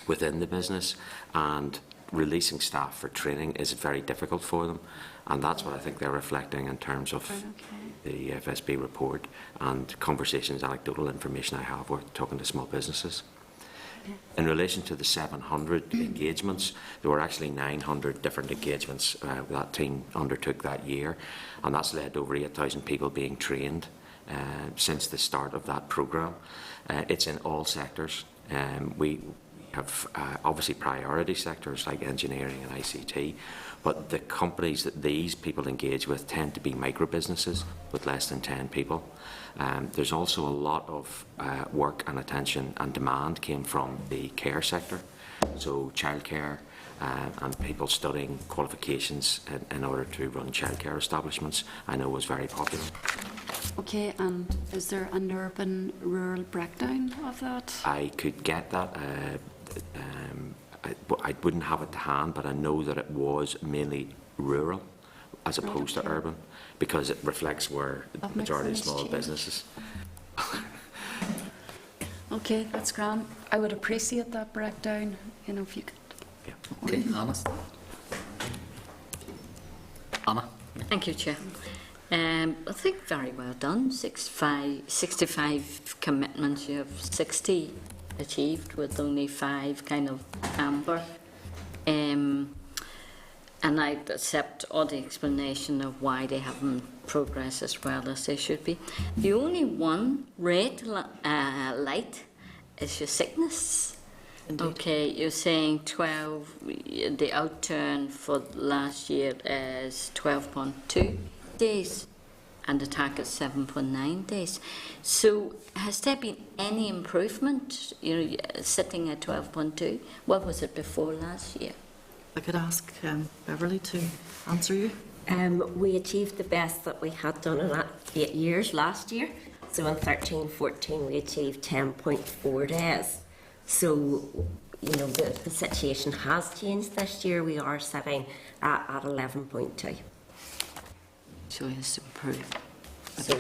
Speaker 14: within the business, and releasing staff for training is very difficult for them, and that's what I think they're reflecting in terms of the FSB report and conversations, anecdotal information I have with talking to small businesses. In relation to the 700 engagements, there were actually 900 different engagements that team undertook that year, and that's led to over 8,000 people being trained since the start of that programme. It's in all sectors. We have obviously priority sectors like engineering and ICT, but the companies that these people engage with tend to be micro businesses with less than 10 people. There's also a lot of work and attention and demand came from the care sector, so childcare and people studying qualifications in order to run childcare establishments, I know was very popular.
Speaker 3: Okay, and is there an urban-rural breakdown of that?
Speaker 14: I could get that. I wouldn't have it to hand, but I know that it was mainly rural as opposed to urban, because it reflects where the majority of small businesses.
Speaker 3: Okay, that's grand. I would appreciate that breakdown, you know, if you could.
Speaker 1: Yeah. Okay, Anna. Anna.
Speaker 11: Thank you, Chair. I think very well done. 65 commitments. You have 60 achieved with only 5 kind of amber. And I accept all the explanation of why they haven't progressed as well as they should be. The only one red light is your sickness. Indeed. Okay, you're saying 12, the outturn for last year is 12.2 days and the target 7.9 days. So has there been any improvement, you know, sitting at 12.2? What was it before last year?
Speaker 5: I could ask Beverly to answer you.
Speaker 15: We achieved the best that we had done in 8 years last year. So in 13-14 we achieved 10.4 days. So, you know, the situation has changed this year. We are sitting at 11.2.
Speaker 11: So it has improved.
Speaker 15: So,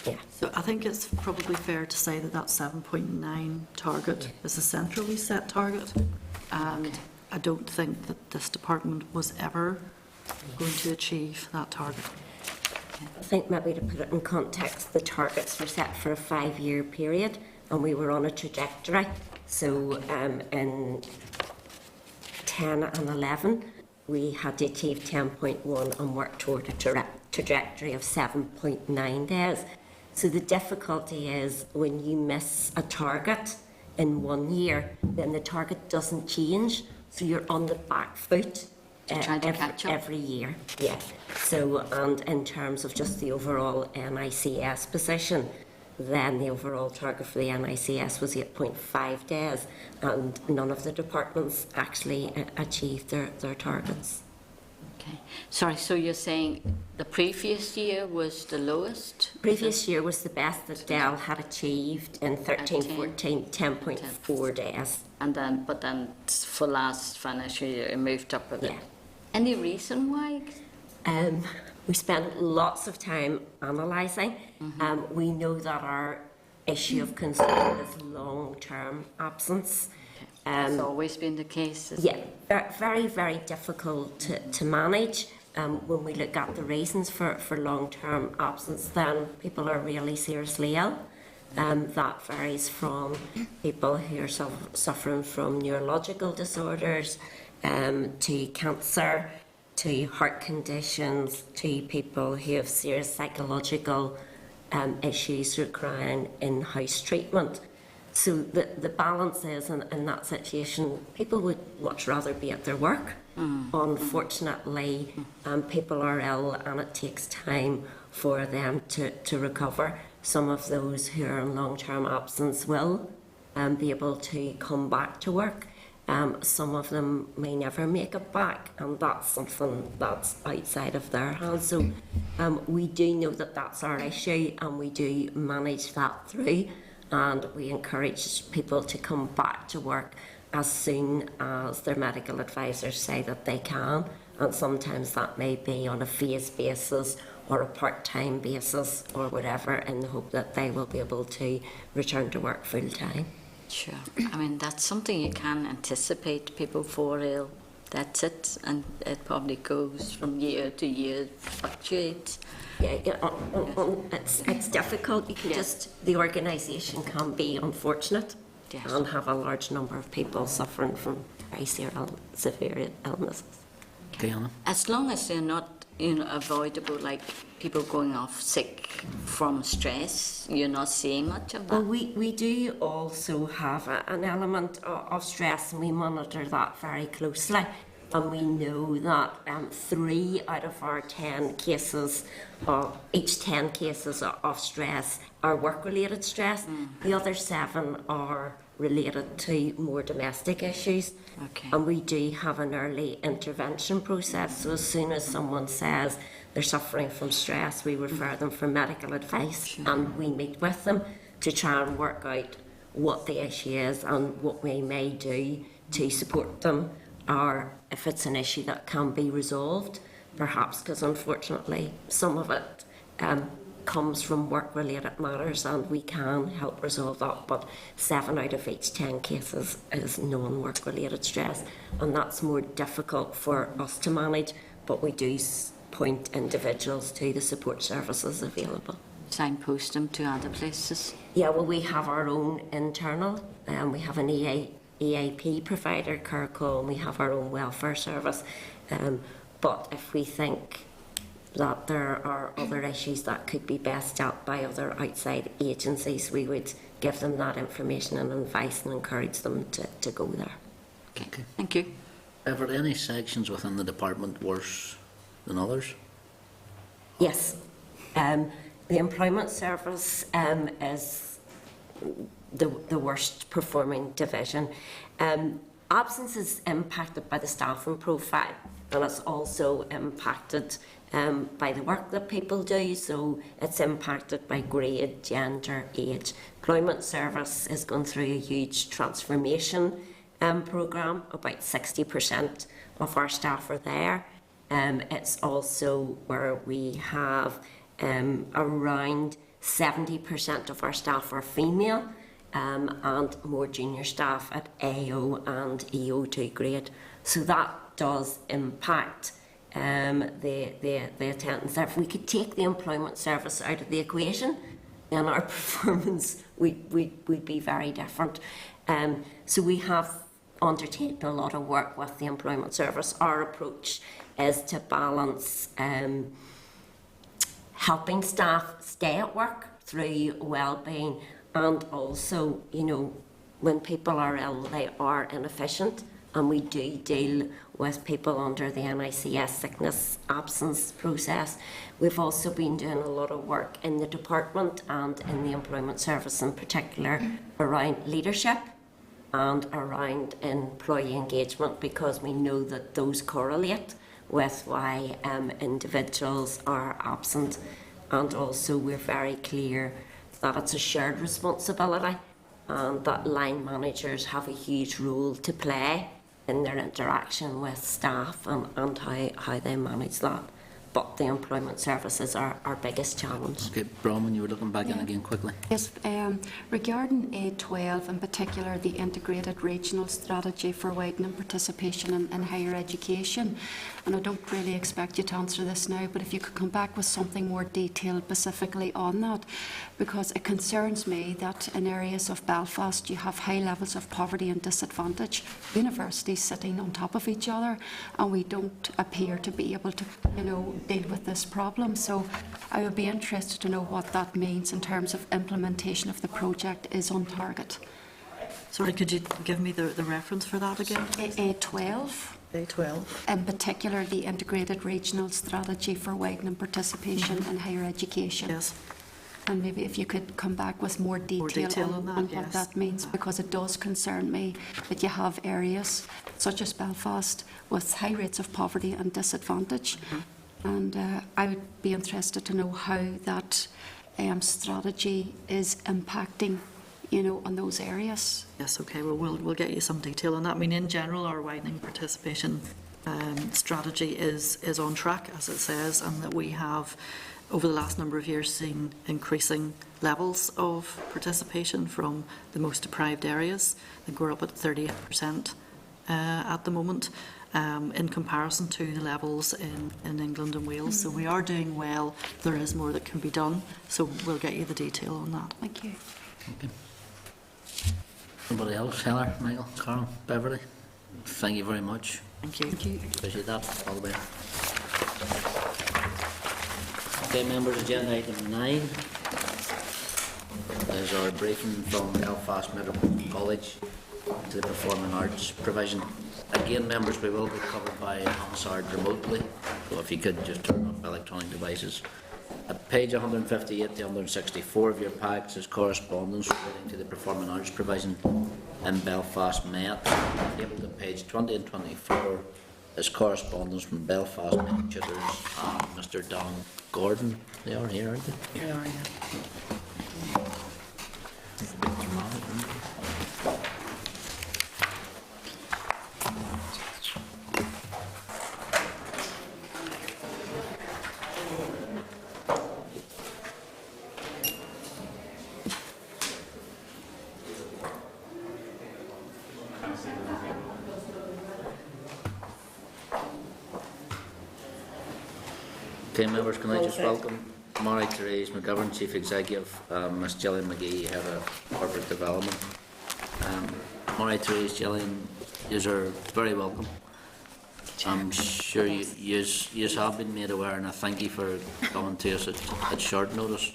Speaker 15: yeah.
Speaker 5: So I think it's probably fair to say that that 7.9 target is a centrally set target, and I don't think that this department was ever going to achieve that target.
Speaker 15: I think maybe to put it in context, the targets were set for a 5-year period and we were on a trajectory. So in 10 and 11, we had to achieve 10.1 and work toward a trajectory of 7.9 days. So the difficulty is when you miss a target in 1 year, then the target doesn't change. So you're on the back foot
Speaker 11: trying to catch up.
Speaker 15: Every year, yeah. So, and in terms of just the overall NICS position, then the overall target for the NICS was 8.5 days, and none of the departments actually achieved their targets.
Speaker 11: Okay. Sorry, so you're saying the previous year was the lowest?
Speaker 15: Previous year was the best that Dell had achieved in 13-14, 10.4 days.
Speaker 11: And then, but then for last financial year, it moved up a bit.
Speaker 15: Yeah.
Speaker 11: Any reason why?
Speaker 15: We spent lots of time analysing. We know that our issue of concern is long-term absence.
Speaker 11: That's always been the case.
Speaker 15: Yeah, very, very difficult to manage. When we look at the reasons for long-term absence, then people are really seriously ill. That varies from people who are suffering from neurological disorders, to cancer, to heart conditions, to people who have serious psychological issues requiring in-house treatment. So the balance is, in that situation, people would much rather be at their work. Unfortunately, people are ill and it takes time for them to recover. Some of those who are in long-term absence will be able to come back to work. Some of them may never make it back, and that's something that's outside of their hands. So we do know that that's our issue, and we do manage that through, and we encourage people to come back to work as soon as their medical advisors say that they can, and sometimes that may be on a phased basis or a part-time basis or whatever, in the hope that they will be able to return to work full-time.
Speaker 11: Sure. I mean, that's something you can anticipate. People fall ill, that's it, and it probably goes from year to year, fluctuates.
Speaker 15: Yeah, it's difficult. You can just, the organisation can be unfortunate and have a large number of people suffering from very severe illnesses.
Speaker 1: Diana?
Speaker 11: As long as they're not, avoidable, like people going off sick from stress, you're not seeing much of that?
Speaker 15: Well, we do also have an element of stress, and we monitor that very closely. And we know that 3 out of our 10 cases, each 10 cases of stress are work-related stress. The other 7 are related to more domestic issues.
Speaker 11: Okay.
Speaker 15: And we do have an early intervention process. So as soon as someone says they're suffering from stress, we refer them for medical advice, and we meet with them to try and work out what the issue is and what we may do to support them, or if it's an issue that can be resolved, perhaps, because unfortunately some of it comes from work-related matters, and we can help resolve that. But 7 out of each 10 cases is non-work-related stress, and that's more difficult for us to manage, but we do point individuals to the support services available.
Speaker 11: Signpost them to other places?
Speaker 15: Yeah, well, we have our own internal, we have an EAP provider, Carcall, and we have our own welfare service. But if we think that there are other issues that could be best dealt by other outside agencies, we would give them that information and advice and encourage them to go there.
Speaker 11: Okay, thank you.
Speaker 1: Ever any sections within the department worse than others?
Speaker 15: Yes. The employment service is the worst performing division. Absence is impacted by the staffing profile, and it's also impacted by the work that people do, so it's impacted by grade, gender, age. Employment service is going through a huge transformation programme. About 60% of our staff are there. It's also where we have around 70% of our staff are female, and more junior staff at AO and EO2 grade. So that does impact the attendance. If we could take the employment service out of the equation, then our performance would be very different. So we have undertaken a lot of work with the employment service. Our approach is to balance helping staff stay at work through well-being, and also, when people are ill, they are inefficient, and we do deal with people under the NICS sickness absence process. We've also been doing a lot of work in the department and in the Employment Service in particular around leadership and around employee engagement, because we know that those correlate with why individuals are absent. And also we're very clear that it's a shared responsibility and that line managers have a huge role to play in their interaction with staff and how they manage that. But the employment service is our biggest challenge.
Speaker 1: Okay, Bronwyn, you were looking back in again quickly.
Speaker 3: Yes, regarding A12, in particular the integrated regional strategy for widening participation in higher education, and I don't really expect you to answer this now, but if you could come back with something more detailed specifically on that, because it concerns me that in areas of Belfast you have high levels of poverty and disadvantage, universities sitting on top of each other, and we don't appear to be able to, deal with this problem. So I would be interested to know what that means in terms of implementation of the project is on target.
Speaker 5: Sorry, could you give me the reference for that again?
Speaker 3: A12.
Speaker 5: A12.
Speaker 3: In particular, the integrated regional strategy for widening participation in higher education.
Speaker 5: Yes.
Speaker 3: And maybe if you could come back with more detail on
Speaker 5: that,
Speaker 3: what
Speaker 5: yes.
Speaker 3: that means, because it does concern me that you have areas such as Belfast with high rates of poverty and disadvantage. And I would be interested to know how that strategy is impacting, on those areas.
Speaker 5: Yes, okay, well, we'll get you some detail on that. I mean, in general, our widening participation strategy is on track, as it says, and that we have, over the last number of years, seen increasing levels of participation from the most deprived areas. I think we're up at 38% at the moment, in comparison to the levels in England and Wales. So we are doing well. There is more that can be done, so we'll get you the detail on that.
Speaker 3: Thank you.
Speaker 1: Okay. Anybody else? Heather, Michael, Carl, Beverly? Thank you very much.
Speaker 5: Thank you.
Speaker 3: Thank you.
Speaker 1: Appreciate that. All the way. Okay, members, agenda item 9 is our briefing from Belfast Metropolitan College to the Performing Arts provision. Again, members, we will be covered by Hansard remotely, so if you could just turn off electronic devices. At page 158 to 164 of your packs is correspondence relating to the Performing Arts provision in Belfast Met. Tabled at page 20 and 24 is correspondence from Belfast Met tutors and Mr. Don Gordon. They are here, aren't they?
Speaker 5: They are, yeah.
Speaker 1: It's a bit dramatic, isn't it? Okay, members, can I just welcome Marie-Therese McGovern, Chief Executive, Ms. Gillian McGee, Head of Corporate Development. Marie-Therese, Gillian, you are very welcome. I'm sure you have been made aware, and I thank you for coming to us at short notice.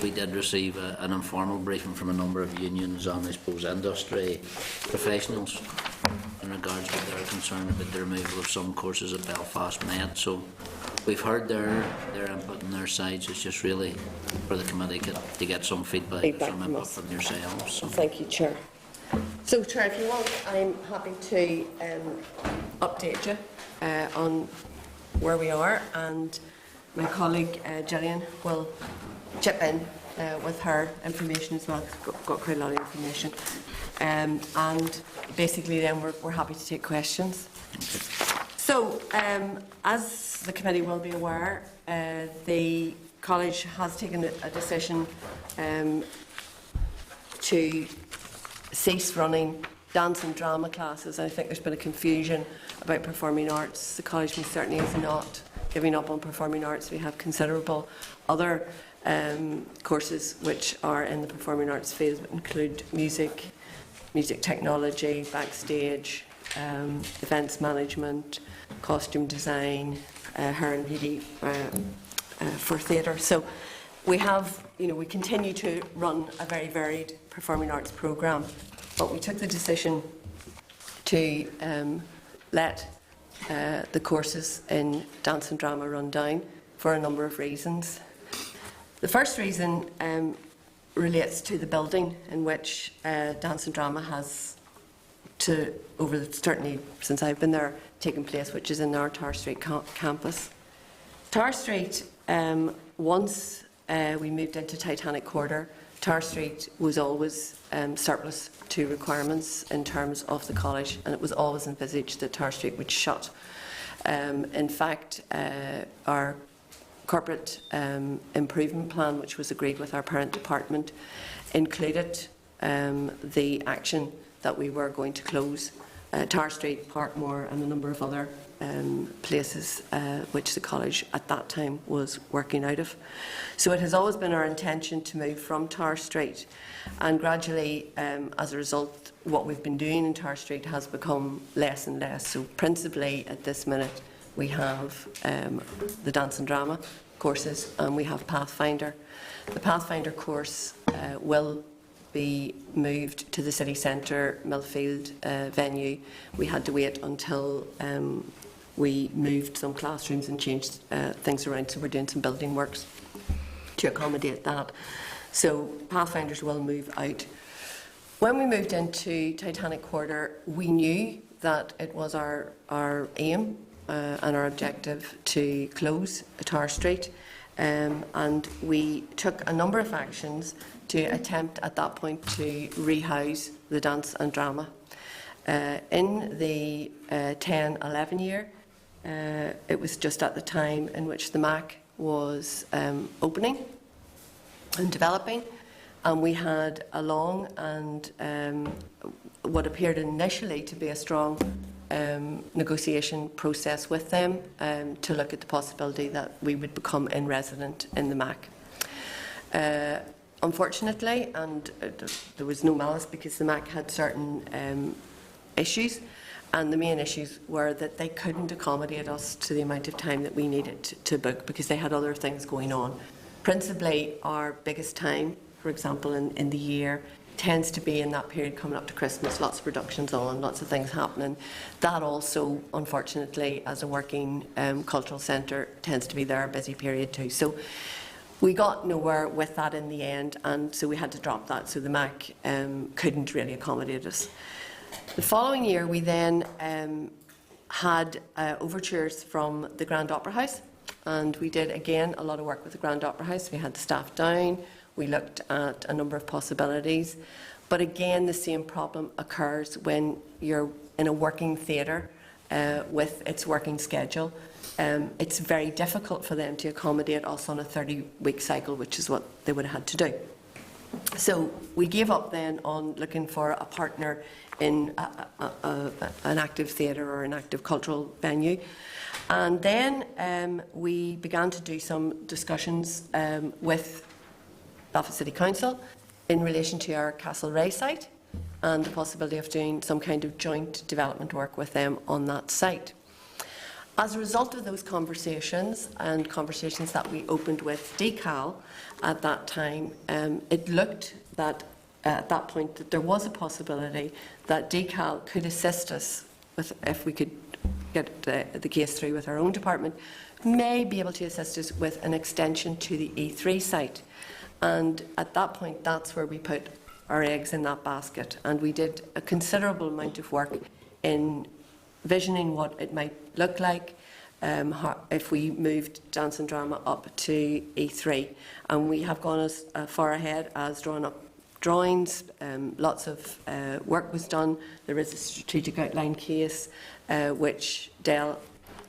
Speaker 1: We did receive an informal briefing from a number of unions and, I suppose, industry professionals in regards to their concern about the removal of some courses at Belfast Met. So we've heard their input on their sides. It's just really for the committee to get some feedback some input from yourselves. So.
Speaker 16: Thank you, Chair. So, Chair, if you want, I'm happy to update you on where we are, and my colleague Gillian will chip in with her information as well. Got quite a lot of information. And basically then we're happy to take questions. So, as the committee will be aware, the college has taken a decision to cease running dance and drama classes. I think there's been a confusion about performing arts. The college most certainly is not giving up on performing arts. We have considerable other courses which are in the performing arts field, that include music technology, backstage, events management, costume design, hair and beauty for theatre. So we have, we continue to run a very varied performing arts programme, but we took the decision to let the courses in dance and drama run down for a number of reasons. The first reason relates to the building in which dance and drama has, certainly since I've been there, taken place, which is in our Tower Street campus. Tower Street, once we moved into Titanic Quarter, Tower Street was always surplus to requirements in terms of the college, and it was always envisaged that Tower Street would shut. In fact, our corporate improvement plan, which was agreed with our parent department, included the action that we were going to close Tower Street, Parkmore and a number of other places which the college at that time was working out of. So it has always been our intention to move from Tower Street, and gradually as a result what we've been doing in Tower Street has become less and less. So principally at this minute we have the dance and drama courses and we have Pathfinder. The Pathfinder course will be moved to the city centre Millfield venue. We had to wait until we moved some classrooms and changed things around, so we're doing some building works to accommodate that. So Pathfinders will move out. When we moved into Titanic Quarter, we knew that it was our aim and our objective to close Tower Street, and we took a number of actions to attempt at that point to rehouse the dance and drama. In the 10-11 year, it was just at the time in which the MAC was opening and developing, and we had a long and what appeared initially to be a strong negotiation process with them to look at the possibility that we would become in resident in the MAC. Unfortunately, and there was no malice because the MAC had certain issues, and the main issues were that they couldn't accommodate us to the amount of time that we needed to book because they had other things going on. Principally, our biggest time, for example, in the year tends to be in that period coming up to Christmas, lots of productions on, lots of things happening. That also, unfortunately, as a working cultural centre, tends to be their busy period too. So we got nowhere with that in the end, and so we had to drop that. So the MAC couldn't really accommodate us. The following year, we then had overtures from the Grand Opera House, and we did again a lot of work with the Grand Opera House. We had the staff down, we looked at a number of possibilities, but again the same problem occurs when you're in a working theatre with its working schedule. It's very difficult for them to accommodate us on a 30-week cycle, which is what they would have had to do. So we gave up then on looking for a partner in an active theatre or an active cultural venue. And then we began to do some discussions with Belfast City Council in relation to our Castlereagh site and the possibility of doing some kind of joint development work with them on that site. As a result of those conversations and conversations that we opened with DCAL at that time, it looked that at that point that there was a possibility that DCAL could assist us with, if we could get the case through with our own department, may be able to assist us with an extension to the E3 site. And at that point, that's where we put our eggs in that basket. And we did a considerable amount of work in visioning what it might look like if we moved dance and drama up to E3. And we have gone as far ahead as drawing up drawings. Lots of work was done. There is a strategic outline case which Dell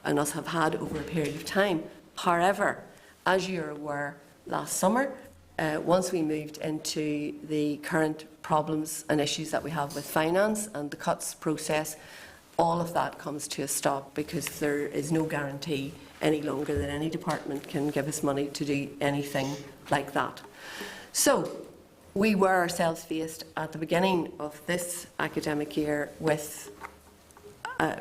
Speaker 16: and us have had over a period of time. However, as you're aware, last summer, once we moved into the current problems and issues that we have with finance and the cuts process, all of that comes to a stop because there is no guarantee any longer that any department can give us money to do anything like that. So we were ourselves faced at the beginning of this academic year with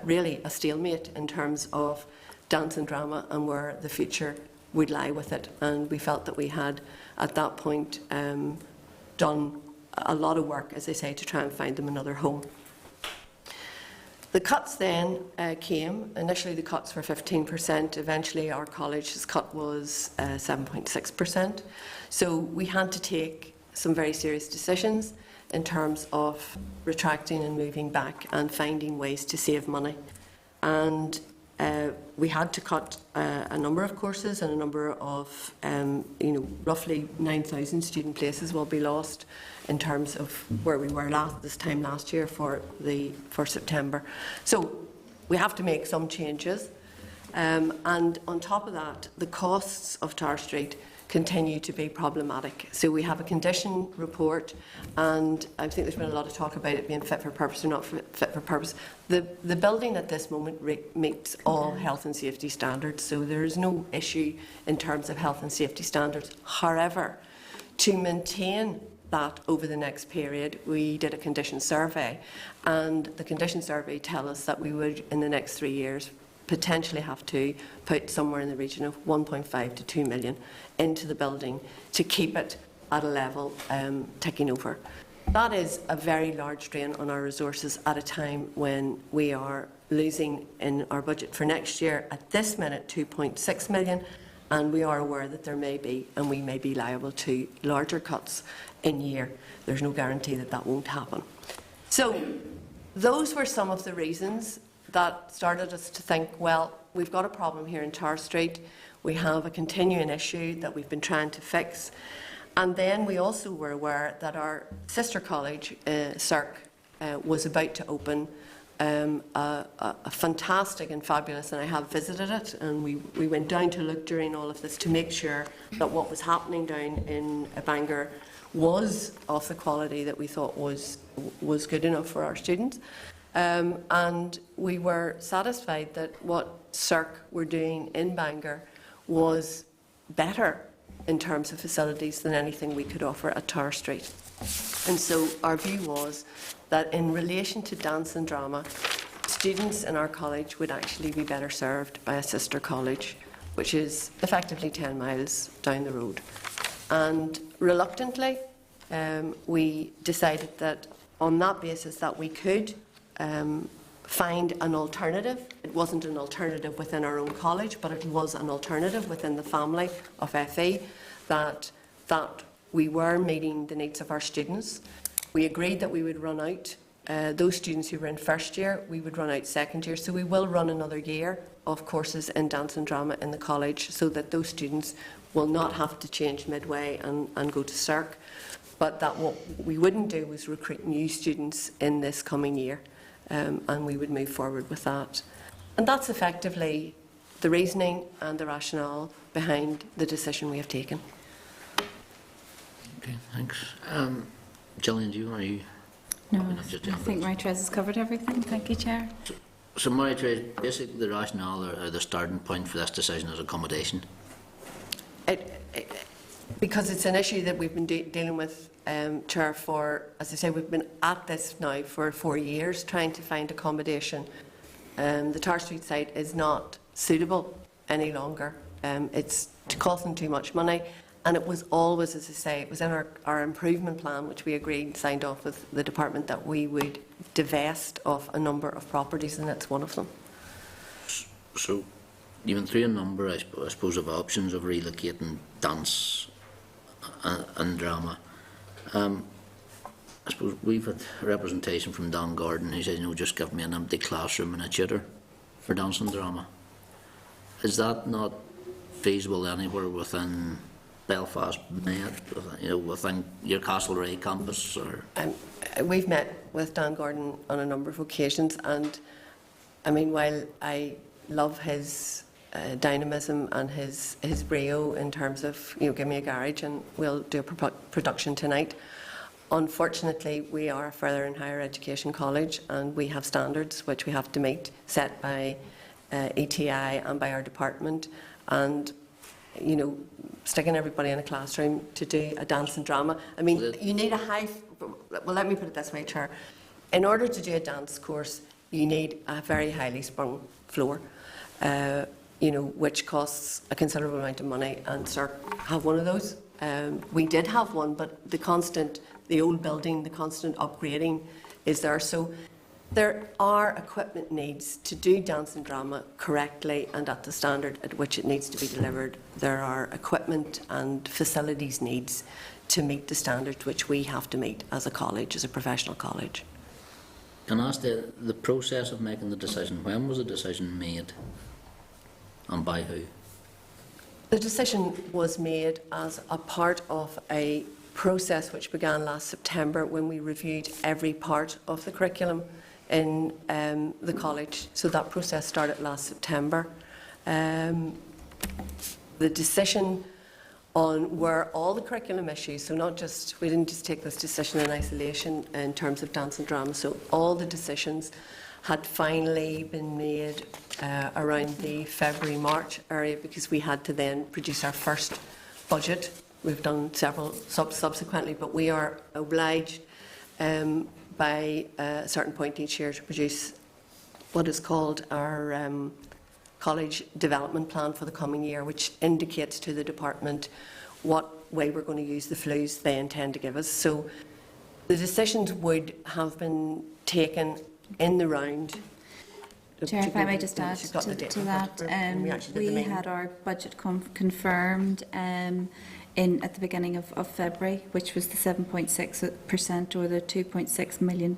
Speaker 16: really a stalemate in terms of dance and drama and where the future would lie with it. And we felt that we had, at that point, done a lot of work, as I say, to try and find them another home. The cuts then came. Initially, the cuts were 15%. Eventually, our college's cut was 7.6%. So we had to take some very serious decisions in terms of retracting and moving back and finding ways to save money. And we had to cut a number of courses, and a number of, roughly 9,000 student places will be lost in terms of where we were this time last year for September. So we have to make some changes. And on top of that, the costs of Tower Street continue to be problematic. So we have a condition report, and I think there's been a lot of talk about it being fit for purpose or not fit for purpose. The building at this moment meets all health and safety standards, so there is no issue in terms of health and safety standards. However, to maintain that over the next period, we did a condition survey, and the condition survey tells us that we would, in the next 3 years, potentially have to put somewhere in the region of 1.5 to 2 million into the building to keep it at a level ticking over. That is a very large drain on our resources at a time when we are losing in our budget for next year at this minute 2.6 million, and we are aware that there may be, and we may be liable to, larger cuts in year. There's no guarantee that that won't happen. So those were some of the reasons that started us to think, well, we've got a problem here in Tower Street. We have a continuing issue that we've been trying to fix. And then we also were aware that our sister college, CERC, was about to open a fantastic and fabulous, and I have visited it, and we went down to look during all of this to make sure that what was happening down in Bangor was of the quality that we thought was good enough for our students. And we were satisfied that what CERC were doing in Bangor was better in terms of facilities than anything we could offer at Tower Street. And so our view was that in relation to dance and drama, students in our college would actually be better served by a sister college, which is effectively 10 miles down the road. And reluctantly, we decided that on that basis that we could find an alternative. It wasn't an alternative within our own college, but it was an alternative within the family of FE, that we were meeting the needs of our students. We agreed that we would run out those students who were in first year, we would run out second year, so we will run another year of courses in dance and drama in the college, so that those students will not have to change midway and go to CERC, but that what we wouldn't do was recruit new students in this coming year. And we would move forward with that. And that's effectively the reasoning and the rationale behind the decision we have taken.
Speaker 1: Okay, thanks. Gillian, are you?
Speaker 17: No, I think Marie-Therese has covered everything. Thank you, Chair.
Speaker 1: So Marie-Therese, basically the rationale or the starting point for this decision is accommodation?
Speaker 16: Because it's an issue that we've been dealing with, Chair, for, as I say, we've been at this now for 4 years trying to find accommodation. The Tower Street site is not suitable any longer. It's costing too much money, and it was always, as I say, it was in our improvement plan, which we agreed, signed off with the department, that we would divest of a number of properties, and that's one of them.
Speaker 1: So you went through a number, I suppose, of options of relocating dance and drama. I suppose we've had representation from Don Gordon who said, just give me an empty classroom and a tutor for dance and drama. Is that not feasible anywhere within Belfast Met, within your Castlereagh campus? Or?
Speaker 16: We've met with Don Gordon on a number of occasions, and I mean, while I love his dynamism and his brio in terms of, give me a garage and we'll do a production tonight. Unfortunately, we are a further and higher education college, and we have standards which we have to meet, set by ETI and by our department. And, sticking everybody in a classroom to do a dance and drama. I mean, you need a high, well, let me put it this way, Chair. In order to do a dance course, you need a very highly sprung floor. Which costs a considerable amount of money, and CERC have one of those. We did have one, but the old building, the constant upgrading is there. So There are equipment needs to do dance and drama correctly and at the standard at which it needs to be delivered. There are equipment and facilities needs to meet the standards which we have to meet as a college, as a professional college.
Speaker 1: Can I ask the process of making the decision? When was the decision made and by who?
Speaker 16: The decision was made as a part of a process which began last September when we reviewed every part of the curriculum in the college. So that process started last September. The decision on where all the curriculum issues, so not just, we didn't just take this decision in isolation in terms of dance and drama, so all the decisions had finally been made around the February-March area, because we had to then produce our first budget. We've done several subsequently, but we are obliged by a certain point each year to produce what is called our college development plan for the coming year, which indicates to the department what way we're going to use the flues they intend to give us. So the decisions would have been taken in the round.
Speaker 17: Chair, if I may just add to that, we had our budget confirmed at the beginning of February, which was the 7.6% or the £2.6 million.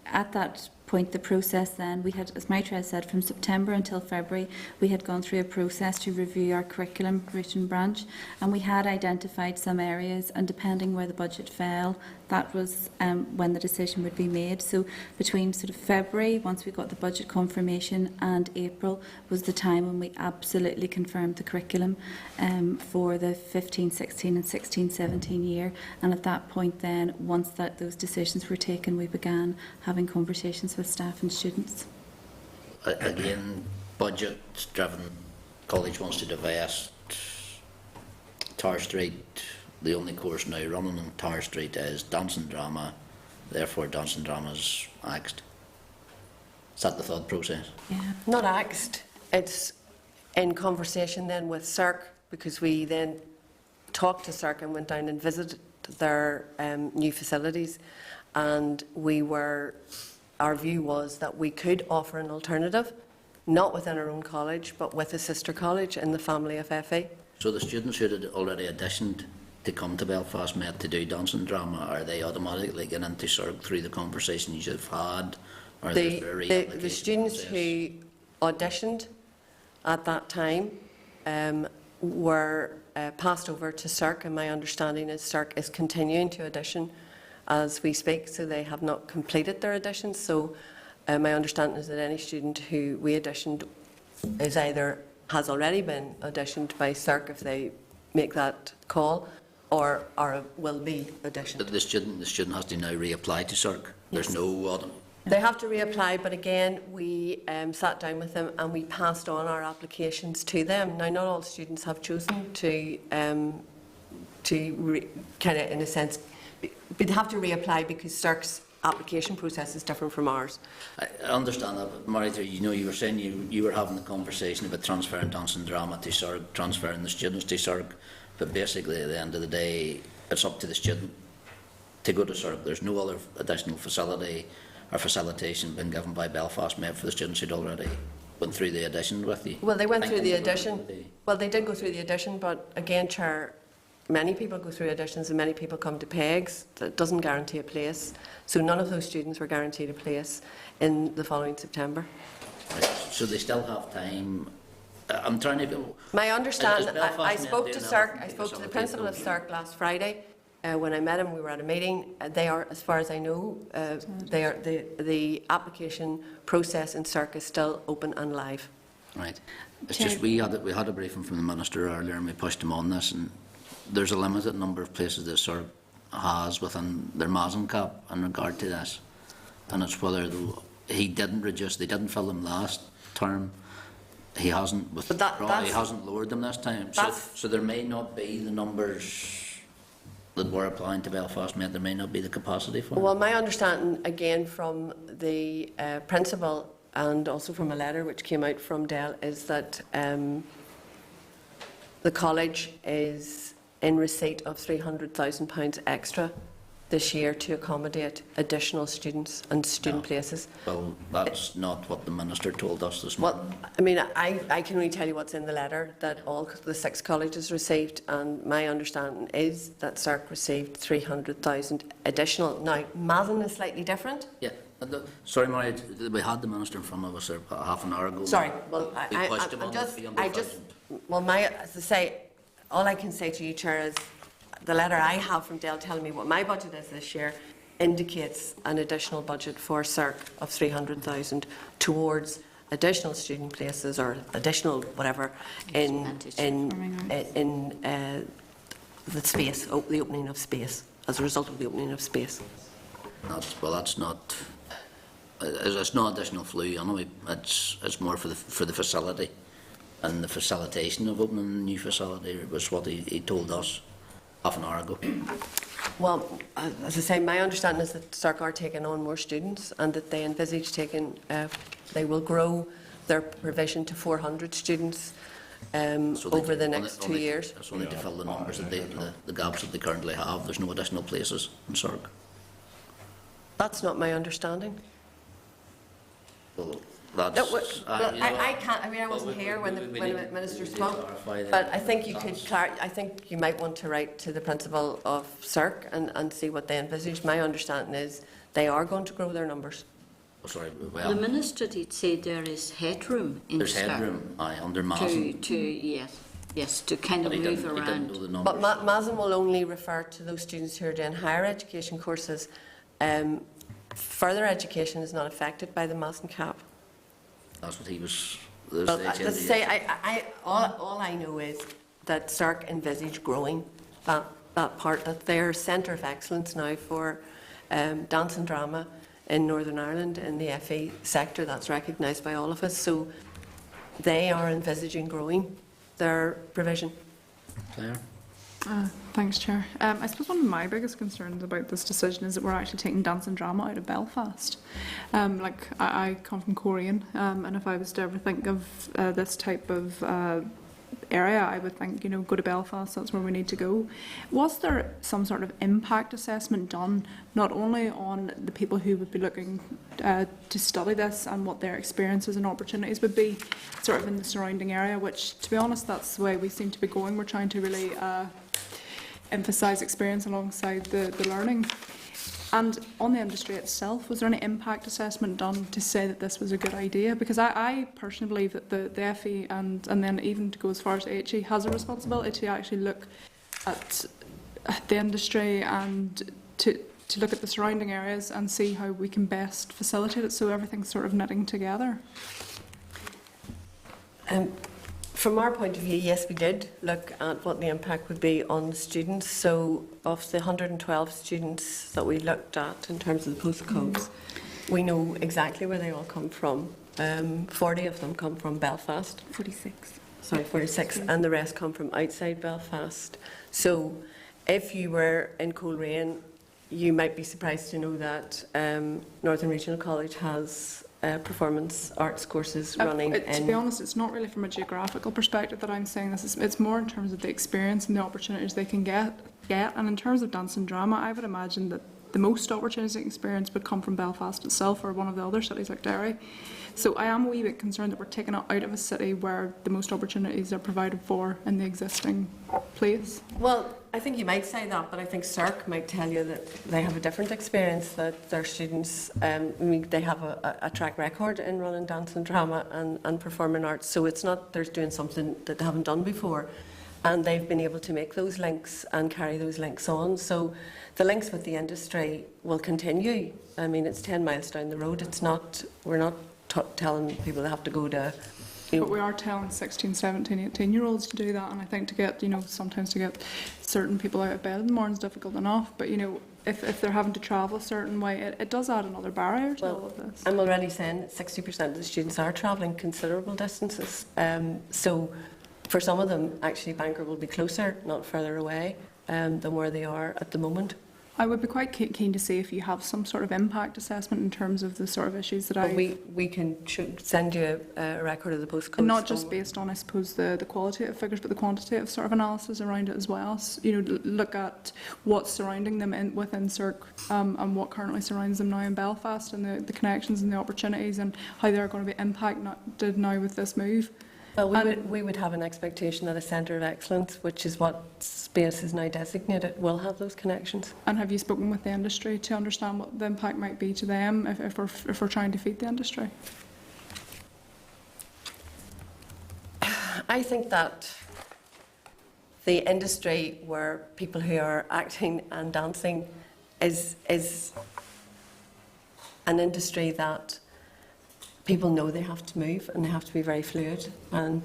Speaker 17: At that point, the process then, we had, as Maitra said, from September until February, we had gone through a process to review our curriculum root and branch, and we had identified some areas, and depending where the budget fell, that was when the decision would be made. So between sort of February, once we got the budget confirmation, and April was the time when we absolutely confirmed the curriculum for the 15-16 and 16-17 year. And at that point then, once those decisions were taken, we began having conversations with staff and students.
Speaker 1: Again, budget-driven. College wants to divest Tower Street. The only course now running in Tower Street is dance and drama, therefore dance and drama is axed. Is that the thought process?
Speaker 16: Yeah. Not axed. It's in conversation then with CERC, because we then talked to CERC and went down and visited their new facilities, and our view was that we could offer an alternative, not within our own college, but with a sister college in the family of FE.
Speaker 1: So the students who had already auditioned to come to Belfast Met to do dance and drama, are they automatically getting into CERC through the conversations you've had? Or
Speaker 16: The students who auditioned at that time were passed over to CERC, and my understanding is CERC is continuing to audition as we speak, so they have not completed their auditions. So my understanding is that any student who we auditioned is either has already been auditioned by CERC if they make that call, or will be auditioned.
Speaker 1: The student has to now reapply to CERC. There's no other.
Speaker 16: They have to reapply, but again, we sat down with them and we passed on our applications to them. Now, not all students have chosen to kind of, in a sense, but they have to reapply because CERC's application process is different from ours.
Speaker 1: I understand that, but Marita, you were saying you were having the conversation about transferring dance and drama to CERC, transferring the students to CERC, but basically at the end of the day, it's up to the student to go to CERC. There's no other additional facility or facilitation been given by Belfast Met for the students who'd already went through the audition with you.
Speaker 16: Well, they went through the audition. Well, they did go through the audition, but again, Chair, many people go through auditions and many people come to PEGS. That doesn't guarantee a place. So none of those students were guaranteed a place in the following September.
Speaker 1: Right. So they still have time. I'm trying to.
Speaker 16: My understanding, I spoke to CERC. I spoke to the principal of CERC last Friday. When I met him, we were at a meeting. They are, as far as I know, the application process in CERC is still open and live.
Speaker 1: Right. It's just we had a briefing from the Minister earlier, and we pushed him on this, and there's a limited number of places that CERC has within their Mazen cap in regard to this, and it's whether he didn't reduce, they didn't fill them last term. He hasn't he hasn't lowered them this time. So there may not be the numbers that were applying to Belfast Met. There may not be the capacity for.
Speaker 16: Well, my understanding, again, from the principal and also from a letter which came out from DEL, is that the college is in receipt of £300,000 extra this year to accommodate additional students and student places.
Speaker 1: Well, that's not what the Minister told us this morning.
Speaker 16: Well, I mean, I can only tell you what's in the letter that all the 6 colleges received, and my understanding is that CERC received 300,000 additional. Now, Mazen is slightly different.
Speaker 1: Yeah. Sorry, Maria, we had the Minister in front of us there half an hour ago.
Speaker 16: Sorry, well,
Speaker 1: We pushed him on the 300,000.
Speaker 16: well, as I say, all I can say to you, Chair, is the letter I have from Dale telling me what my budget is this year indicates an additional budget for CERC of 300,000 towards additional student places or additional whatever in the space, the opening of space, as a result of the opening of space.
Speaker 1: That's not. It's not additional flu, anyway. It's more for the facility, and the facilitation of opening a new facility was what he told us half an hour ago.
Speaker 16: Well, as I say, my understanding is that CERC are taking on more students and that they envisage they will grow their provision to 400 students over the next 2 years.
Speaker 1: So they need to fill the numbers, that the gaps that they currently have. There's no additional places in CERC.
Speaker 16: That's not my understanding.
Speaker 1: Well,
Speaker 16: I can't. I mean, I wasn't here when the Minister spoke, but I think you could. I think you might want to write to the principal of CERC and see what they envisage. My understanding is they are going to grow their numbers.
Speaker 1: Oh, sorry,
Speaker 11: The Minister did say there is headroom in
Speaker 1: there's headroom under Mazen.
Speaker 11: Yes, to kind of move around.
Speaker 16: But Mazen will only refer to those students who are doing higher education courses. Further education is not affected by the Mazen cap.
Speaker 1: That's what he was.
Speaker 16: Well, let's say, all I know is that CERC envisage growing that part, that they're a centre of excellence now for dance and drama in Northern Ireland in the FE sector. That's recognised by all of us. So they are envisaging growing their provision.
Speaker 1: Claire?
Speaker 10: Thanks, Chair. I suppose one of my biggest concerns about this decision is that we're actually taking dance and drama out of Belfast. I come from Korean, and if I was to ever think of this type of area, I would think, go to Belfast, that's where we need to go. Was there some sort of impact assessment done, not only on the people who would be looking to study this and what their experiences and opportunities would be, sort of in the surrounding area, which, to be honest, that's the way we seem to be going. We're trying to really emphasise experience alongside the learning. And on the industry itself, was there any impact assessment done to say that this was a good idea? Because I personally believe that the FE and then even to go as far as HE has a responsibility to actually look at the industry and to look at the surrounding areas and see how we can best facilitate it so everything's sort of knitting together.
Speaker 16: From our point of view, yes, we did look at what the impact would be on the students. So of the 112 students that we looked at in terms of the postcodes, we know exactly where they all come from. 40 of them come from Belfast.
Speaker 10: 46.
Speaker 16: Sorry, 46, and the rest come from outside Belfast. So if you were in Coleraine, you might be surprised to know that Northern Regional College has performance arts courses running.
Speaker 10: To be honest, it's not really from a geographical perspective that I'm saying this. It's more in terms of the experience and the opportunities they can get. And in terms of dance and drama, I would imagine that the most opportunities and experience would come from Belfast itself or one of the other cities like Derry. So I am a wee bit concerned that we're taking it out of a city where the most opportunities are provided for in the existing place.
Speaker 16: Well, I think you might say that, but I think CERC might tell you that they have a different experience, that their students, they have a track record in running dance and drama and performing arts, so it's not they're doing something that they haven't done before, and they've been able to make those links and carry those links on. So the links with the industry will continue. I mean, it's 10 miles down the road. It's not, we're not telling people they have to go to,
Speaker 10: But we are telling 16, 17, 18-year-olds to do that, and I think to get, sometimes to get certain people out of bed in the morning is difficult enough, but, if they're having to travel a certain way, it does add another barrier to all of this.
Speaker 16: I'm already saying that 60% of the students are travelling considerable distances. So for some of them, actually, Bangor will be closer, not further away, than where they are at the moment.
Speaker 10: I would be quite keen to see if you have some sort of impact assessment in terms of the sort of issues that
Speaker 16: But we can send you a record of the postcodes.
Speaker 10: And not just based on, I suppose, the qualitative figures, but the quantitative sort of analysis around it as well. So, you know, look at what's surrounding them within CERC and what currently surrounds them now in Belfast, and the connections and the opportunities, and how they're going to be impacted now with this move.
Speaker 16: Well, we would have an expectation that a centre of excellence, which is what Space is now designated, will have those connections.
Speaker 10: And have you spoken with the industry to understand what the impact might be to them if we're trying to feed the industry?
Speaker 16: I think that the industry where people who are acting and dancing is an industry that people know they have to move and they have to be very fluid. And,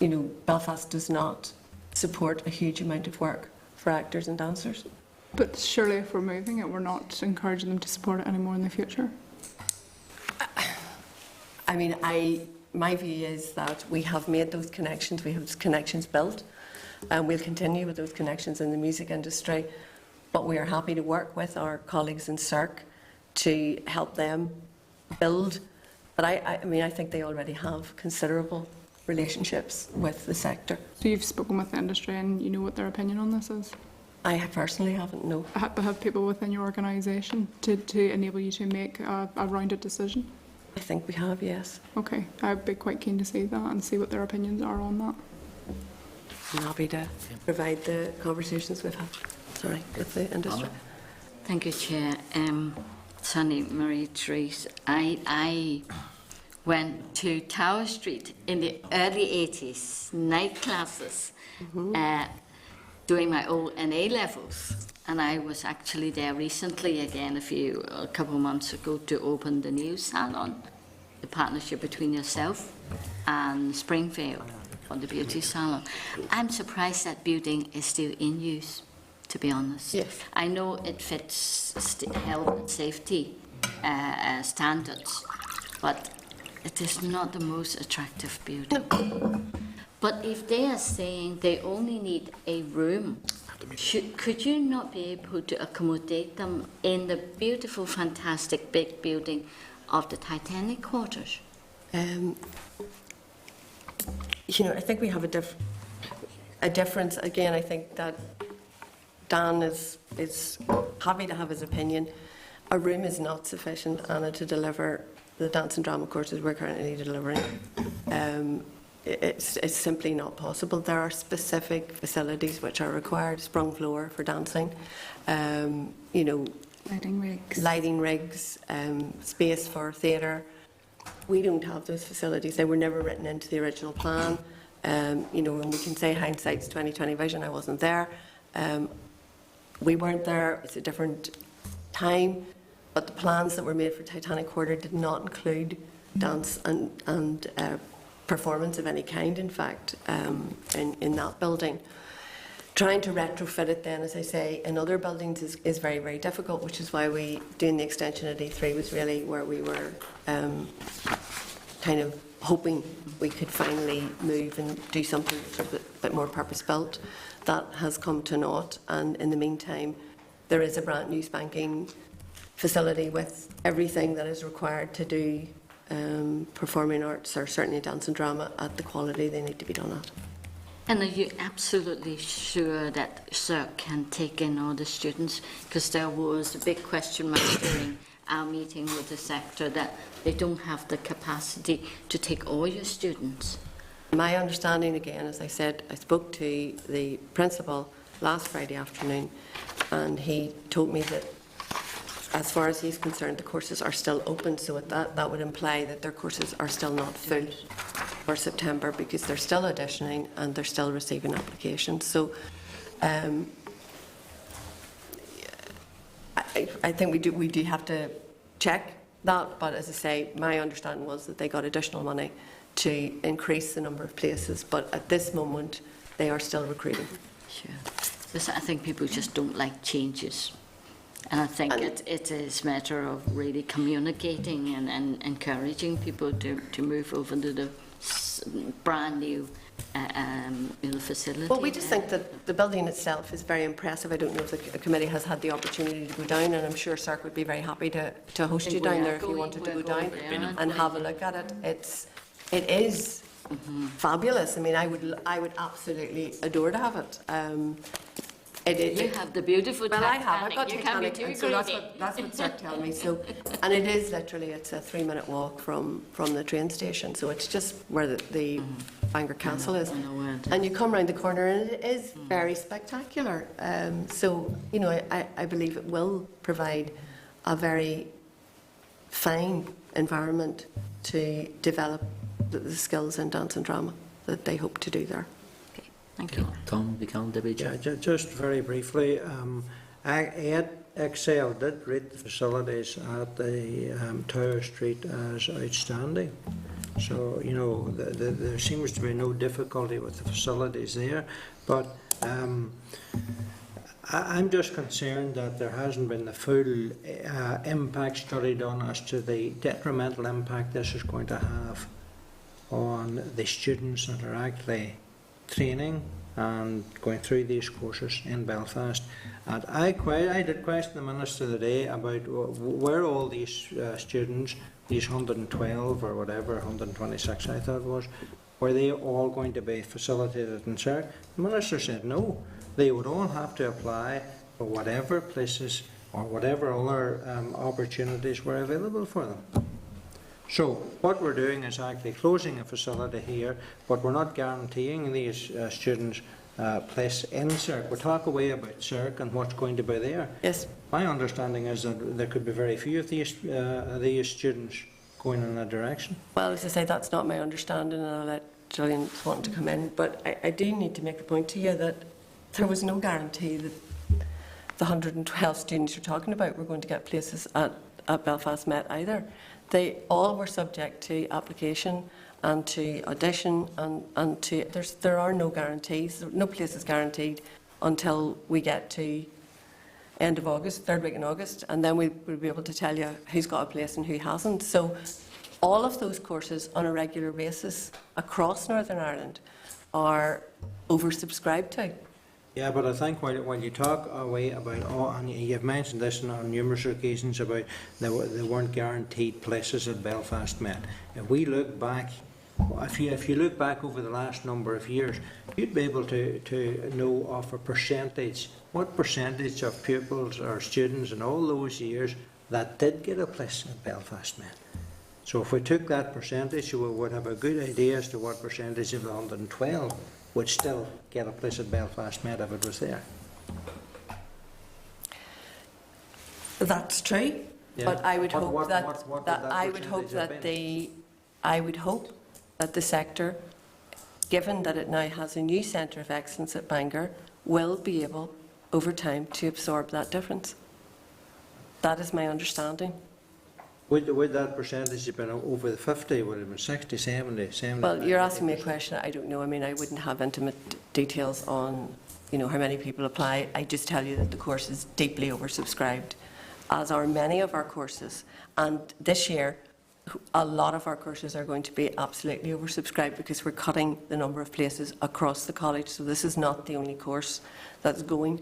Speaker 16: you know, Belfast does not support a huge amount of work for actors and dancers.
Speaker 10: But surely if we're moving it, we're not encouraging them to support it anymore in the future.
Speaker 16: I mean, my view is that we have made those connections, we have those connections built, and we'll continue with those connections in the music industry. But we are happy to work with our colleagues in CERC to help them build. But I mean, I think they already have considerable relationships with the sector.
Speaker 10: So you've spoken with the industry and you know what their opinion on this is?
Speaker 16: I personally haven't, no.
Speaker 10: But have people within your organisation to enable you to make a rounded decision?
Speaker 16: I think we have, yes.
Speaker 10: Okay, I'd be quite keen to see that and see what their opinions are on that.
Speaker 16: I'm happy to provide the conversations we've had, with the industry.
Speaker 11: Thank you, Chair. Sunny Marie-Therese, I went to Tower Street in the early 80s, night classes, doing my O&A levels. And I was actually there recently again, a couple of months ago, to open the new salon, the partnership between yourself and Springfield for the beauty salon. I'm surprised that building is still in use, to be honest.
Speaker 16: Yes.
Speaker 11: I know it fits health and safety standards, but it is not the most attractive building. But if they are saying they only need a room, could you not be able to accommodate them in the beautiful, fantastic big building of the Titanic quarters?
Speaker 16: You know, I think we have a difference. Again, I think that Dan is happy to have his opinion. A room is not sufficient, Anna, to deliver the dance and drama courses we're currently delivering. It's simply not possible. There are specific facilities which are required: sprung floor for dancing, you know, lighting rigs, space for theatre. We don't have those facilities. They were never written into the original plan. You know, and we can say hindsight's 20/20 vision. I wasn't there. We weren't there. It's a different time. But the plans that were made for Titanic Quarter did not include dance and performance of any kind, in fact, in that building. Trying to retrofit it then, as I say, in other buildings is very, very difficult, which is why doing the extension at E3 was really where we were kind of hoping we could finally move and do something a bit more purpose-built. That has come to naught, and in the meantime, there is a brand new spanking facility with everything that is required to do performing arts, or certainly dance and drama, at the quality they need to be done at.
Speaker 11: And are you absolutely sure that CERC can take in all the students? Because there was a big question mark during our meeting with the sector that they don't have the capacity to take all your students.
Speaker 16: My understanding, again, as I said, I spoke to the principal last Friday afternoon, and he told me that as far as he's concerned, the courses are still open, so that would imply that their courses are still not full for September, because they're still auditioning and they're still receiving applications. So I think we do have to check that, but as I say, my understanding was that they got additional money to increase the number of places, but at this moment they are still recruiting.
Speaker 11: Sure. Because I think people just don't like changes. And I think it is a matter of really communicating and encouraging people to move over to the brand new the facility.
Speaker 16: Well, we just think that the building itself is very impressive. I don't know if the committee has had the opportunity to go down, and I'm sure CERC would be very happy to host you down there if you wanted to go down and have a look at it. It is fabulous. I mean, I would absolutely adore to have it.
Speaker 11: You have the beautiful
Speaker 16: well,
Speaker 11: Titanic.
Speaker 16: I've got
Speaker 11: You can't be
Speaker 16: Titanic,
Speaker 11: too
Speaker 16: and so that's what CERC tell me. So, and it is literally, it's a 3-minute walk from the train station. So it's just where the Bangor Castle is. And you come round the corner and it is very spectacular. So, you know, I believe it will provide a very fine environment to develop the skills in dance and drama that they hope to do there.
Speaker 11: Thank you.
Speaker 1: Tom, Debbie.
Speaker 9: Yeah, just very briefly, Excel did rate the facilities at the Tower Street as outstanding. So, you know, there seems to be no difficulty with the facilities there. But I'm just concerned that there hasn't been the full impact study done as to the detrimental impact this is going to have on the students that are actually training and going through these courses in Belfast. And I did question the Minister today about where all these students, these 112 or whatever, 126 I thought it was, were they all going to be facilitated in CERC? The Minister said no, they would all have to apply for whatever places or whatever other opportunities were available for them. So what we're doing is actually closing a facility here, but we're not guaranteeing these students place in CERC. We talk away about CERC and what's going to be there.
Speaker 16: Yes.
Speaker 9: My understanding is that there could be very few of these students going in that direction.
Speaker 16: Well, as I say, that's not my understanding, and I'll let Gillian want to come in. But I do need to make the point to you that there was no guarantee that the 112 students you're talking about were going to get places at Belfast Met either. They all were subject to application and to audition, and to there are no guarantees. No place is guaranteed until we get to end of August, third week in August, and then we'll be able to tell you who's got a place and who hasn't. So all of those courses on a regular basis across Northern Ireland are oversubscribed to.
Speaker 9: Yeah, but I think while you talk away about, and you've mentioned this on numerous occasions about they weren't guaranteed places at Belfast Met. If we look back, if you look back over the last number of years, you'd be able to know of a percentage, what percentage of pupils or students in all those years that did get a place at Belfast Met. So if we took that percentage, we would have a good idea as to what percentage of the 112 would still get a place at Belfast Met if it was there.
Speaker 16: That's true,
Speaker 9: Yeah.
Speaker 16: but I would hope
Speaker 9: What
Speaker 16: that
Speaker 9: would
Speaker 16: I would hope
Speaker 9: percentage
Speaker 16: that the sector, given that it now has a new centre of excellence at Bangor, will be able over time to absorb that difference. That is my understanding.
Speaker 9: Would that percentage have been over the 50? Would it have been 60, 70?
Speaker 16: Well, you're asking me a question I don't know. I mean, I wouldn't have intimate details on, you know, how many people apply. I just tell you that the course is deeply oversubscribed, as are many of our courses. And this year, a lot of our courses are going to be absolutely oversubscribed because we're cutting the number of places across the college. So this is not the only course that's going,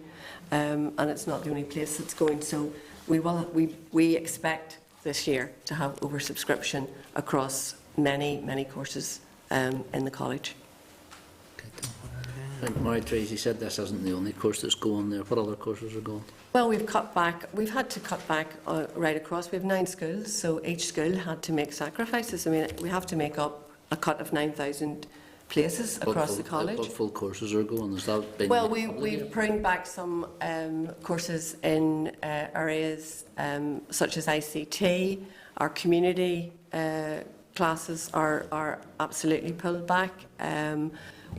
Speaker 16: and it's not the only place that's going. So we expect this year to have oversubscription across many courses in the college.
Speaker 1: Mary Tracy said this isn't the only course that's going there. What other courses are going?
Speaker 16: Well, we've cut back. We've had to cut back right across. We have 9 schools, so each school had to make sacrifices. I mean, we have to make up a cut of 9,000 places across the college.
Speaker 1: What full courses are going? Has that been?
Speaker 16: Well, we've pruned back some courses in areas such as ICT. Our community classes are absolutely pulled back.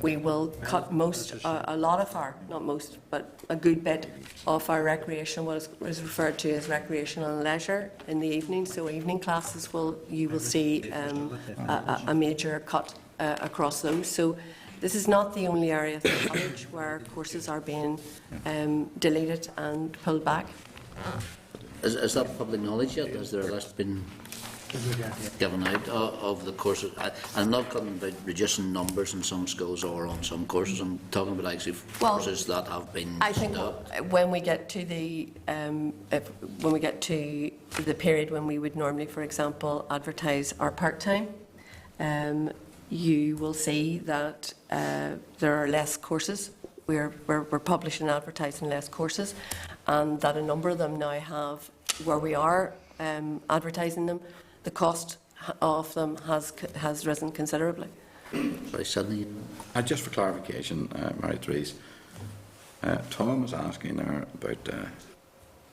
Speaker 16: We will cut a lot of our, not most, but a good bit of our recreation, what is referred to as recreational and leisure in the evening. So evening classes you will see a major cut across those. So this is not the only area of the college where courses are being deleted and pulled back.
Speaker 1: Is that public knowledge yet? Has there a list been given out of the courses. I'm not talking about reducing numbers in some schools or on some courses. I'm talking about actually courses that have been
Speaker 16: I think
Speaker 1: stopped.
Speaker 16: when we get to the period when we would normally, for example, advertise our part-time, you will see that there are less courses. We're publishing and advertising less courses, and that a number of them now have, where we are advertising them, the cost of them has risen considerably.
Speaker 1: Sorry, Sydney.
Speaker 12: Just for clarification, Mary-Therese, Tom was asking there about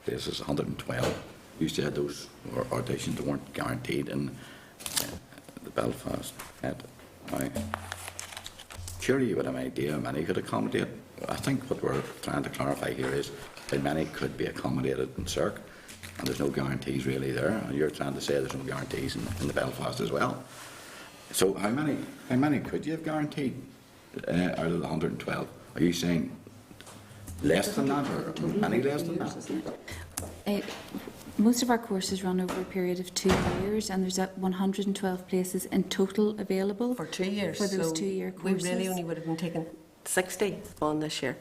Speaker 12: places 112. You said those auditions weren't guaranteed in the Belfast Met. Now, surely you would have an idea how many could accommodate. I think what we're trying to clarify here is how many could be accommodated in CERC, and there's no guarantees really there. And you're trying to say there's no guarantees in the Belfast as well. So how many could you have guaranteed out of the 112? Are you saying less than that, or any less than that?
Speaker 17: Most of our courses run over a period of 2 years, and there's 112 places in total available
Speaker 16: for 2 years.
Speaker 17: For those
Speaker 16: so
Speaker 17: 2-year courses.
Speaker 16: We really only would have been taking 60 on this year.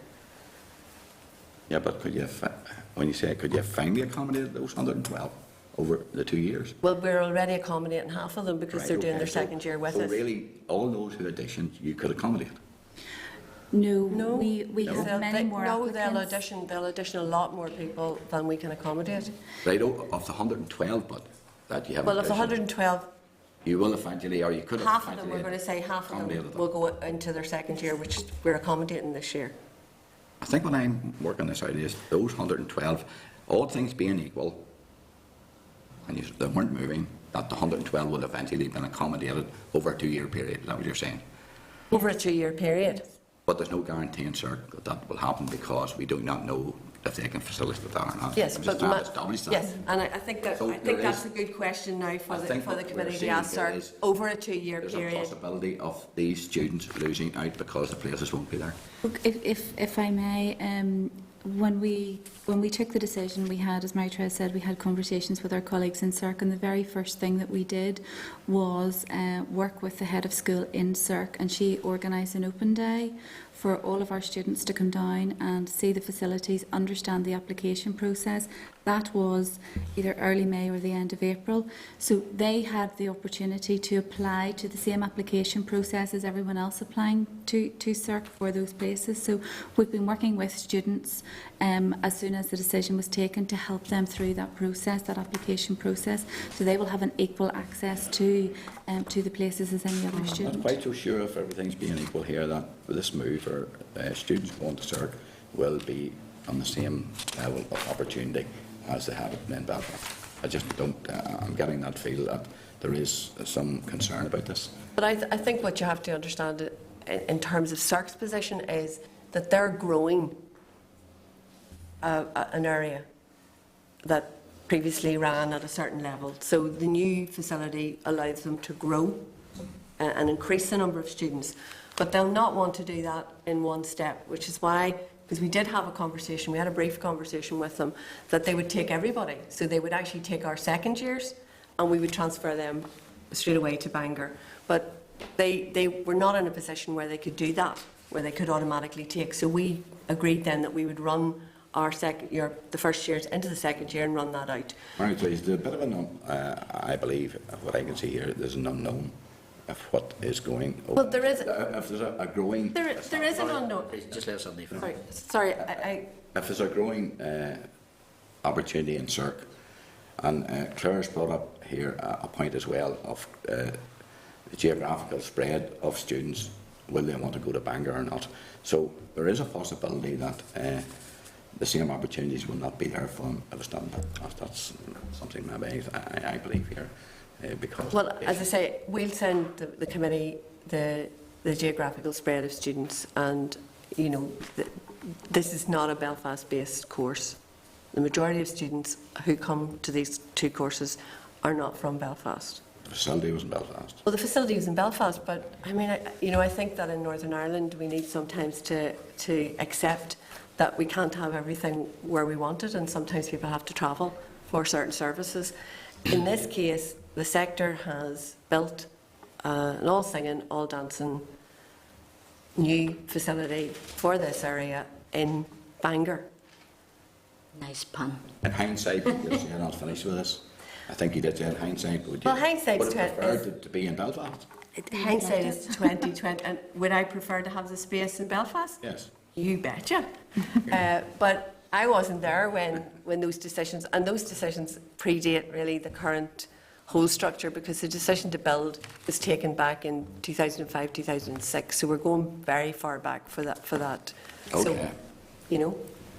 Speaker 12: Yeah, but could you have, when you say could you have finally accommodated those 112 over the 2 years?
Speaker 16: Well, we're already accommodating half of them because
Speaker 12: Right,
Speaker 16: they're doing
Speaker 12: okay,
Speaker 16: their second year with
Speaker 12: so
Speaker 16: us.
Speaker 12: Really, all those who auditioned, you could accommodate?
Speaker 17: No,
Speaker 16: No,
Speaker 17: we have many more applicants.
Speaker 16: They'll audition a lot more people than we can accommodate.
Speaker 12: Right, of the 112, but that you haven't
Speaker 16: Well, of the
Speaker 12: auditioned,
Speaker 16: 112,
Speaker 12: you will eventually, or you could have
Speaker 16: half of them, we're going to say half of them
Speaker 12: accommodated them.
Speaker 16: will go into their second year, which we're accommodating this year.
Speaker 12: I think when I'm working this out is those 112, all things being equal, and they weren't moving, that the 112 will eventually been accommodated over a 2-year period. Is that what you're saying?
Speaker 16: Over a 2-year period.
Speaker 12: But there's no guarantee in CERC that that will happen because we do not know if they can facilitate that or not.
Speaker 16: Yes,
Speaker 12: I'm
Speaker 16: but
Speaker 12: just trying to establish that.
Speaker 16: yes, and I think that
Speaker 12: So
Speaker 16: I think
Speaker 12: there
Speaker 16: that's
Speaker 12: is-
Speaker 16: a good question now for
Speaker 12: I
Speaker 16: the
Speaker 12: think what we're
Speaker 16: committee to
Speaker 12: seeing
Speaker 16: ask,
Speaker 12: here
Speaker 16: sir.
Speaker 12: is
Speaker 16: Over a 2-year
Speaker 12: There's a
Speaker 16: period.
Speaker 12: possibility of these students losing out because the places won't be there.
Speaker 17: Look, if I may, when we took the decision, we had, as Mary-Therese said, we had conversations with our colleagues in CERC, and the very first thing that we did was work with the head of school in CERC, and she organised an open day for all of our students to come down and see the facilities, understand the application process. That was either early May or the end of April. So they had the opportunity to apply to the same application process as everyone else applying to CERC for those places. So we've been working with students as soon as the decision was taken to help them through that process, that application process. So they will have an equal access to the places as any other
Speaker 12: I'm
Speaker 17: student.
Speaker 12: not quite so sure if everything's being equal here that with this move for students going to CERC will be on the same level of opportunity as they have in Belfast. I just don't, I'm getting that feel that there is some concern about this.
Speaker 16: But I think what you have to understand in terms of CERC's position is that they're growing an area that previously ran at a certain level. So the new facility allows them to grow and increase the number of students. But they'll not want to do that in one step, which is why, because we did have a conversation, we had a brief conversation with them, that they would take everybody. So they would actually take our second years and we would transfer them straight away to Bangor. But they were not in a position where they could do that, where they could automatically take. So we agreed then that we would run our second year, the first years into the second year and run that out.
Speaker 12: Right, so there's a bit of an, I believe, what I can see here, there's an unknown of what is going on.
Speaker 16: Well, there is.
Speaker 12: If there's a growing...
Speaker 16: There is an unknown.
Speaker 1: Just let somebody finish.
Speaker 16: Sorry,
Speaker 12: If there's a growing opportunity in CERC, and Claire's brought up here a point as well of the geographical spread of students, will they want to go to Bangor or not? So there is a possibility that the same opportunities will not be there for them if it's done. That's something maybe I believe here. Because
Speaker 16: well, as I say, we'll send the committee the geographical spread of students, and you know, this is not a Belfast-based course. The majority of students who come to these two courses are not from Belfast.
Speaker 12: The facility was in Belfast.
Speaker 16: Well, the facility was in Belfast, but I mean, I think that in Northern Ireland we need sometimes to accept that we can't have everything where we want it, and sometimes people have to travel for certain services. In this case, the sector has built an all singing, all dancing new facility for this area in Bangor.
Speaker 11: Nice pun.
Speaker 12: In hindsight, because you're not finished with this, I think you did say in hindsight, would you?
Speaker 16: Well, hindsight's
Speaker 12: would have preferred to be in Belfast?
Speaker 16: Hindsight is 2020, and would I prefer to have the space in Belfast?
Speaker 12: Yes.
Speaker 16: You betcha. But I wasn't there when those decisions, and those decisions predate really the current whole structure, because the decision to build was taken back in 2005, 2006. So we're going very far back for that.
Speaker 12: Okay.
Speaker 16: So, you know.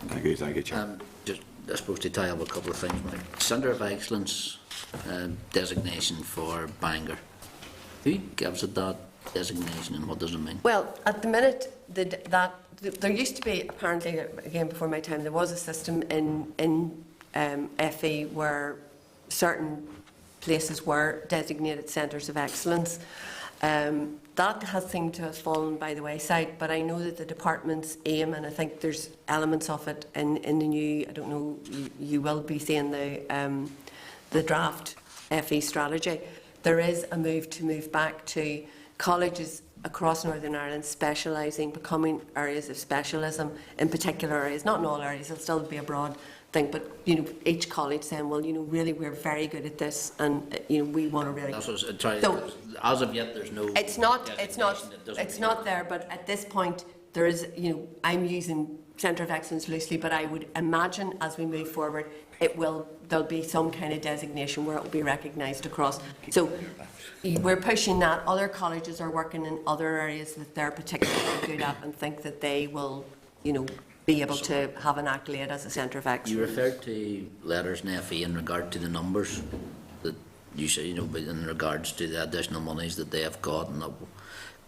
Speaker 12: Thank you, Chair.
Speaker 1: Just, I suppose to tie up a couple of things, Centre of Excellence designation for Bangor. Who gives it that designation and what does it mean?
Speaker 16: Well, at the minute, there used to be, apparently, again before my time, there was a system in FE where certain places were designated centres of excellence. That has seemed to have fallen by the wayside, but I know that the department's aim, and I think there's elements of it in the new, I don't know, you will be seeing the draft FE strategy. There is a move back to colleges across Northern Ireland specialising, becoming areas of specialism in particular areas, not in all areas, it'll still be a broad thing, but each college saying, well, really we're very good at this, and we want to really.
Speaker 1: That's what I was trying.
Speaker 16: So,
Speaker 1: as of yet, there's no.
Speaker 16: It's not there, but at this point there is. I'm using Centre of Excellence loosely, but I would imagine as we move forward, there'll be some kind of designation where it will be recognised across. So we're pushing that. Other colleges are working in other areas that they're particularly good at and think that they will, be able to have an accolade as a centre of excellence.
Speaker 1: You referred to letters in FE in regard to the numbers that you say, but in regards to the additional monies that they have got. And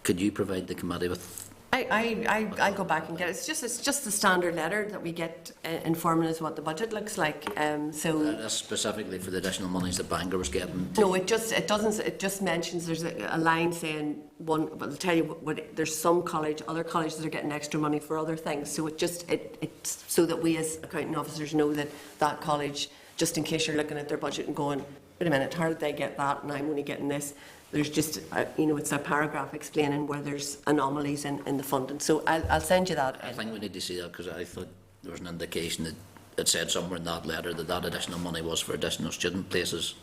Speaker 1: could you provide the committee with?
Speaker 16: I go back and get it. It's just the standard letter that we get informing us what the budget looks like.
Speaker 1: That's specifically for the additional monies that Bangor was getting.
Speaker 16: No, it doesn't. It just mentions there's a line saying one. But I'll tell you what. There's other colleges that are getting extra money for other things. So it's so that we as accounting officers know that college, just in case you're looking at their budget and going, wait a minute, how did they get that and I'm only getting this? There's just, it's a paragraph explaining where there's anomalies in the funding. So I'll send you that.
Speaker 1: I think we need to see that because I thought there was an indication that it said somewhere in that letter that additional money was for additional student places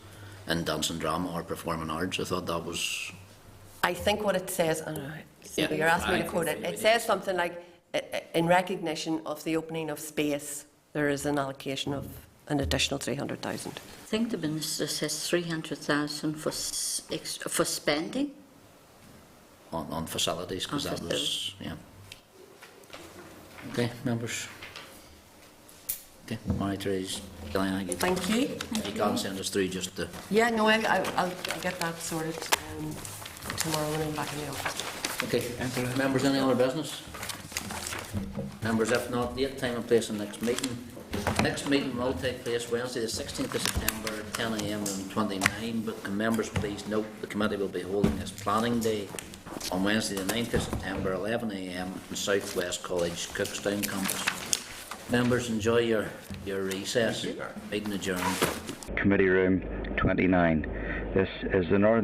Speaker 1: in dance and drama or performing arts. I thought that was.
Speaker 16: I think what it says, you're asking me to quote it, it says something like, in recognition of the opening of space, there is an allocation of an additional 300,000.
Speaker 11: I think the minister says 300,000 for spending
Speaker 1: on facilities, because that was Okay, members. Okay, Mary Therese,
Speaker 16: thank you.
Speaker 1: If you can't send us through, just the.
Speaker 16: Yeah, no, I'll get that sorted tomorrow when I'm back in the office.
Speaker 1: Okay, members, any other business? Members, if not, date, time and place of next meeting. Next meeting will take place Wednesday the 16th of September at 10 a.m. and 29, but can members please note the committee will be holding its planning day on Wednesday the 9th of September 11 a.m. in South West College, Cookstown campus. Members, enjoy your recess. Meeting adjourned.
Speaker 18: Committee room 29. This is the Northern